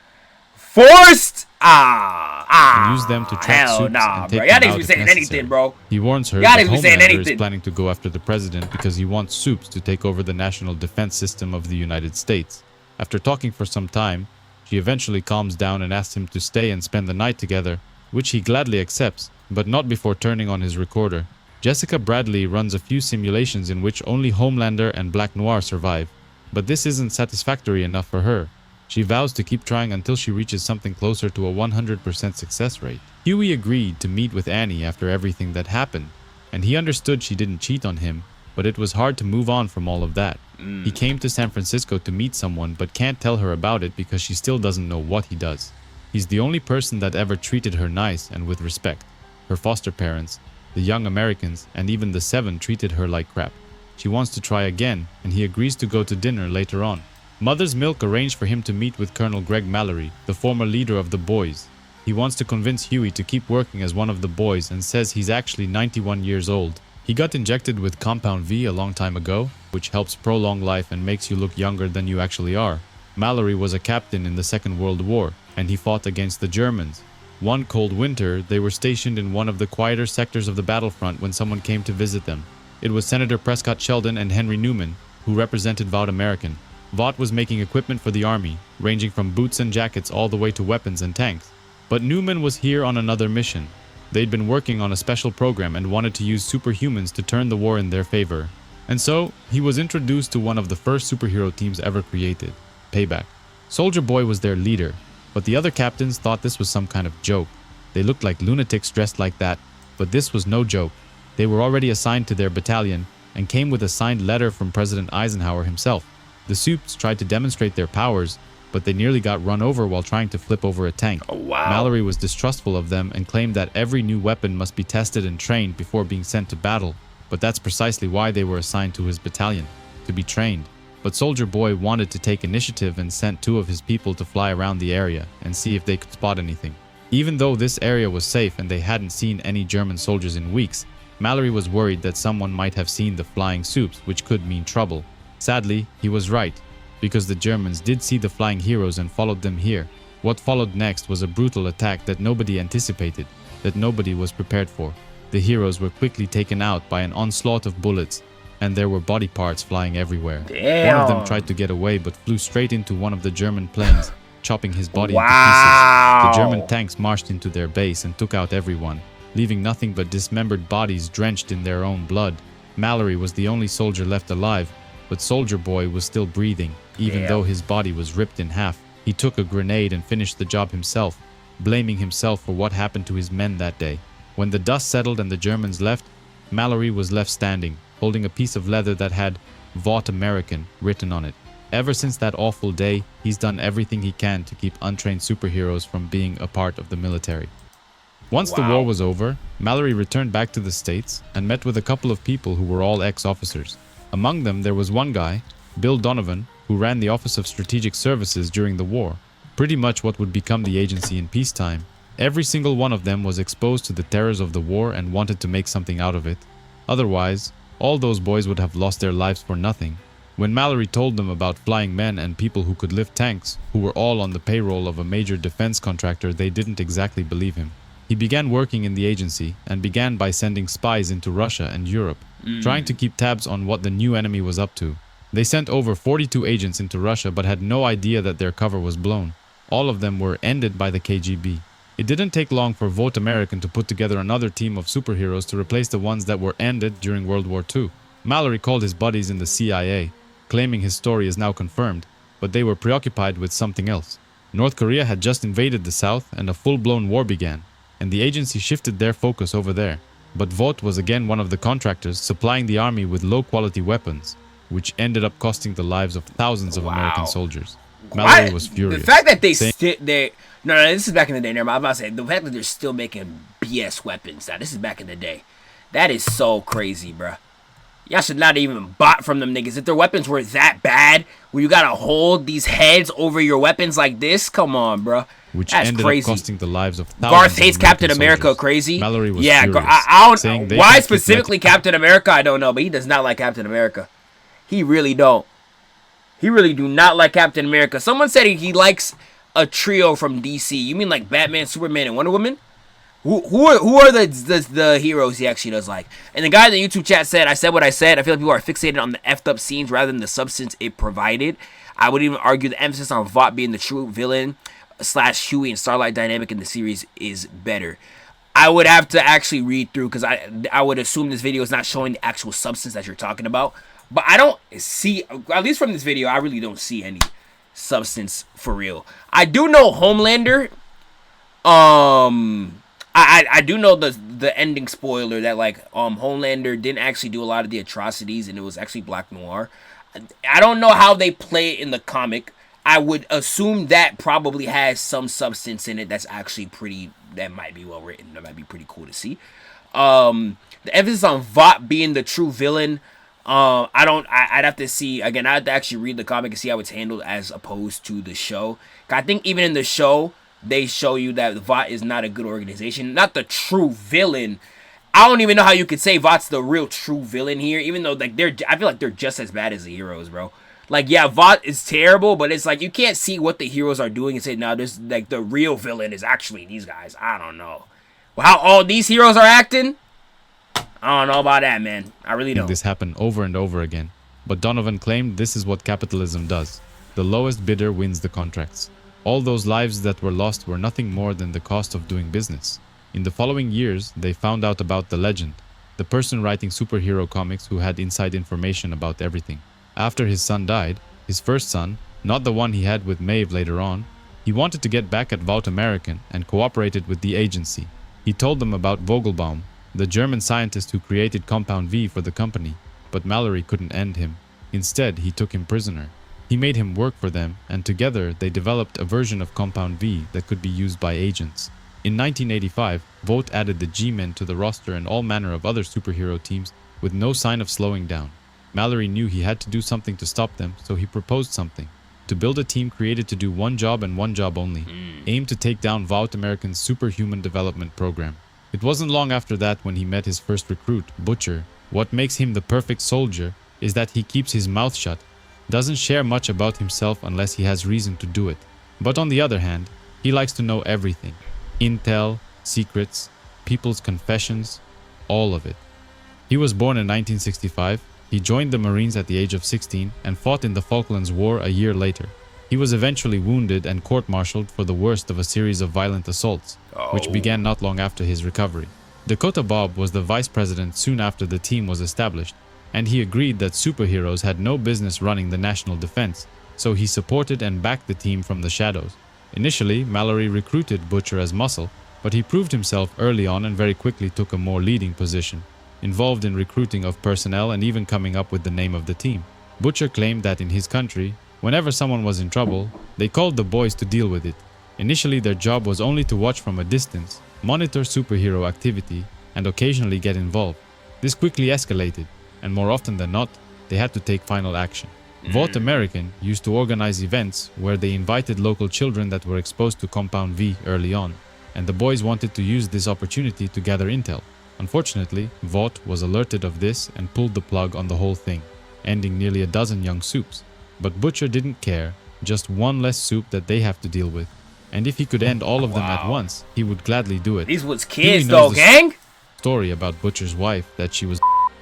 Forced? And use them to track supes and take bro. Y'all them niggas out be if saying necessary. anything, bro. He warns her Y'all that niggas be saying Homelander is anything. planning to go after the president because he wants supes to take over the national defense system of the United States. After talking for some time, she eventually calms down and asks him to stay and spend the night together, which he gladly accepts, but not before turning on his recorder. Jessica Bradley runs a few simulations in which only Homelander and Black Noir survive, but this isn't satisfactory enough for her. She vows to keep trying until she reaches something closer to a 100% success rate. Hughie agreed to meet with Annie after everything that happened. and he understood she didn't cheat on him, but it was hard to move on from all of that. He came to San Francisco to meet someone but can't tell her about it because she still doesn't know what he does. He's the only person that ever treated her nice and with respect. Her foster parents, the young Americans, and even the 7 treated her like crap. She wants to try again, and he agrees to go to dinner later on. Mother's Milk arranged for him to meet with Colonel Greg Mallory, the former leader of the boys. He wants to convince Hughie to keep working as one of the boys and says he's actually 91 years old. He got injected with Compound V a long time ago, which helps prolong life and makes you look younger than you actually are. Mallory was a captain in the Second World War, and he fought against the Germans. One cold winter, they were stationed in one of the quieter sectors of the battlefront when someone came to visit them. It was Senator Prescott Sheldon and Henry Newman, who represented Vought American. Vought was making equipment for the army, ranging from boots and jackets all the way to weapons and tanks. But Newman was here on another mission. They'd been working on a special program and wanted to use superhumans to turn the war in their favor. And so, he was introduced to one of the first superhero teams ever created, Payback. Soldier Boy was their leader, but the other captains thought this was some kind of joke. They looked like lunatics dressed like that, but this was no joke. They were already assigned to their battalion and came with a signed letter from President Eisenhower himself. The supes tried to demonstrate their powers, but they nearly got run over while trying to flip over a tank. Oh, wow. Mallory was distrustful of them and claimed that every new weapon must be tested and trained before being sent to battle. But that's precisely why they were assigned to his battalion, to be trained. But Soldier Boy wanted to take initiative and sent 2 of his people to fly around the area and see if they could spot anything. Even though this area was safe and they hadn't seen any German soldiers in weeks, Mallory was worried that someone might have seen the flying supes, which could mean trouble. Sadly, he was right, because the Germans did see the flying heroes and followed them here. What followed next was a brutal attack that nobody anticipated, that nobody was prepared for. The heroes were quickly taken out by an onslaught of bullets, and there were body parts flying everywhere. Damn. One of them tried to get away but flew straight into one of the German planes, chopping his body into Wow. pieces. The German tanks marched into their base and took out everyone, leaving nothing but dismembered bodies drenched in their own blood. Mallory was the only soldier left alive, but Soldier Boy was still breathing, even though his body was ripped in half. He took a grenade and finished the job himself, blaming himself for what happened to his men that day. When the dust settled and the Germans left, Mallory was left standing, holding a piece of leather that had Vought American written on it. Ever since that awful day, he's done everything he can to keep untrained superheroes from being a part of the military. Once the war was over, Mallory returned back to the States and met with a couple of people who were all ex-officers. Among them, there was one guy, Bill Donovan, who ran the Office of Strategic Services during the war, pretty much what would become the agency in peacetime. Every single one of them was exposed to the terrors of the war and wanted to make something out of it. Otherwise, all those boys would have lost their lives for nothing. When Mallory told them about flying men and people who could lift tanks, who were all on the payroll of a major defense contractor, they didn't exactly believe him. He began working in the agency and began by sending spies into Russia and Europe, trying to keep tabs on what the new enemy was up to. They sent over 42 agents into Russia but had no idea that their cover was blown. All of them were ended by the KGB. It didn't take long for Vought American to put together another team of superheroes to replace the ones that were ended during World War II. Mallory called his buddies in the CIA, claiming his story is now confirmed, but they were preoccupied with something else. North Korea had just invaded the South and a full-blown war began, and the agency shifted their focus over there. But Vought was again one of the contractors supplying the army with low-quality weapons, which ended up costing the lives of thousands of American soldiers. Mallory was furious. The fact that No, this is back in the day. Never mind. I'm about to say, the fact that they're still making BS weapons. Now, this is back in the day. That is so crazy, bruh. Y'all should not even bought from them niggas. If their weapons were that bad, where you gotta hold these heads over your weapons like this, come on, bruh. Which That's ended crazy. up costing the lives of thousands Garth hates of American Captain America, soldiers. crazy. Mallory was yeah, furious, I don't know. Why keep specifically Captain America, I don't know, but he does not like Captain America. He really don't. He really do not like Captain America. Someone said he likes a trio from DC. You mean like Batman, Superman, and Wonder Woman? Who are the heroes he actually does like? And the guy in the YouTube chat said, I said what I said. I feel like people are fixated on the effed up scenes rather than the substance it provided. I would even argue the emphasis on Vought being the true villain / Hughie and Starlight dynamic in the series is better. I would have to actually read through because I would assume this video is not showing the actual substance that you're talking about. But I don't see, at least from this video, I really don't see any substance for real. I do know Homelander. I do know the the ending spoiler that like Homelander didn't actually do a lot of the atrocities and it was actually Black Noir. I don't know how they play it in the comic. I would assume that probably has some substance in it that's actually that might be well written. That might be pretty cool to see. The emphasis on Vought being the true villain, I'd have to see, again, I'd have to actually read the comic and see how it's handled as opposed to the show. I think even in the show, they show you that Vought is not a good organization. Not the true villain. I don't even know how you could say Vought's the real true villain here, even though like I feel like they're just as bad as the heroes, bro. Like, yeah, Vought is terrible, but it's like you can't see what the heroes are doing and say, no, this like the real villain is actually these guys. I don't know. Well, how all these heroes are acting? I don't know about that, man. I really don't. This happened over and over again, but Donovan claimed this is what capitalism does. The lowest bidder wins the contracts. All those lives that were lost were nothing more than the cost of doing business. In the following years, they found out about the legend, the person writing superhero comics who had inside information about everything. After his son died, his first son, not the one he had with Maeve later on, he wanted to get back at Vought American and cooperated with the agency. He told them about Vogelbaum, the German scientist who created Compound V for the company, but Mallory couldn't end him. Instead, he took him prisoner. He made him work for them, and together they developed a version of Compound V that could be used by agents. In 1985, Vought added the G-Men to the roster and all manner of other superhero teams with no sign of slowing down. Mallory knew he had to do something to stop them, so he proposed something. To build a team created to do one job and one job only, aimed to take down Vought American's superhuman development program. It wasn't long after that when he met his first recruit, Butcher. What makes him the perfect soldier is that he keeps his mouth shut, doesn't share much about himself unless he has reason to do it. But on the other hand, he likes to know everything. Intel, secrets, people's confessions, all of it. He was born in 1965. He joined the Marines at the age of 16 and fought in the Falklands War a year later. He was eventually wounded and court-martialed for the worst of a series of violent assaults, which began not long after his recovery. Dakota Bob was the vice president soon after the team was established, and he agreed that superheroes had no business running the national defense, so he supported and backed the team from the shadows. Initially, Mallory recruited Butcher as muscle, but he proved himself early on and very quickly took a more leading position, involved in recruiting of personnel and even coming up with the name of the team. Butcher claimed that in his country, whenever someone was in trouble, they called the boys to deal with it. Initially, their job was only to watch from a distance, monitor superhero activity, and occasionally get involved. This quickly escalated, and more often than not, they had to take final action. Vought American used to organize events where they invited local children that were exposed to Compound V early on, and the boys wanted to use this opportunity to gather intel. Unfortunately, Vought was alerted of this and pulled the plug on the whole thing, ending nearly a dozen young supes. But Butcher didn't care, just one less supe that they have to deal with. And if he could end all of them at once, he would gladly do it. These was kids though, gang! Story about Butcher's wife that she was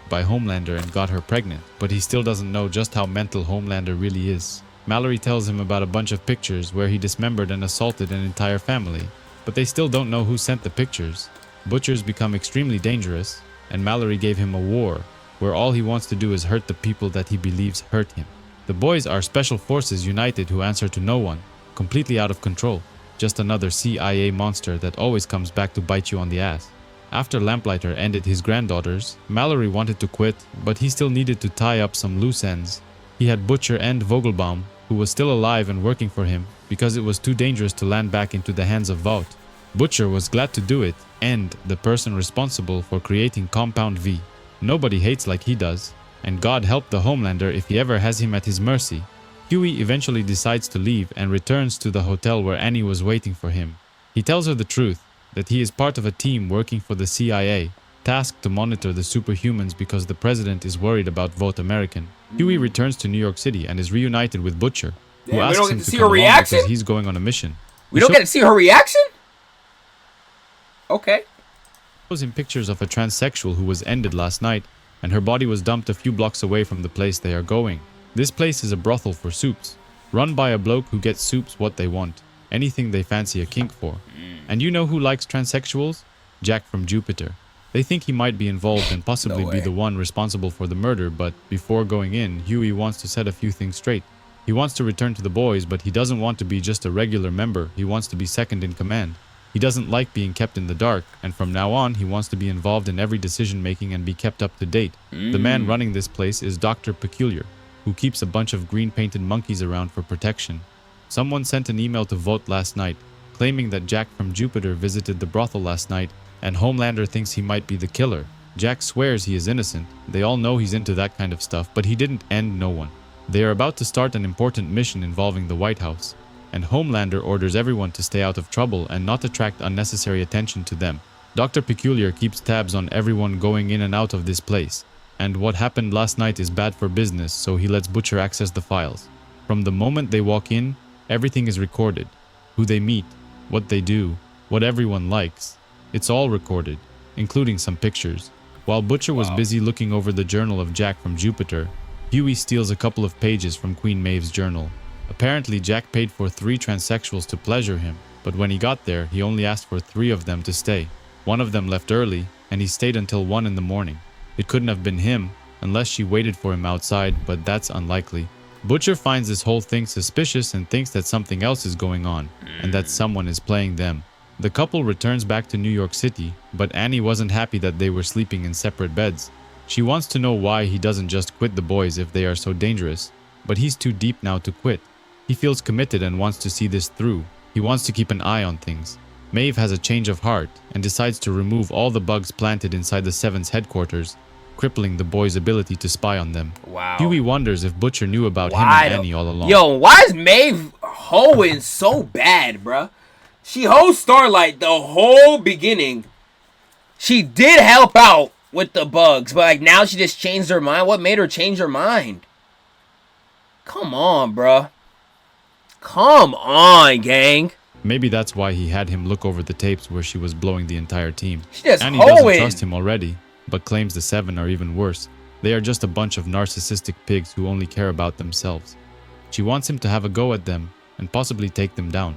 by Homelander and got her pregnant, but he still doesn't know just how mental Homelander really is. Mallory tells him about a bunch of pictures where he dismembered and assaulted an entire family, but they still don't know who sent the pictures. Butcher's become extremely dangerous, and Mallory gave him a war, where all he wants to do is hurt the people that he believes hurt him. The boys are special forces united who answer to no one, completely out of control, just another CIA monster that always comes back to bite you on the ass. After Lamplighter ended his granddaughters, Mallory wanted to quit, but he still needed to tie up some loose ends. He had Butcher and Vogelbaum, who was still alive and working for him, because it was too dangerous to land back into the hands of Vought. Butcher was glad to do it, and the person responsible for creating Compound V. Nobody hates like he does, and God help the Homelander if he ever has him at his mercy. Hughie eventually decides to leave and returns to the hotel where Annie was waiting for him. He tells her the truth, that he is part of a team working for the CIA, tasked to monitor the superhumans because the president is worried about Vought American. Hughie returns to New York City and is reunited with Butcher, who asks him to come along because he's going on a mission. We don't get to see her reaction? Okay. Shows him pictures of a transsexual who was ended last night, and her body was dumped a few blocks away from the place they are going. This place is a brothel for supes, run by a bloke who gets supes what they want, anything they fancy a kink for. And you know who likes transsexuals? Jack from Jupiter. They think he might be involved and possibly be the one responsible for the murder, but before going in, Hughie wants to set a few things straight. He wants to return to the boys, but he doesn't want to be just a regular member, he wants to be second in command. He doesn't like being kept in the dark, and from now on, he wants to be involved in every decision making and be kept up to date. The man running this place is Dr. Peculiar, who keeps a bunch of green painted monkeys around for protection. Someone sent an email to Vote last night, claiming that Jack from Jupiter visited the brothel last night, and Homelander thinks he might be the killer. Jack swears he is innocent. They all know he's into that kind of stuff, but he didn't end no one. They are about to start an important mission involving the White House, and Homelander orders everyone to stay out of trouble and not attract unnecessary attention to them. Dr. Peculiar keeps tabs on everyone going in and out of this place, and what happened last night is bad for business, so he lets Butcher access the files. From the moment they walk in, everything is recorded. Who they meet, what they do, what everyone likes. It's all recorded, including some pictures. While Butcher was busy looking over the journal of Jack from Jupiter, Hughie steals a couple of pages from Queen Maeve's journal. Apparently, Jack paid for 3 transsexuals to pleasure him, but when he got there, he only asked for 3 of them to stay. One of them left early, and he stayed until 1 in the morning. It couldn't have been him, unless she waited for him outside, but that's unlikely. Butcher finds this whole thing suspicious and thinks that something else is going on, and that someone is playing them. The couple returns back to New York City, but Annie wasn't happy that they were sleeping in separate beds. She wants to know why he doesn't just quit the boys if they are so dangerous, but he's too deep now to quit. He feels committed and wants to see this through. He wants to keep an eye on things. Maeve has a change of heart and decides to remove all the bugs planted inside the Seven's headquarters, crippling the boys' ability to spy on them. Wow. Hughie wonders if Butcher knew about him and Annie all along. Yo, why is Maeve hoeing so bad, bruh? She hoes Starlight the whole beginning. She did help out with the bugs, but like now she just changed her mind. What made her change her mind? Come on, bruh. Come on, gang. Maybe that's why he had him look over the tapes where she was blowing the entire team. She just Annie hoeing. doesn't trust him already, but claims the Seven are even worse. They are just a bunch of narcissistic pigs who only care about themselves. She wants him to have a go at them and possibly take them down.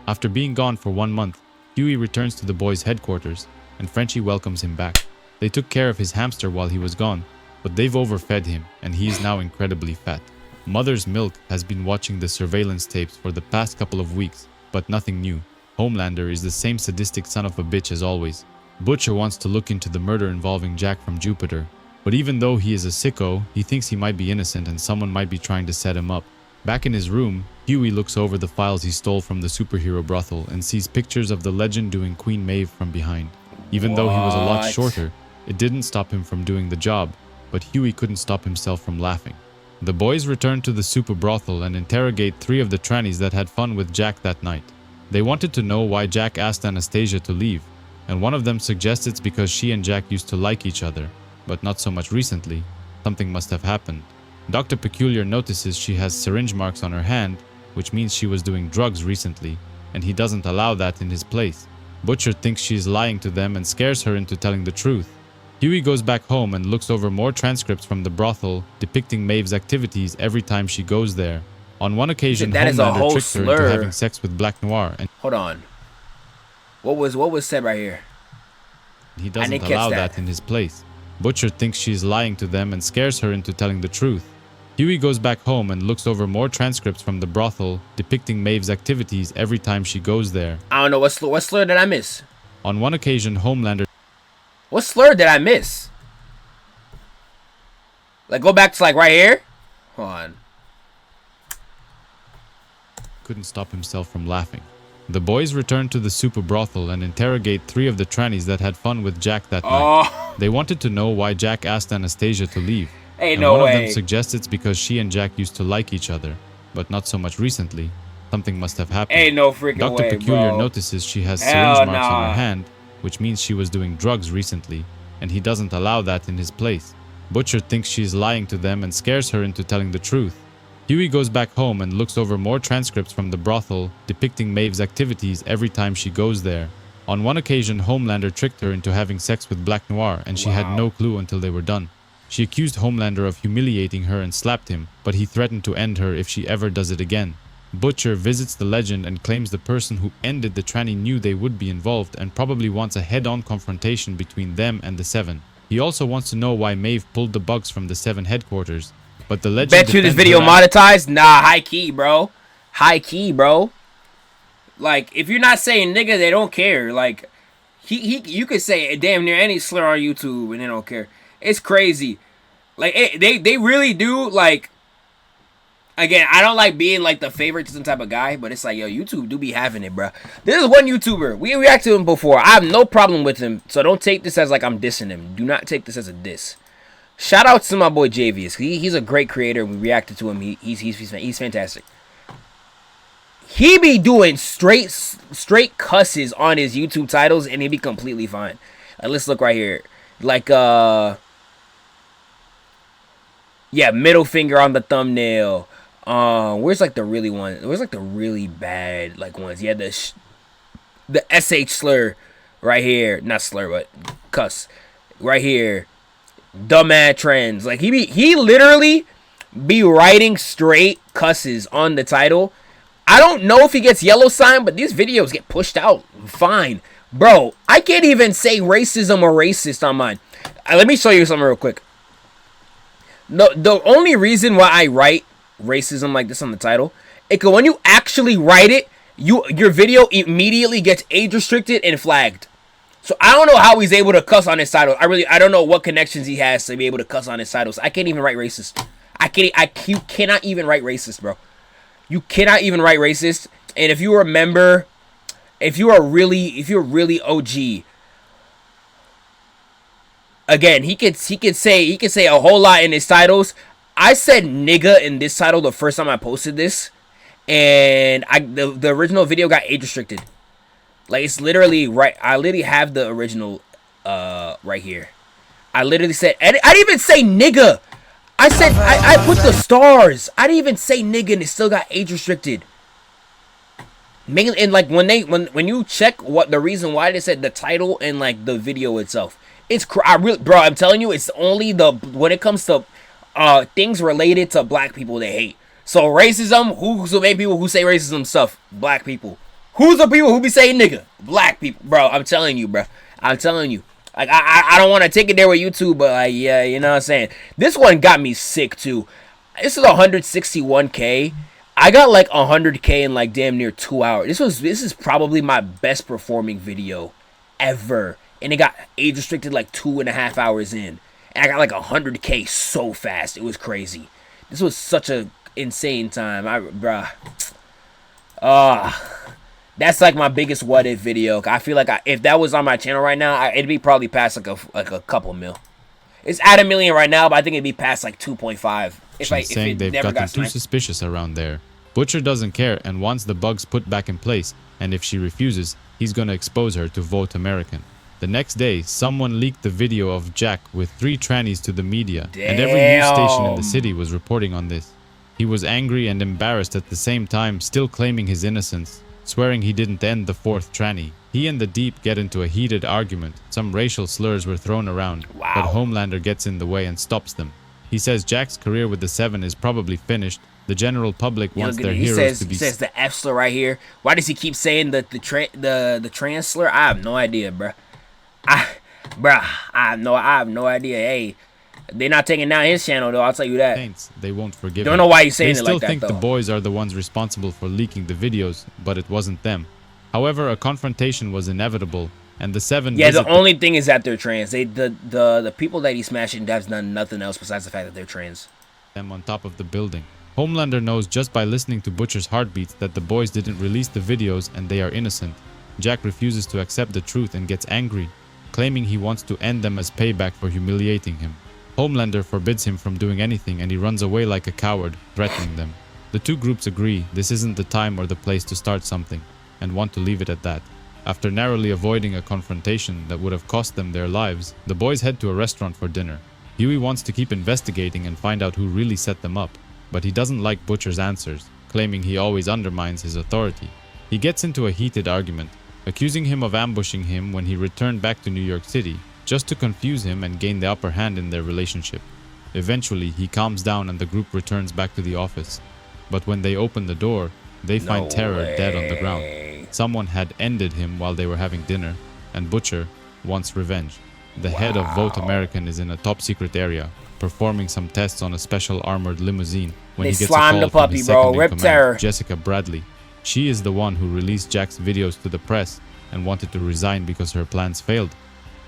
After being gone for 1 month, Hughie returns to the boys' headquarters, and Frenchie welcomes him back. They took care of his hamster while he was gone, but they've overfed him, and he is now incredibly fat. Mother's Milk has been watching the surveillance tapes for the past couple of weeks, but nothing new. Homelander is the same sadistic son of a bitch as always. Butcher wants to look into the murder involving Jack from Jupiter, but even though he is a sicko, he thinks he might be innocent and someone might be trying to set him up. Back in his room, Hughie looks over the files he stole from the superhero brothel and sees pictures of the legend doing Queen Maeve from behind. Even though he was a lot shorter, it didn't stop him from doing the job, but Hughie couldn't stop himself from laughing. The boys return to the super brothel and interrogate 3 of the trannies that had fun with Jack that night. They wanted to know why Jack asked Anastasia to leave, and one of them suggests it's because she and Jack used to like each other, but not so much recently. Something must have happened. Dr. Peculiar notices she has syringe marks on her hand, which means she was doing drugs recently, and he doesn't allow that in his place. Butcher thinks she is lying to them and scares her into telling the truth. Hughie goes back home and looks over more transcripts from the brothel depicting Maeve's activities every time she goes there. On one occasion, Homelander tricked her into having sex with Black Noir, and hold on. What was said right here? He doesn't allow that in his place. Butcher thinks she's lying to them and scares her into telling the truth. Hughie goes back home and looks over more transcripts from the brothel depicting Maeve's activities every time she goes there. I don't know, what slur did I miss? On one occasion, Homelander... What slur did I miss? Like, go back to, like, right here? Hold on. Couldn't stop himself from laughing. The boys return to the super brothel and interrogate 3 of the trannies that had fun with Jack that night. They wanted to know why Jack asked Anastasia to leave. Ain't and no one way. of them suggests it's because she and Jack used to like each other, but not so much recently. Something must have happened. Ain't no freaking Dr. way, Peculiar bro. notices she has Hell syringe marks on nah. her hand, which means she was doing drugs recently, and he doesn't allow that in his place. Butcher thinks she's lying to them and scares her into telling the truth. Hughie goes back home and looks over more transcripts from the brothel depicting Maeve's activities every time she goes there. On one occasion, Homelander tricked her into having sex with Black Noir, and she had no clue until they were done. She accused Homelander of humiliating her and slapped him, but he threatened to end her if she ever does it again. Butcher visits the legend and claims the person who ended the tranny knew they would be involved and probably wants a head-on confrontation between them and the Seven. He also wants to know why Maeve pulled the bugs from the Seven headquarters, but the legend... Bet you this video monetized? Nah, high key, bro. High key, bro. Like, if you're not saying nigga, they don't care. Like, you could say damn near any slur on YouTube and they don't care. It's crazy. Like, they really do, like, again, I don't like being, like, the favoritism type of guy, but it's like, yo, YouTube do be having it, bro. This is one YouTuber. We reacted to him before. I have no problem with him, so don't take this as, like, I'm dissing him. Do not take this as a diss. Shout out to my boy Javius. He's a great creator. We reacted to him. He's fantastic. He be doing straight cusses on his YouTube titles, and he be completely fine. Let's look right here. Like, yeah, middle finger on the thumbnail. Where's like the really one? Where's like the really bad like ones? Yeah, the sh slur right here. Not slur, but cuss right here. Dumbass trends. Like he literally be writing straight cusses on the title. I don't know if he gets yellow sign, but these videos get pushed out fine. Bro, I can't even say racism or racist on mine. Let me show you something real quick. The only reason why I write racism like this on the title is because when you actually write it, your video immediately gets age restricted and flagged. So I don't know how he's able to cuss on his title. I don't know what connections he has to be able to cuss on his titles. I can't even write racist. You cannot even write racist, bro. You cannot even write racist. And if you remember, if you're really OG, again, he could say a whole lot in his titles. I said nigga in this title the first time I posted this, and the original video got age restricted. Like, it's literally right. I literally have the original right here. I literally said, I didn't even say nigga. I said, I put the stars. I didn't even say nigga, and it still got age restricted. Mainly, and like when you check what the reason why they said the title and like the video itself, it's bro. I'm telling you, it's only when it comes to things related to black people they hate. So racism, who's the main people who say racism stuff? Black people. Who's the people who be saying nigga? Black people, bro. I'm telling you, bro. I'm telling you. Like, I don't want to take it there with YouTube, but like, yeah, you know what I'm saying. This one got me sick too. This is 161K. I got like 100K in like damn near 2 hours. This is probably my best performing video ever, and it got age restricted like 2.5 hours in, and I got like 100K so fast. It was crazy. This was such a insane time, bruh. That's like my biggest what if video. I feel like if that was on my channel right now, it'd be probably past like a couple mil. It's at 1 million right now, but I think it'd be past like 2.5. If saying they've gotten too suspicious around there. Butcher doesn't care and wants the bugs put back in place, and if she refuses, he's gonna expose her to Vote American. The next day, someone leaked the video of Jack with 3 trannies to the media, and every news station in the city was reporting on this. He was angry and embarrassed at the same time, still claiming his innocence, swearing he didn't end the 4th tranny. He and the Deep get into a heated argument. Some racial slurs were thrown around, but Homelander gets in the way and stops them. He says Jack's career with the 7 is probably finished. The general public wants their heroes to be... He says the F slur right here. Why does he keep saying the trans slur? I have no idea, bruh. I have no idea. Hey, they're not taking down his channel, though. I'll tell you that. Saints, they won't forgive Don't know why he's saying it like that, though. They still think the boys are the ones responsible for leaking the videos, but it wasn't them. However, a confrontation was inevitable, and the 7... Yeah, the only thing is that they're trans. The people that he's smashing have done nothing else besides the fact that they're trans. Them on top of the building. Homelander knows just by listening to Butcher's heartbeats that the boys didn't release the videos and they are innocent. Jack refuses to accept the truth and gets angry, claiming he wants to end them as payback for humiliating him. Homelander forbids him from doing anything and he runs away like a coward, threatening them. The two groups agree this isn't the time or the place to start something, and want to leave it at that. After narrowly avoiding a confrontation that would have cost them their lives, the boys head to a restaurant for dinner. Hughie wants to keep investigating and find out who really set them up, but he doesn't like Butcher's answers, claiming he always undermines his authority. He gets into a heated argument, accusing him of ambushing him when he returned back to New York City, just to confuse him and gain the upper hand in their relationship. Eventually, he calms down and the group returns back to the office. But when they open the door, they find Terror dead on the ground. Someone had ended him while they were having dinner, and Butcher wants revenge. The head of Vote American is in a top-secret area, performing some tests on a special armored limousine when he gets a call from his second-in-command, Jessica Bradley. She is the one who released Jack's videos to the press and wanted to resign because her plans failed.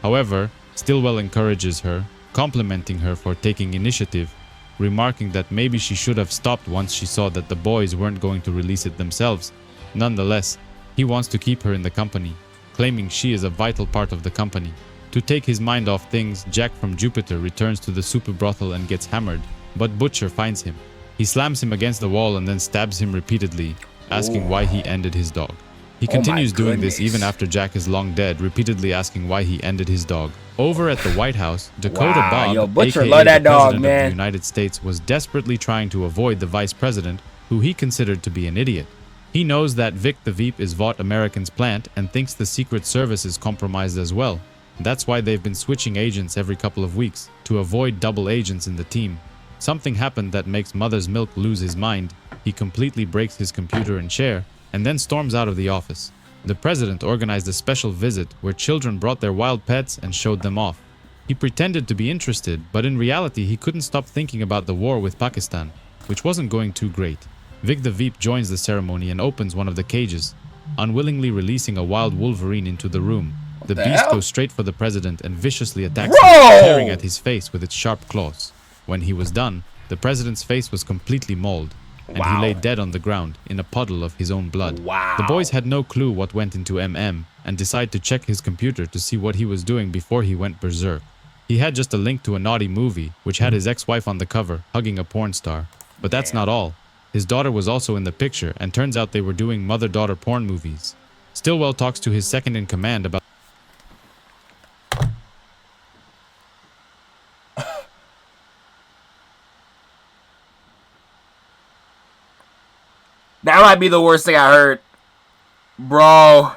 However, Stillwell encourages her, complimenting her for taking initiative, remarking that maybe she should have stopped once she saw that the boys weren't going to release it themselves. Nonetheless, he wants to keep her in the company, claiming she is a vital part of the company. To take his mind off things, Jack from Jupiter returns to the supe brothel and gets hammered, but Butcher finds him. He slams him against the wall and then stabs him repeatedly, asking why he ended his dog. He continues doing this even after Jack is long dead, repeatedly asking why he ended his dog. Over at the White House, Dakota Bob, Butcher aka love that the dog, President man. of the United States, was desperately trying to avoid the Vice President, who he considered to be an idiot. He knows that Vic the Veep is Vought American's plant and thinks the Secret Service is compromised as well. That's why they've been switching agents every couple of weeks, to avoid double agents in the team. Something happened that makes Mother's Milk lose his mind. He completely breaks his computer and chair, and then storms out of the office. The president organized a special visit where children brought their wild pets and showed them off. He pretended to be interested, but in reality he couldn't stop thinking about the war with Pakistan, which wasn't going too great. Vic the Veep joins the ceremony and opens one of the cages, unwillingly releasing a wild wolverine into the room. The beast goes straight for the president and viciously attacks him, tearing at his face with its sharp claws. When he was done, the president's face was completely mauled, and he lay dead on the ground in a puddle of his own blood. The boys had no clue what went into MM and decided to check his computer to see what he was doing before he went berserk. He had just a link to a naughty movie, which had his ex-wife on the cover, hugging a porn star. But that's not all. His daughter was also in the picture, and turns out they were doing mother-daughter porn movies. Stillwell talks to his second-in-command about That might be the worst thing I heard. Bro.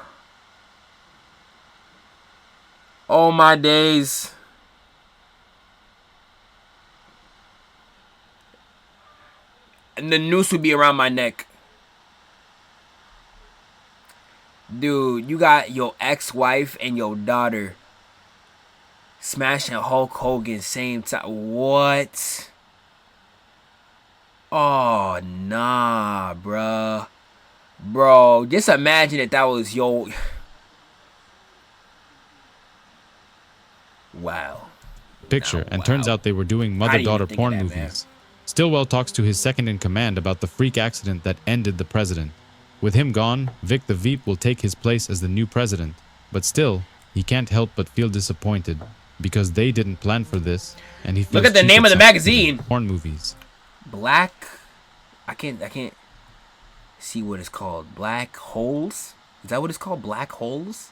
Oh my days. And the noose would be around my neck. Dude, you got your ex-wife and your daughter smashing Hulk Hogan same time. What? Oh, nah, bruh. Bro, just imagine if that was your... Wow. picture, and turns out they were doing mother-daughter porn movies. Stillwell talks to his second-in-command about the freak accident that ended the president. With him gone, Vic the Veep will take his place as the new president. But still, he can't help but feel disappointed, because they didn't plan for this, and he feels Look at the name of the cheated magazine. porn movies. Black... I can't see what it's called. Black Holes? Is that what it's called? Black Holes?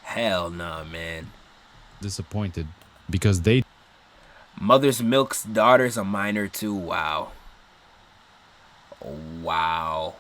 Hell nah, man. Disappointed, because they... Mother's Milk's daughter's a minor too. Wow. Wow.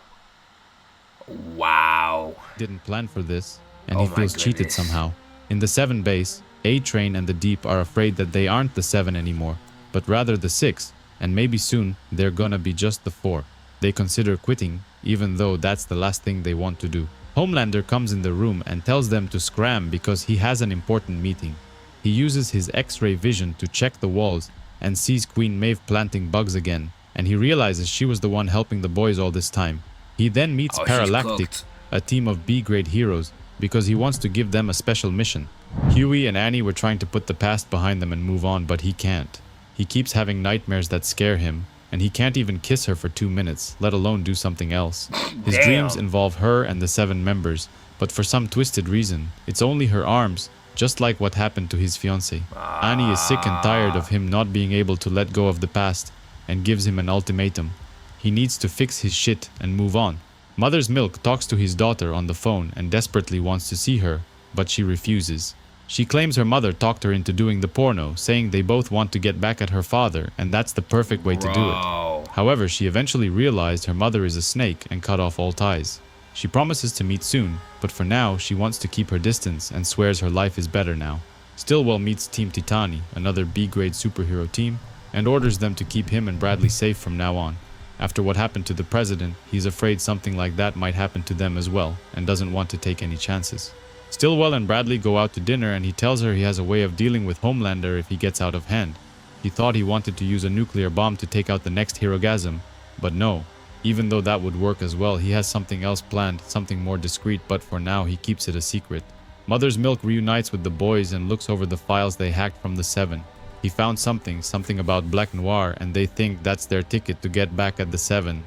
Wow. didn't plan for this, and he feels cheated somehow. In the 7 base, A-Train and the Deep are afraid that they aren't the 7 anymore, but rather the 6, and maybe soon they're gonna be just the 4. They consider quitting, even though that's the last thing they want to do. Homelander comes in the room and tells them to scram because he has an important meeting. He uses his X-ray vision to check the walls and sees Queen Maeve planting bugs again, and he realizes she was the one helping the boys all this time. He then meets Paralactic, a team of B-grade heroes, because he wants to give them a special mission. Hughie and Annie were trying to put the past behind them and move on, but he can't. He keeps having nightmares that scare him, and he can't even kiss her for 2 minutes, let alone do something else. His dreams involve her and the 7 members, but for some twisted reason, it's only her arms, just like what happened to his fiancée. Annie is sick and tired of him not being able to let go of the past, and gives him an ultimatum. He needs to fix his shit and move on. Mother's Milk talks to his daughter on the phone and desperately wants to see her, but she refuses. She claims her mother talked her into doing the porno, saying they both want to get back at her father, and that's the perfect way to do it. However, she eventually realized her mother is a snake and cut off all ties. She promises to meet soon, but for now, she wants to keep her distance and swears her life is better now. Stillwell meets Team Titani, another B-grade superhero team, and orders them to keep him and Bradley safe from now on. After what happened to the president, he's afraid something like that might happen to them as well, and doesn't want to take any chances. Stillwell and Bradley go out to dinner, and he tells her he has a way of dealing with Homelander if he gets out of hand. He thought he wanted to use a nuclear bomb to take out the next Herogasm, but no. Even though that would work as well, he has something else planned, something more discreet, but for now he keeps it a secret. Mother's Milk reunites with the boys and looks over the files they hacked from the Seven. He found something about Black Noir, and they think that's their ticket to get back at the Seven.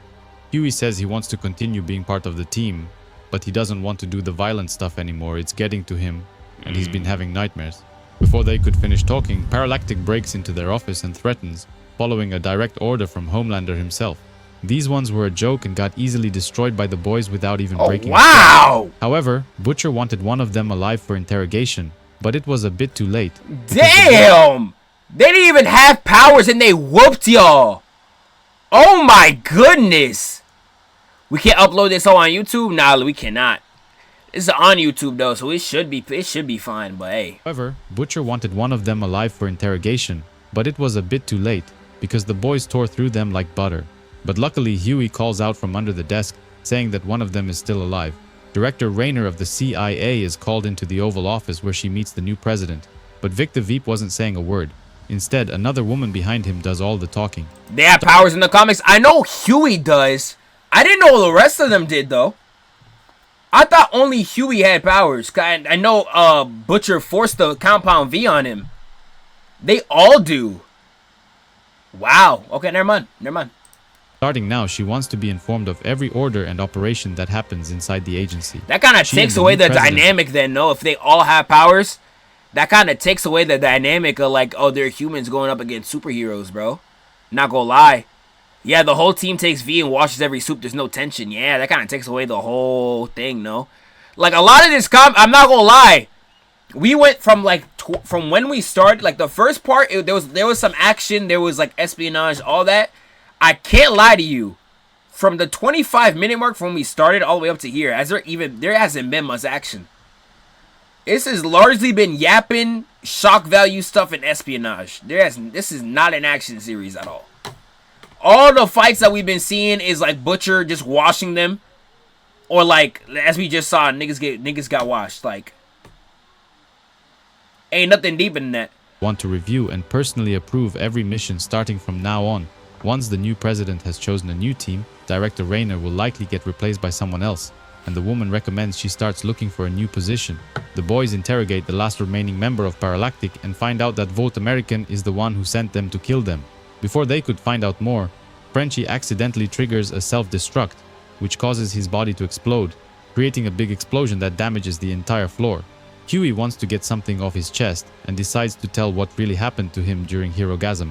Hughie says he wants to continue being part of the team, but he doesn't want to do the violent stuff anymore. It's getting to him, and he's been having nightmares. Before they could finish talking, Paralactic breaks into their office and threatens, following a direct order from Homelander himself. These ones were a joke and got easily destroyed by the boys without even breaking a sweat. However, Butcher wanted one of them alive for interrogation, but it was a bit too late. Damn! They didn't even have powers and they whooped y'all. Oh my goodness. We can't upload this all on YouTube? Nah, we cannot. This is on YouTube though, so it should be fine, but hey. However, Butcher wanted one of them alive for interrogation, but it was a bit too late, because the boys tore through them like butter. But luckily, Hughie calls out from under the desk, saying that one of them is still alive. Director Rayner of the CIA is called into the Oval Office where she meets the new president. But Vic the Veep wasn't saying a word. Instead, another woman behind him does all the talking. They have powers in the comics. I know Hughie does. I didn't know the rest of them did, though. I thought only Hughie had powers. I know Butcher forced the Compound V on him. They all do. Wow. Okay, never mind. Starting now, she wants to be informed of every order and operation that happens inside the agency. That kind of takes away the dynamic then, no? If they all have powers, that kind of takes away the dynamic of like, oh, they're humans going up against superheroes, bro. Not gonna lie. Yeah, the whole team takes V and washes every soup. There's no tension. Yeah, that kind of takes away the whole thing, no? Like, a lot of this I'm not gonna lie. We went from like, from when we started, like the first part, there was some action, there was like espionage, all that. I can't lie to you. From the 25-minute mark from when we started all the way up to here, there hasn't been much action. This has largely been yapping, shock value stuff, and espionage. This is not an action series at all. All the fights that we've been seeing is like Butcher just washing them, or like as we just saw, niggas got washed. Like, ain't nothing deeper than that. Want to review and personally approve every mission starting from now on. Once the new president has chosen a new team, Director Rayner will likely get replaced by someone else, and the woman recommends she starts looking for a new position. The boys interrogate the last remaining member of Paralactic and find out that Vote American is the one who sent them to kill them. Before they could find out more, Frenchie accidentally triggers a self-destruct, which causes his body to explode, creating a big explosion that damages the entire floor. Hughie wants to get something off his chest and decides to tell what really happened to him during Herogasm.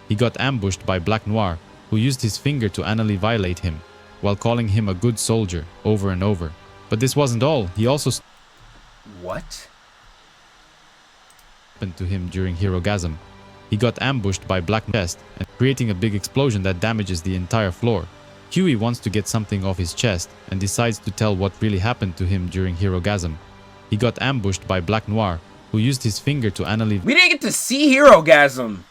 He got ambushed by Black Noir, who used his finger to anally violate him, while calling him a good soldier over and over. But this wasn't all. He also What happened to him during Herogasm. He got ambushed by Black Chest and creating a big explosion that damages the entire floor. Hughie wants to get something off his chest and decides to tell what really happened to him during Herogasm. He got ambushed by Black Noir, who used his finger to anally... We didn't get to see Herogasm.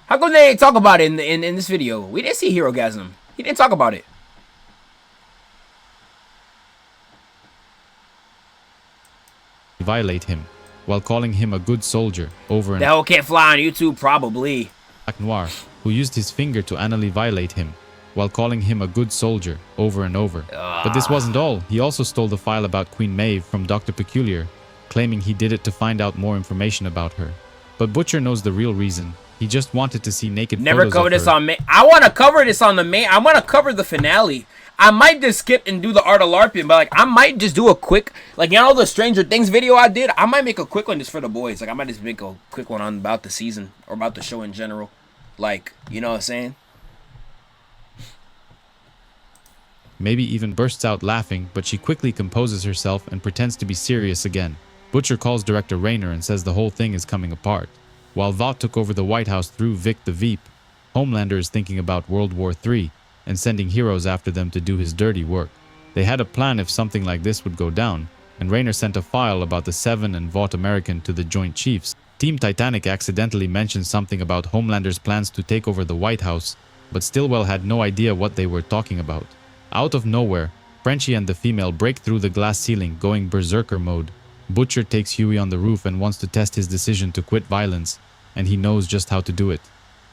How come they didn't talk about it in this video? We didn't see Herogasm. He didn't talk about it. Violate him, while calling him a good soldier over and... That whole can't fly on YouTube, probably. Black Noir, who used his finger to anally violate him, while calling him a good soldier over and over. But this wasn't all. He also stole the file about Queen Maeve from Dr. Peculiar, claiming he did it to find out more information about her. But Butcher knows the real reason. He just wanted to see naked photos covered of this her. on main. I want to cover this on the main. I want to cover the finale. I might just skip and do the Art of LARPing, but like I might just do a quick, like, you know, the Stranger Things video I did. I might make a quick one just for the boys. Like, I might just make a quick one on about the season or about the show in general. Like, you know what I'm saying? Maybe even bursts out laughing, but she quickly composes herself and pretends to be serious again. Butcher calls Director Rayner and says the whole thing is coming apart. While Vought took over the White House through Vic the Veep, Homelander is thinking about World War III and sending heroes after them to do his dirty work. They had a plan if something like this would go down, and Rayner sent a file about the Seven and Vought American to the Joint Chiefs. Team Titanic accidentally mentioned something about Homelander's plans to take over the White House, but Stillwell had no idea what they were talking about. Out of nowhere, Frenchie and the female break through the glass ceiling, going berserker mode. Butcher takes Hughie on the roof and wants to test his decision to quit violence. and he knows just how to do it.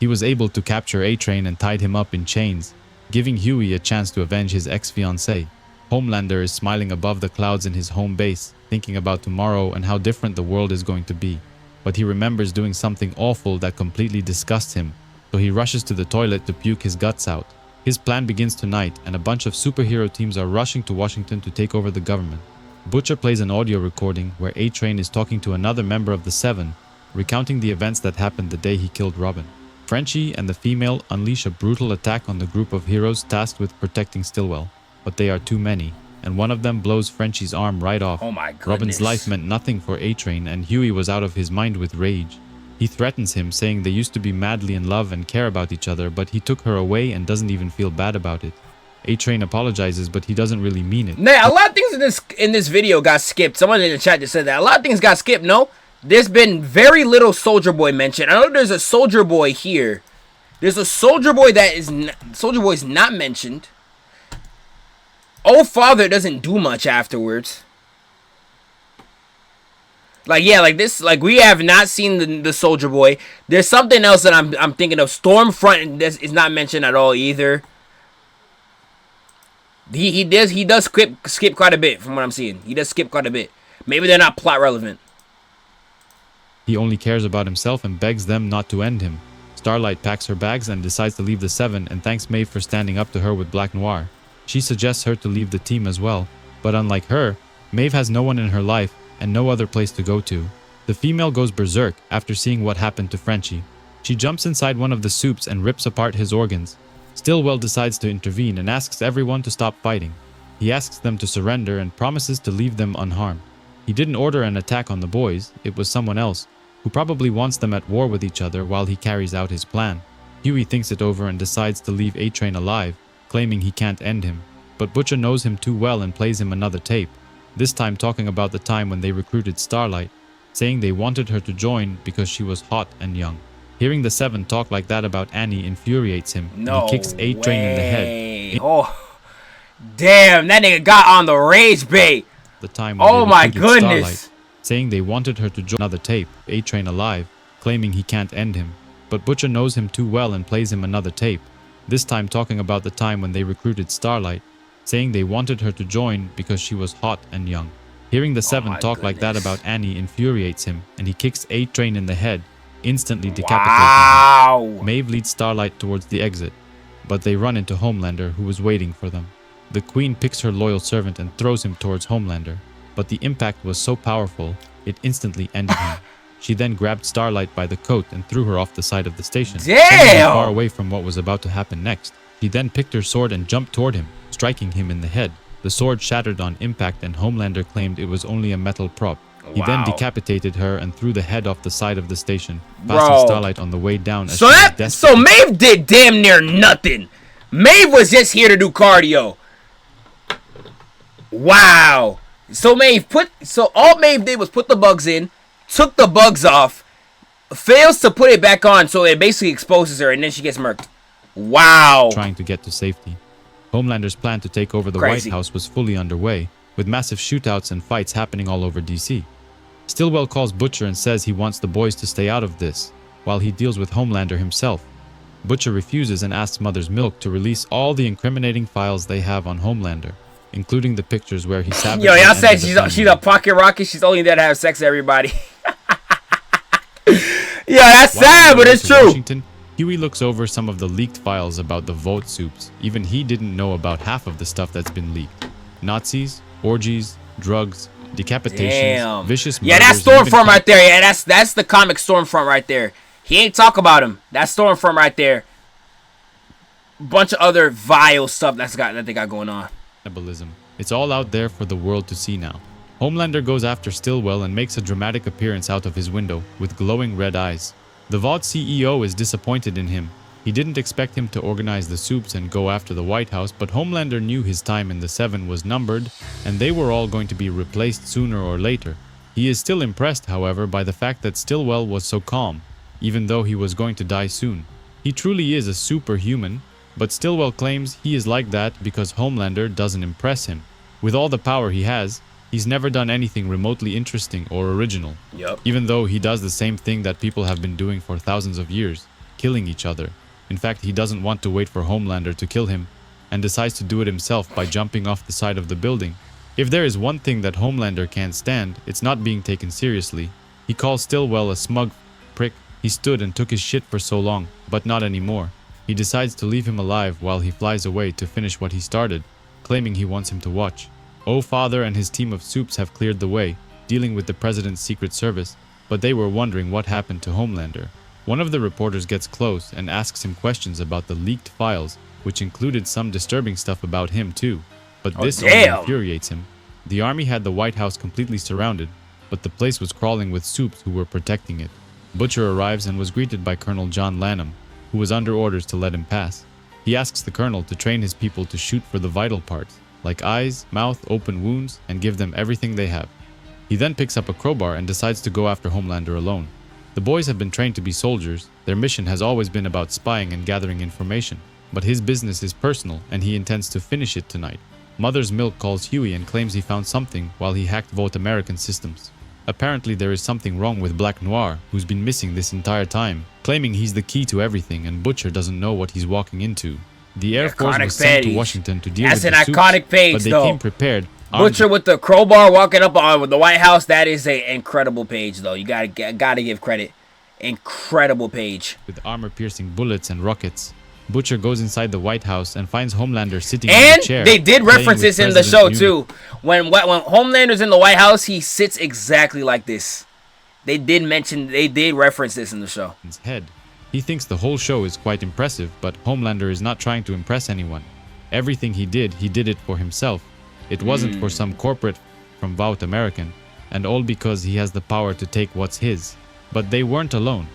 He was able to capture A-Train and tied him up in chains, giving Hughie a chance to avenge his ex-fiancée. Homelander is smiling above the clouds in his home base, thinking about tomorrow and how different the world is going to be. But he remembers doing something awful that completely disgusts him, so he rushes to the toilet to puke his guts out. His plan begins tonight, and a bunch of superhero teams are rushing to Washington to take over the government. Butcher plays an audio recording where A-Train is talking to another member of the Seven, recounting the events that happened the day he killed Robin. Frenchie and the female unleash a brutal attack on the group of heroes tasked with protecting Stillwell, but they are too many, and one of them blows Frenchie's arm right off. Oh my goodness. Robin's life meant nothing for A-Train, and Hughie was out of his mind with rage. He threatens him, saying they used to be madly in love and care about each other, but he took her away and doesn't even feel bad about it. A-Train apologizes, but he doesn't really mean it. Nah, a lot of things in this video got skipped. Someone in the chat just said that. A lot of things got skipped, no? There's been very little Soldier Boy mentioned. I know there's a Soldier Boy here. There's a Soldier Boy that is Soldier Boy's not mentioned. Oh Father doesn't do much afterwards. Like, yeah, like this, like we have not seen the Soldier Boy. There's something else that I'm thinking of. Stormfront, and this is not mentioned at all either. He does skip quite a bit from what I'm seeing. He does skip quite a bit. Maybe they're not plot relevant. He only cares about himself and begs them not to end him. Starlight packs her bags and decides to leave the Seven and thanks Maeve for standing up to her with Black Noir. She suggests her to leave the team as well, but unlike her, Maeve has no one in her life and no other place to go to. The female goes berserk after seeing what happened to Frenchie. She jumps inside one of the supes and rips apart his organs. Stillwell decides to intervene and asks everyone to stop fighting. He asks them to surrender and promises to leave them unharmed. He didn't order an attack on the boys, it was someone else, who probably wants them at war with each other while he carries out his plan. Hughie thinks it over and decides to leave A-Train alive, claiming he can't end him. But Butcher knows him too well and plays him another tape, this time talking about the time when they recruited Starlight, saying they wanted her to join because she was hot and young. Hearing the Seven talk like that about Annie infuriates him, and he kicks A-Train in the head. Oh, damn, that nigga got on the rage bait. The time when oh they my recruited goodness. Starlight, saying they wanted her to join another tape, A-Train alive, claiming he can't end him. But Butcher knows him too well and plays him another tape, this time talking about the time when they recruited Starlight, saying they wanted her to join because she was hot and young. Hearing the Seven talk like that about Annie infuriates him, and he kicks A-Train in the head, instantly decapitating him. Maeve leads Starlight towards the exit, but they run into Homelander, who was waiting for them. The Queen picks her loyal servant and throws him towards Homelander, but the impact was so powerful, it instantly ended him. She then grabbed Starlight by the coat and threw her off the side of the station, sending her far away from what was about to happen next. She then picked her sword and jumped toward him, striking him in the head. The sword shattered on impact and Homelander claimed it was only a metal prop. He then decapitated her and threw the head off the side of the station, passing Starlight on the way down. So Maeve did damn near nothing. Maeve was just here to do cardio. Wow. So all Maeve did was put the bugs in, took the bugs off, fails to put it back on, so it basically exposes her, and then she gets murked. Wow. Trying to get to safety. Homelander's plan to take over the White House was fully underway, with massive shootouts and fights happening all over DC. Stillwell calls Butcher and says he wants the boys to stay out of this, while he deals with Homelander himself. Butcher refuses and asks Mother's Milk to release all the incriminating files they have on Homelander, including the pictures where he savagely Yo, y'all said she's a pocket rocket. She's only there to have sex with everybody. Yeah, that's sad, but it's true. Washington, Hughie looks over some of the leaked files about the vote soups. Even he didn't know about half of the stuff that's been leaked. Nazis, orgies, drugs, decapitations, vicious murders. Yeah, that's Stormfront right there. Yeah, that's the comic Stormfront right there. He ain't talk about him. That's Stormfront right there. Bunch of other vile stuff that they got going on. Cannibalism. It's all out there for the world to see now. Homelander goes after Stillwell and makes a dramatic appearance out of his window with glowing red eyes. The Vought CEO is disappointed in him. He didn't expect him to organize the soups and go after the White House, but Homelander knew his time in the Seven was numbered, and they were all going to be replaced sooner or later. He is still impressed, however, by the fact that Stillwell was so calm, even though he was going to die soon. He truly is a superhuman, but Stillwell claims he is like that because Homelander doesn't impress him. With all the power he has, He's never done anything remotely interesting or original. Yep. Even though he does the same thing that people have been doing for thousands of years, killing each other. In fact, he doesn't want to wait for Homelander to kill him, and decides to do it himself by jumping off the side of the building. If there is one thing that Homelander can't stand, it's not being taken seriously. He calls Stillwell a smug prick. He stood and took his shit for so long, but not anymore. He decides to leave him alive while he flies away to finish what he started, claiming he wants him to watch. Father and his team of supes have cleared the way, dealing with the President's Secret Service, but they were wondering what happened to Homelander. One of the reporters gets close and asks him questions about the leaked files, which included some disturbing stuff about him too. But this only infuriates him. The army had the White House completely surrounded, but the place was crawling with supes who were protecting it. Butcher arrives and was greeted by Colonel John Lanham, who was under orders to let him pass. He asks the colonel to train his people to shoot for the vital parts, like eyes, mouth, open wounds, and give them everything they have. He then picks up a crowbar and decides to go after Homelander alone. The boys have been trained to be soldiers. Their mission has always been about spying and gathering information. But his business is personal, and he intends to finish it tonight. Mother's Milk calls Hughie and claims he found something while he hacked Vote American systems. Apparently there is something wrong with Black Noir, who's been missing this entire time, claiming he's the key to everything and Butcher doesn't know what he's walking into. The Air Force was sent to Washington to deal with the supes, but they came prepared. Butcher with the crowbar walking up on the White House, that is an incredible page, though. You gotta give credit. Incredible page. With armor-piercing bullets and rockets. Butcher goes inside the White House and finds Homelander sitting in a chair. And they did reference this in the show, too. When Homelander's in the White House, he sits exactly like this. They did reference this in the show. His head. He thinks the whole show is quite impressive, but Homelander is not trying to impress anyone. Everything he did it for himself. It wasn't for some corporate from Vote American, and all because he has the power to take what's his. But they weren't alone.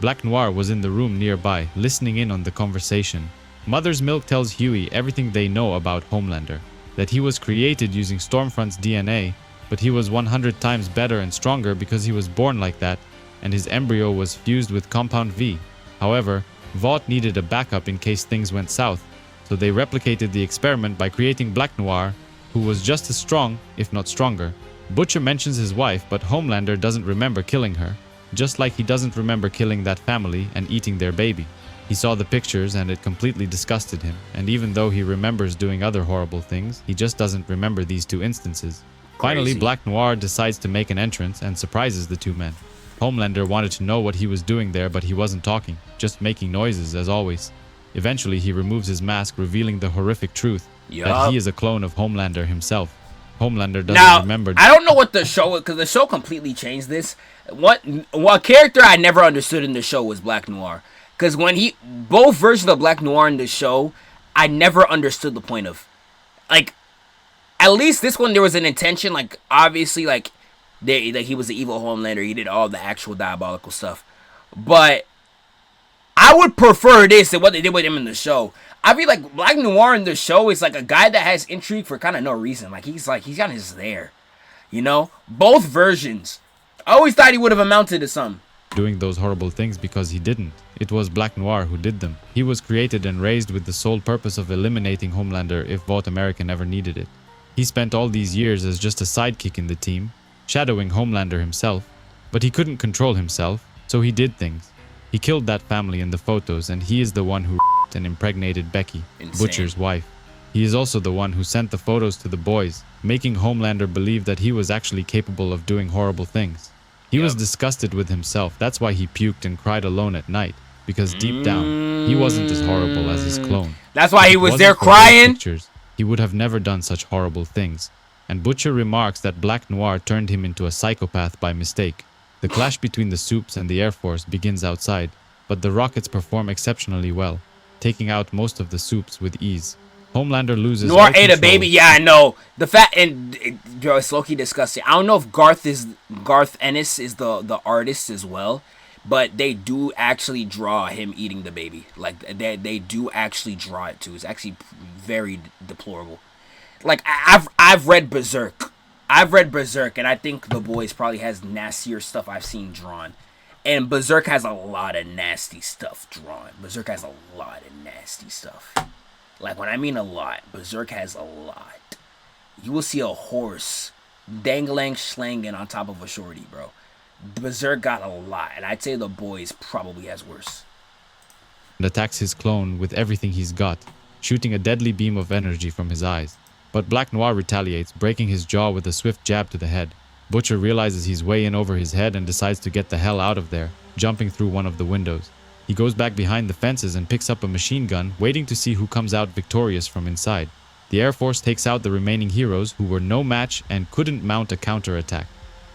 Black Noir was in the room nearby, listening in on the conversation. Mother's Milk tells Hughie everything they know about Homelander, that he was created using Stormfront's DNA, but he was 100 times better and stronger because he was born like that, and his embryo was fused with Compound V. However, Vought needed a backup in case things went south, so they replicated the experiment by creating Black Noir, who was just as strong, if not stronger. Butcher mentions his wife, but Homelander doesn't remember killing her, just like he doesn't remember killing that family and eating their baby. He saw the pictures and it completely disgusted him, and even though he remembers doing other horrible things, he just doesn't remember these two instances. Finally, Black Noir decides to make an entrance and surprises the two men. Homelander wanted to know what he was doing there, but he wasn't talking, just making noises as always. Eventually, he removes his mask, revealing the horrific truth that he is a clone of Homelander himself. Homelander doesn't remember. I don't know what the show, because the show completely changed this. What character I never understood in the show was Black Noir. Because both versions of Black Noir in the show, I never understood the point of. Like, at least this one, there was an intention, like, obviously, like he was the evil Homelander, he did all the actual diabolical stuff. But I would prefer this than what they did with him in the show. I feel like Black Noir in the show is like a guy that has intrigue for kind of no reason. Like, he's got his there. You know? Both versions. I always thought he would have amounted to some. Doing those horrible things because he didn't. It was Black Noir who did them. He was created and raised with the sole purpose of eliminating Homelander if Vote American ever needed it. He spent all these years as just a sidekick in the team, shadowing Homelander himself, but he couldn't control himself, so he did things. He killed that family in the photos, and he is the one who and impregnated Becky, Butcher's wife. He is also the one who sent the photos to the boys, making Homelander believe that he was actually capable of doing horrible things. He was disgusted with himself. That's why he puked and cried alone at night, because deep down, he wasn't as horrible as his clone. That's why he was there crying. Pictures, he would have never done such horrible things. And Butcher remarks that Black Noir turned him into a psychopath by mistake. The clash between the supes and the Air Force begins outside, but the rockets perform exceptionally well, taking out most of the supes with ease. Homelander loses Noir ate a baby. Yeah, I know. The fact, and it's low-key disgusting. I don't know if Garth Ennis is the artist as well, but they do actually draw him eating the baby. Like, they do actually draw it too. It's actually very deplorable. Like, I've read Berserk. And I think The Boys probably has nastier stuff I've seen drawn. And Berserk has a lot of nasty stuff drawn. Like, when I mean a lot, Berserk has a lot. You will see a horse dangling slanging on top of a shorty, bro. The Berserk got a lot, and I'd say the boys probably has worse. And attacks his clone with everything he's got, shooting a deadly beam of energy from his eyes. But Black Noir retaliates, breaking his jaw with a swift jab to the head. Butcher realizes he's way in over his head and decides to get the hell out of there, jumping through one of the windows. He goes back behind the fences and picks up a machine gun, waiting to see who comes out victorious from inside. The Air Force takes out the remaining heroes who were no match and couldn't mount a counterattack.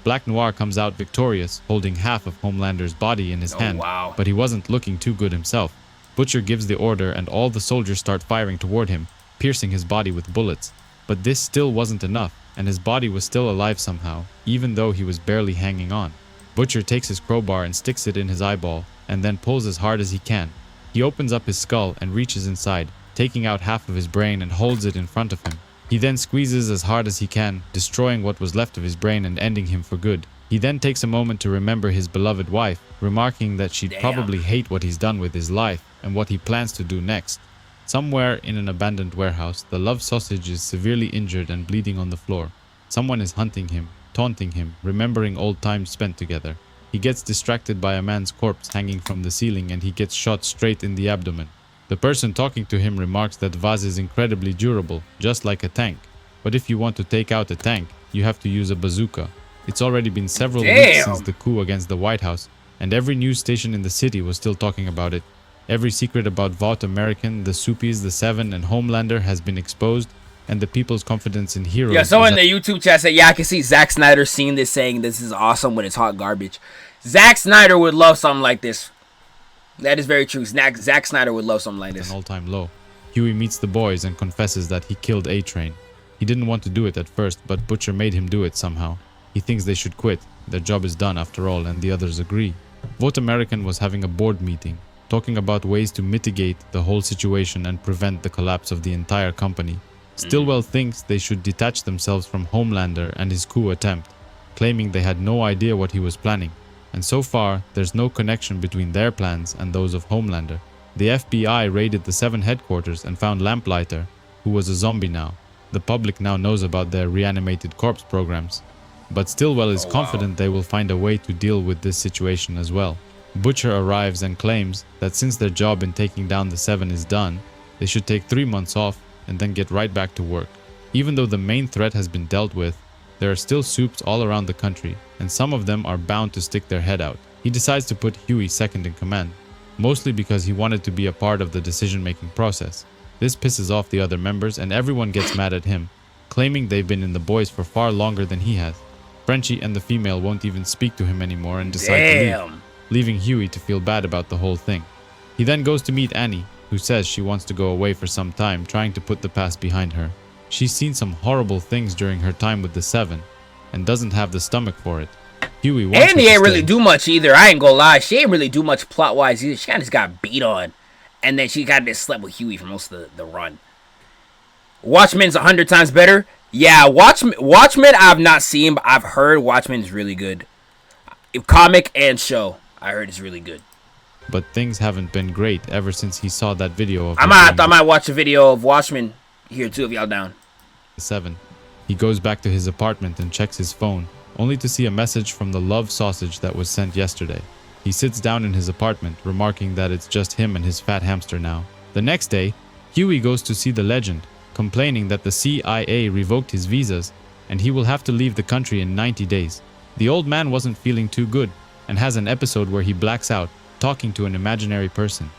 Black Noir comes out victorious, holding half of Homelander's body in his hand, but he wasn't looking too good himself. Butcher gives the order and all the soldiers start firing toward him, piercing his body with bullets. But this still wasn't enough, and his body was still alive somehow, even though he was barely hanging on. Butcher takes his crowbar and sticks it in his eyeball, and then pulls as hard as he can. He opens up his skull and reaches inside, taking out half of his brain and holds it in front of him. He then squeezes as hard as he can, destroying what was left of his brain and ending him for good. He then takes a moment to remember his beloved wife, remarking that she'd probably hate what he's done with his life and what he plans to do next. Somewhere in an abandoned warehouse, the love sausage is severely injured and bleeding on the floor. Someone is hunting him, taunting him, remembering old times spent together. He gets distracted by a man's corpse hanging from the ceiling and he gets shot straight in the abdomen. The person talking to him remarks that Vaz is incredibly durable, just like a tank. But if you want to take out a tank, you have to use a bazooka. It's already been several weeks since the coup against the White House, and every news station in the city was still talking about it. Every secret about Vought American, the Supes, the Seven, and Homelander has been exposed, and the people's confidence in heroes... Yeah, someone in the YouTube chat said, yeah, I can see Zack Snyder seeing this, saying this is awesome when it's hot garbage. Zack Snyder would love something like this. That is very true. Zack Snyder would love something like this. An all-time low. Hughie meets the boys and confesses that he killed A-Train. He didn't want to do it at first, but Butcher made him do it somehow. He thinks they should quit. Their job is done after all, and the others agree. Vote American was having a board meeting, talking about ways to mitigate the whole situation and prevent the collapse of the entire company. Stillwell thinks they should detach themselves from Homelander and his coup attempt, claiming they had no idea what he was planning. And so far, there's no connection between their plans and those of Homelander. The FBI raided the Seven headquarters and found Lamplighter, who was a zombie now. The public now knows about their reanimated corpse programs. But Stillwell is confident they will find a way to deal with this situation as well. Butcher arrives and claims that since their job in taking down the Seven is done, they should take 3 months off and then get right back to work. Even though the main threat has been dealt with, there are still supes all around the country, and some of them are bound to stick their head out. He decides to put Hughie second in command, mostly because he wanted to be a part of the decision-making process. This pisses off the other members and everyone gets mad at him, claiming they've been in the boys for far longer than he has. Frenchie and the female won't even speak to him anymore and decide to leave, leaving Hughie to feel bad about the whole thing. He then goes to meet Annie, who says she wants to go away for some time, trying to put the past behind her. She's seen some horrible things during her time with the Seven, and doesn't have the stomach for it. Hughie wants her to Annie ain't really stay. do much either, I ain't gonna lie. She ain't really do much plot-wise either. She kinda just got beat on. And then she kinda just slept with Hughie for most of the run. Watchmen's 100 times better. Yeah, Watchmen I've not seen, but I've heard Watchmen's really good. Comic and show, I heard it's really good. But things haven't been great ever since he saw that video of I might watch a video of Watchmen here too if y'all down. the Seven. He goes back to his apartment and checks his phone, only to see a message from the love sausage that was sent yesterday. He sits down in his apartment, remarking that it's just him and his fat hamster now. The next day, Hughie goes to see the legend, complaining that the CIA revoked his visas and he will have to leave the country in 90 days. The old man wasn't feeling too good and has an episode where he blacks out, talking to an imaginary person.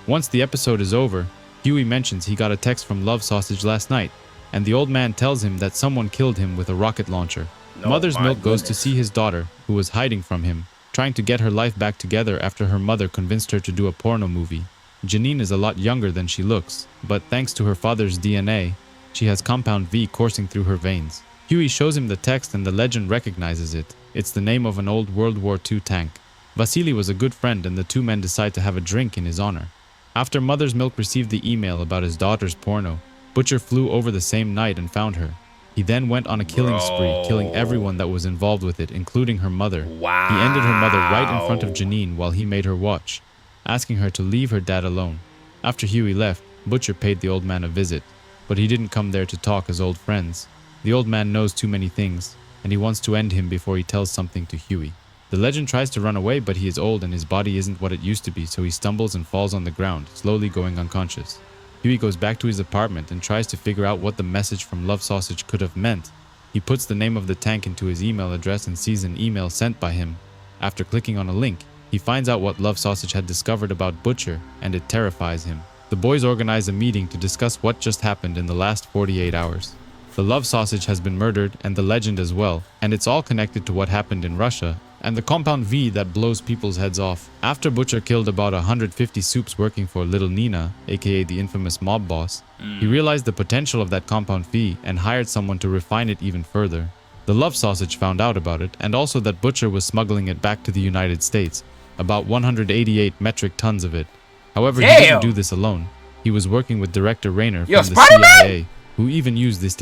Once the episode is over, Hughie mentions he got a text from Love Sausage last night, and the old man tells him that someone killed him with a rocket launcher. Mother's Milk goes to see his daughter, who was hiding from him, trying to get her life back together after her mother convinced her to do a porno movie. Janine is a lot younger than she looks, but thanks to her father's DNA, she has compound V coursing through her veins. Hughie shows him the text and the legend recognizes it. It's the name of an old World War II tank. Vasily was a good friend and the two men decide to have a drink in his honor. After Mother's Milk received the email about his daughter's porno, Butcher flew over the same night and found her. He then went on a killing spree, killing everyone that was involved with it, including her mother. Wow. He ended her mother right in front of Janine while he made her watch, asking her to leave her dad alone. After Hughie left, Butcher paid the old man a visit, but he didn't come there to talk as old friends. The old man knows too many things. and he wants to end him before he tells something to Hughie. The legend tries to run away, but he is old and his body isn't what it used to be, so he stumbles and falls on the ground, slowly going unconscious. Hughie goes back to his apartment and tries to figure out what the message from Love Sausage could have meant. He puts the name of the tank into his email address and sees an email sent by him. After clicking on a link, he finds out what Love Sausage had discovered about Butcher, and it terrifies him. The boys organize a meeting to discuss what just happened in the last 48 hours. The Love Sausage has been murdered, and the legend as well, and it's all connected to what happened in Russia, and the Compound V that blows people's heads off. After Butcher killed about 150 supes working for Little Nina, aka the infamous mob boss, he realized the potential of that Compound V and hired someone to refine it even further. The Love Sausage found out about it, and also that Butcher was smuggling it back to the United States, about 188 metric tons of it. However, he didn't do this alone. He was working with Director Rayner from the CIA, who even used this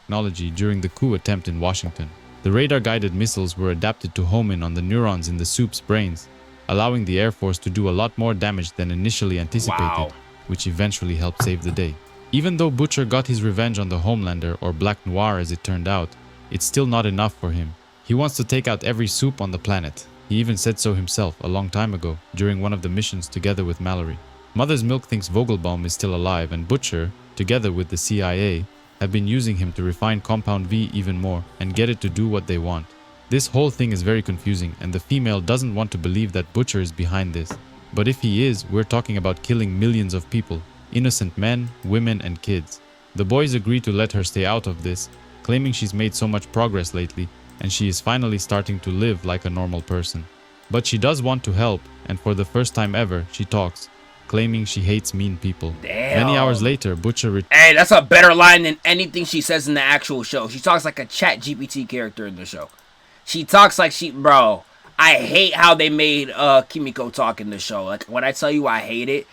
technology during the coup attempt in Washington. The radar-guided missiles were adapted to home in on the neurons in the soup's brains, allowing the Air Force to do a lot more damage than initially anticipated, which eventually helped save the day. Even though Butcher got his revenge on the Homelander, or Black Noir as it turned out, it's still not enough for him. He wants to take out every soup on the planet. He even said so himself a long time ago, during one of the missions together with Mallory. Mother's Milk thinks Vogelbaum is still alive, and Butcher, together with the CIA, have been using him to refine Compound V even more and get it to do what they want. This whole thing is very confusing, and the female doesn't want to believe that Butcher is behind this. But if he is, we're talking about killing millions of people, innocent men, women, and kids. The boys agree to let her stay out of this, claiming she's made so much progress lately, and she is finally starting to live like a normal person. But she does want to help, and for the first time ever, she talks, claiming she hates mean people. Damn. Many hours later, Butcher Hey, that's a better line than anything she says in the actual show. She talks like a chat GPT character in the show. She talks like bro, I hate how they made Kimiko talk in the show. Like, when I tell you I hate it,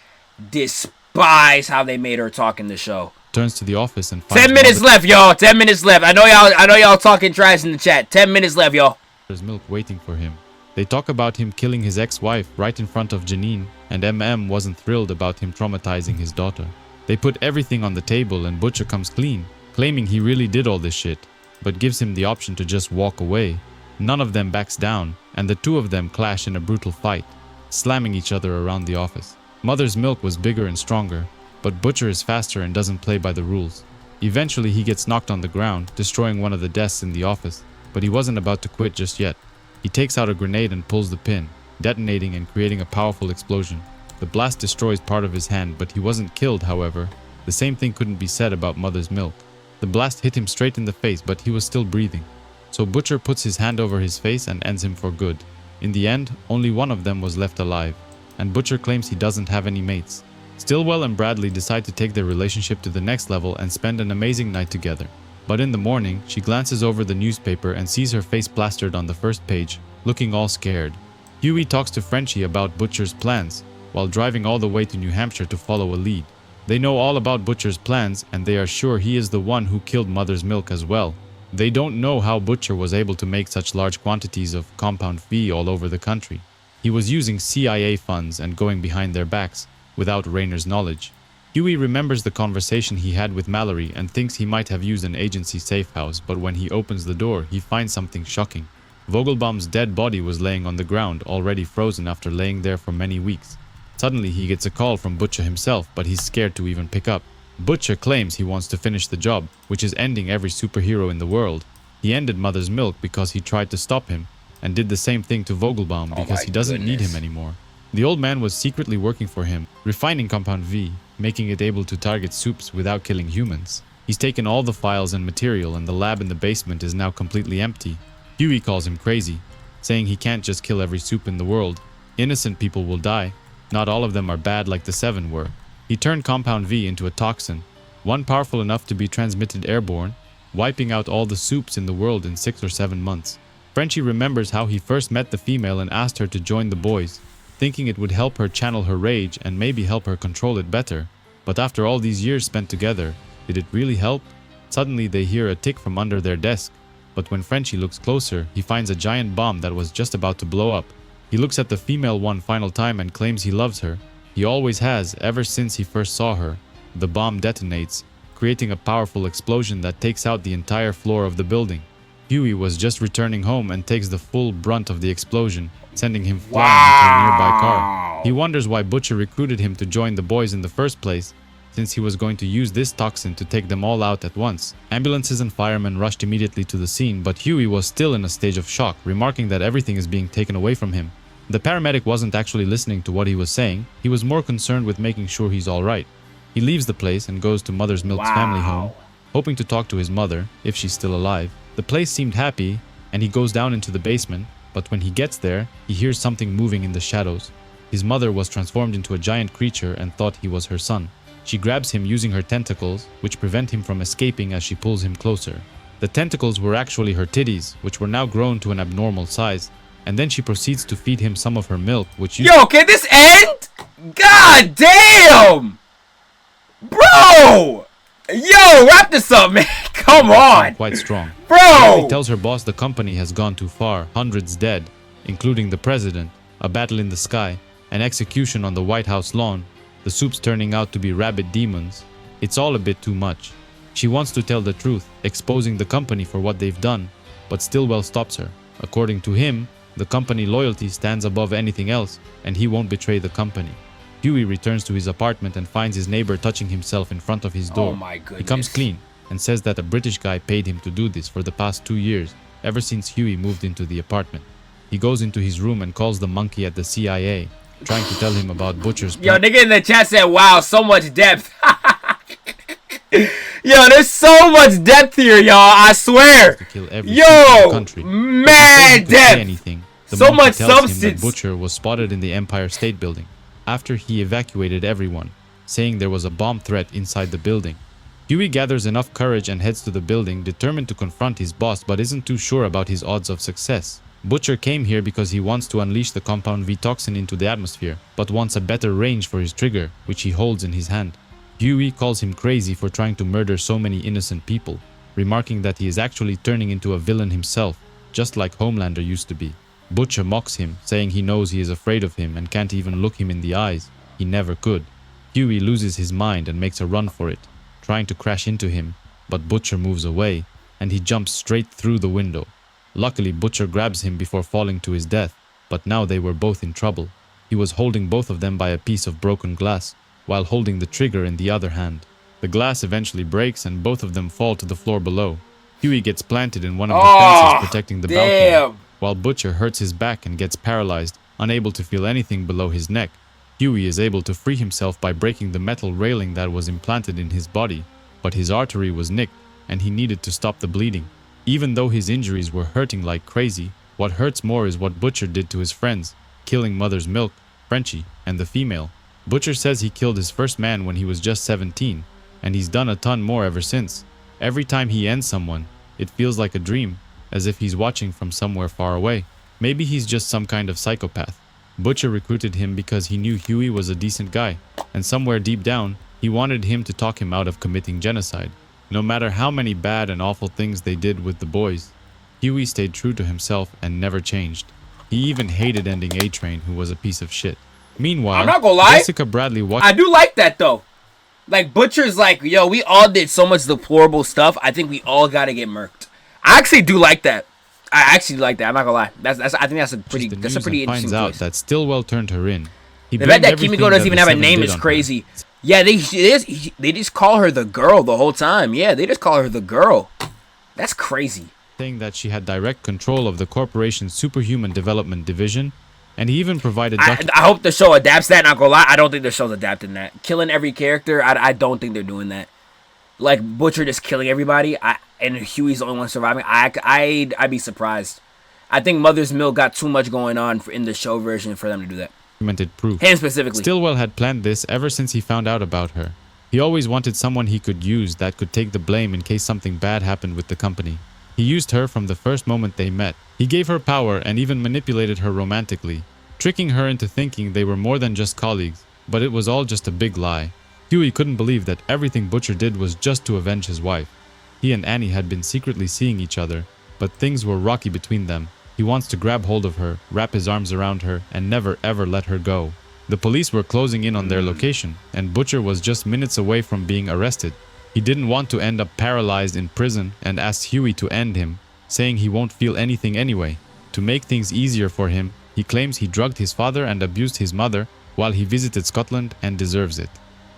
despise how they made her talk in the show. Turns to the office and finds 10 minutes left, y'all. 10 minutes left. I know y'all talking trash in the chat. 10 minutes left, y'all. There's Milk waiting for him. They talk about him killing his ex-wife right in front of Janine, and MM wasn't thrilled about him traumatizing his daughter. They put everything on the table and Butcher comes clean, claiming he really did all this shit, but gives him the option to just walk away. None of them backs down, and the two of them clash in a brutal fight, slamming each other around the office. Mother's Milk was bigger and stronger, but Butcher is faster and doesn't play by the rules. Eventually he gets knocked on the ground, destroying one of the desks in the office, but he wasn't about to quit just yet. He takes out a grenade and pulls the pin, detonating and creating a powerful explosion. The blast destroys part of his hand, but he wasn't killed, however. The same thing couldn't be said about Mother's Milk. The blast hit him straight in the face, but he was still breathing. So Butcher puts his hand over his face and ends him for good. In the end, only one of them was left alive, and Butcher claims he doesn't have any mates. Stillwell and Bradley decide to take their relationship to the next level and spend an amazing night together. But in the morning, she glances over the newspaper and sees her face plastered on the first page, looking all scared. Hughie talks to Frenchie about Butcher's plans, while driving all the way to New Hampshire to follow a lead. They know all about Butcher's plans, and they are sure he is the one who killed Mother's Milk as well. They don't know how Butcher was able to make such large quantities of Compound V all over the country. He was using CIA funds and going behind their backs, without Rayner's knowledge. Hughie remembers the conversation he had with Mallory and thinks he might have used an agency safe house, but when he opens the door, he finds something shocking. Vogelbaum's dead body was laying on the ground, already frozen after laying there for many weeks. Suddenly he gets a call from Butcher himself, but he's scared to even pick up. Butcher claims he wants to finish the job, which is ending every superhero in the world. He ended Mother's Milk because he tried to stop him, and did the same thing to Vogelbaum because he doesn't need him anymore. The old man was secretly working for him, refining Compound V, making it able to target soups without killing humans. He's taken all the files and material, and the lab in the basement is now completely empty. Hughie calls him crazy, saying he can't just kill every soup in the world. Innocent people will die. Not all of them are bad like the 7 were. He turned Compound V into a toxin, one powerful enough to be transmitted airborne, wiping out all the soups in the world in 6 or 7 months. Frenchie remembers how he first met the female and asked her to join the boys, thinking it would help her channel her rage and maybe help her control it better. But after all these years spent together, did it really help? Suddenly they hear a tick from under their desk, but when Frenchie looks closer, he finds a giant bomb that was just about to blow up. He looks at the female one final time and claims he loves her. He always has, ever since he first saw her. The bomb detonates, creating a powerful explosion that takes out the entire floor of the building. Hughie was just returning home and takes the full brunt of the explosion, sending him flying into a nearby car. He wonders why Butcher recruited him to join the boys in the first place, since he was going to use this toxin to take them all out at once. Ambulances and firemen rushed immediately to the scene, but Hughie was still in a stage of shock, remarking that everything is being taken away from him. The paramedic wasn't actually listening to what he was saying. He was more concerned with making sure he's all right. He leaves the place and goes to Mother's Milk's family home, hoping to talk to his mother, if she's still alive. The place seemed happy, and he goes down into the basement, but when he gets there, he hears something moving in the shadows. His mother was transformed into a giant creature and thought he was her son. She grabs him using her tentacles, which prevent him from escaping as she pulls him closer. The tentacles were actually her titties, which were now grown to an abnormal size, and then she proceeds to feed him some of her milk, which Yo, can this end? God damn! Bro! Yo, wrap this up, man. Come on. Quite strong. Bro! He tells her boss the company has gone too far, hundreds dead, including the president, a battle in the sky, an execution on the White House lawn, the soups turning out to be rabid demons. It's all a bit too much. She wants to tell the truth, exposing the company for what they've done, but Stillwell stops her. According to him, the company loyalty stands above anything else, and he won't betray the company. Hughie returns to his apartment and finds his neighbor touching himself in front of his door. Oh my goodness. He comes clean and says that a British guy paid him to do this for the past 2 years, ever since Hughie moved into the apartment. He goes into his room and calls the monkey at the CIA, trying to tell him about Butcher's plan. Yo, nigga in the chat said, wow, so much depth. Yo, there's so much depth here, y'all. I swear. To kill every Yo, country. mad depth. So much substance. Him that Butcher was spotted in the Empire State Building after he evacuated everyone, saying there was a bomb threat inside the building. Hughie gathers enough courage and heads to the building, determined to confront his boss, but isn't too sure about his odds of success. Butcher came here because he wants to unleash the Compound V toxin into the atmosphere, but wants a better range for his trigger, which he holds in his hand. Hughie calls him crazy for trying to murder so many innocent people, remarking that he is actually turning into a villain himself, just like Homelander used to be. Butcher mocks him, saying he knows he is afraid of him and can't even look him in the eyes. He never could. Hughie loses his mind and makes a run for it, trying to crash into him, but Butcher moves away, and he jumps straight through the window. Luckily, Butcher grabs him before falling to his death, but now they were both in trouble. He was holding both of them by a piece of broken glass, while holding the trigger in the other hand. The glass eventually breaks and both of them fall to the floor below. Hughie gets planted in one of the fences protecting the balcony, while Butcher hurts his back and gets paralyzed, unable to feel anything below his neck. Hughie is able to free himself by breaking the metal railing that was implanted in his body, but his artery was nicked and he needed to stop the bleeding. Even though his injuries were hurting like crazy, what hurts more is what Butcher did to his friends, killing Mother's Milk, Frenchie, and the female. Butcher says he killed his first man when he was just 17, and he's done a ton more ever since. Every time he ends someone, it feels like a dream, as if he's watching from somewhere far away. Maybe he's just some kind of psychopath. Butcher recruited him because he knew Hughie was a decent guy, and somewhere deep down, he wanted him to talk him out of committing genocide. No matter how many bad and awful things they did with the boys, Hughie stayed true to himself and never changed. He even hated ending A-Train, who was a piece of shit. Meanwhile, I'm not gonna lie, Jessica Bradley watched. I do like that though. Like Butcher's like, yo, we all did so much deplorable stuff. I think we all gotta get murked. I actually do like that. I actually like that. I'm not gonna lie. I think that's a pretty interesting finds out choice. that Stillwell turned her in. The fact that Kimiko doesn't even have a name is crazy. Yeah, they just call her the girl the whole time. Yeah, they just call her the girl. That's crazy. Saying that she had direct control of the corporation's superhuman development division, and he even provided. I hope the show adapts that. Not gonna lie, I don't think the show's adapting that. Killing every character, I don't think they're doing that. Like Butcher just killing everybody, and Hughie's the only one surviving. I'd be surprised. I think Mother's Milk got too much going on in the show version for them to do that. Proof. Him specifically. Stillwell had planned this ever since he found out about her. He always wanted someone he could use that could take the blame in case something bad happened with the company. He used her from the first moment they met. He gave her power and even manipulated her romantically, tricking her into thinking they were more than just colleagues, but it was all just a big lie. Hughie couldn't believe that everything Butcher did was just to avenge his wife. He and Annie had been secretly seeing each other, but things were rocky between them. He wants to grab hold of her, wrap his arms around her, and never ever let her go. The police were closing in on their location, and Butcher was just minutes away from being arrested. He didn't want to end up paralyzed in prison and asked Hughie to end him, saying he won't feel anything anyway. To make things easier for him, he claims he drugged his father and abused his mother while he visited Scotland and deserves it.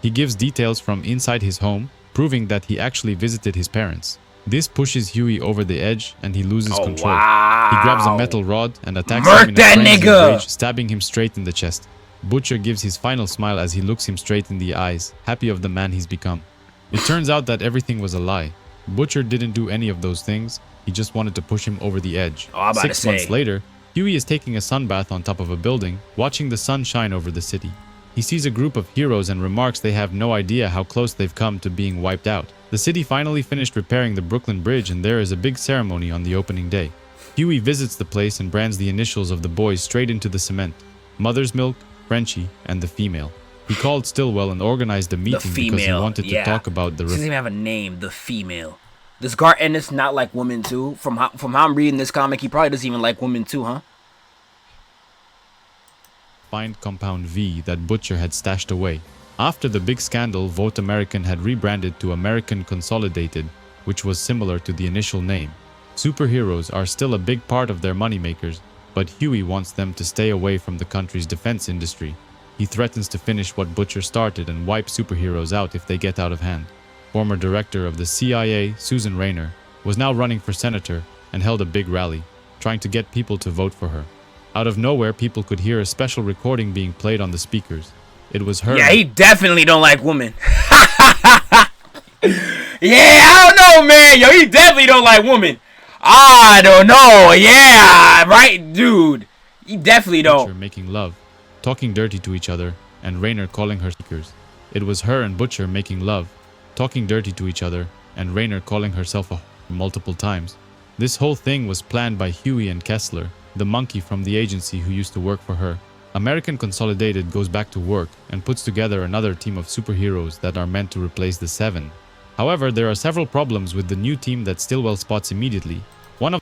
He gives details from inside his home, proving that he actually visited his parents. This pushes Hughie over the edge and he loses control. Wow. He grabs a metal rod and attacks Murk him in that a frenzy nigga! of rage, stabbing him straight in the chest. Butcher gives his final smile as he looks him straight in the eyes, happy of the man he's become. It turns out that everything was a lie. Butcher didn't do any of those things, he just wanted to push him over the edge. 6 months later, Hughie is taking a sunbath on top of a building, watching the sun shine over the city. He sees a group of heroes and remarks they have no idea how close they've come to being wiped out. The city finally finished repairing the Brooklyn Bridge and there is a big ceremony on the opening day. Hughie visits the place and brands the initials of the boys straight into the cement. Mother's Milk, Frenchie, and the female. He called Stillwell and organized a meeting because he wanted to talk about the... She doesn't even have a name, the female. Does Garth Ennis not like women too? From how I'm reading this comic, he probably doesn't even like women too, huh? Find Compound V that Butcher had stashed away. After the big scandal, Vote American had rebranded to American Consolidated, which was similar to the initial name. Superheroes are still a big part of their moneymakers, but Hughie wants them to stay away from the country's defense industry. He threatens to finish what Butcher started and wipe superheroes out if they get out of hand. Former director of the CIA, Susan Rayner, was now running for senator and held a big rally, trying to get people to vote for her. Out of nowhere, people could hear a special recording being played on the speakers. It was her. Yeah, he definitely don't like women. Yeah, I don't know, man. Yo, he definitely don't like women. I don't know. Yeah, right, dude. He definitely don't. Butcher making love, talking dirty to each other, and Rayner calling her speakers. It was her and Butcher making love, talking dirty to each other, and Rayner calling herself a multiple times. This whole thing was planned by Hughie and Kessler, the monkey from the agency who used to work for her. American Consolidated goes back to work and puts together another team of superheroes that are meant to replace the Seven. However, there are several problems with the new team that Stillwell spots immediately. One of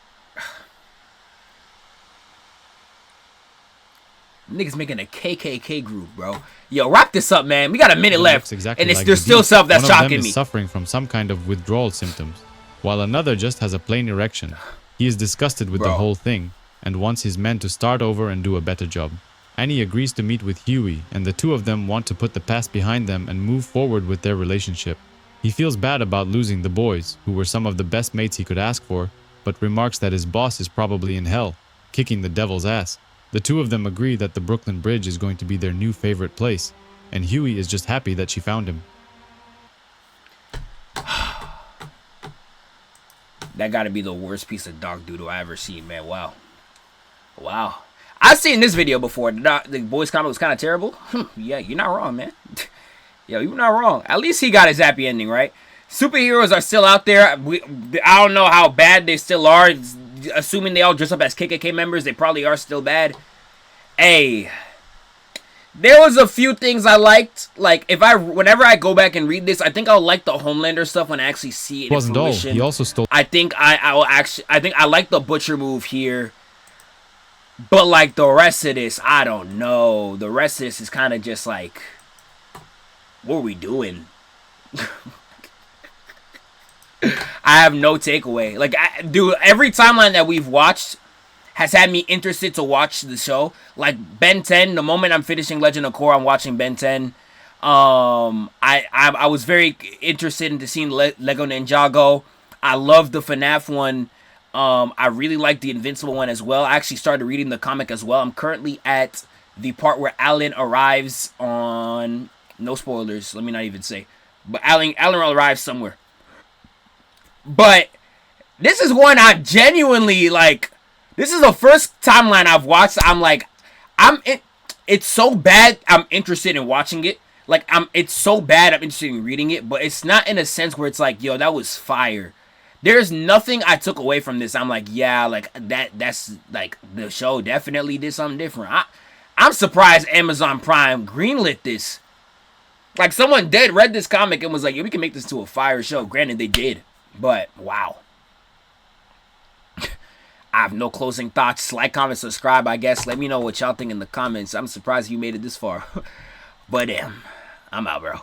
Niggas making a KKK group, bro. Yo, wrap this up, man. We got a minute left, exactly and like there's the still Duke. stuff that's One of them shocking is me. suffering from some kind of withdrawal symptoms, while another just has a plain erection. He is disgusted with the whole thing and wants his men to start over and do a better job. Annie agrees to meet with Hughie, and the two of them want to put the past behind them and move forward with their relationship. He feels bad about losing the boys, who were some of the best mates he could ask for, but remarks that his boss is probably in hell, kicking the devil's ass. The two of them agree that the Brooklyn Bridge is going to be their new favorite place, and Hughie is just happy that she found him. That gotta be the worst piece of dog doodle I ever seen, man. Wow. Wow. I've seen this video before. The boys comic was kind of terrible. Yeah, you're not wrong, man. Yo, you're not wrong. At least he got his happy ending, right? Superheroes are still out there. I don't know how bad they still are. Assuming they all dress up as KKK members, they probably are still bad. Hey, there was a few things I liked. Like, whenever I go back and read this, I think I'll like the Homelander stuff when I actually see it. Wasn't dull. He also stole. I think I like the Butcher move here. But like the rest of this, I don't know. The rest of this is kind of just like, what are we doing? I have no takeaway. Like, dude, every timeline that we've watched has had me interested to watch the show. Like Ben 10, the moment I'm finishing Legend of Korra, I'm watching Ben 10. I was very interested into seeing Lego Ninjago. I love the FNAF one. I really like the Invincible one as well. I actually started reading the comic as well. I'm currently at the part where Alan arrives on... No spoilers, let me not even say. But Alan arrives somewhere. But this is one I'm genuinely like... This is the first timeline I've watched. I'm like... It's so bad I'm interested in watching it. Like, it's so bad I'm interested in reading it. But it's not in a sense where it's like, yo, that was fire. There's nothing I took away from this. I'm like, yeah, like that's like the show definitely did something different. I'm surprised Amazon Prime greenlit this. Like, someone read this comic and was like, yeah, we can make this to a fire show. Granted, they did, but wow. I have no closing thoughts. Like, comment, subscribe, I guess. Let me know what y'all think in the comments. I'm surprised you made it this far. But I'm out, bro.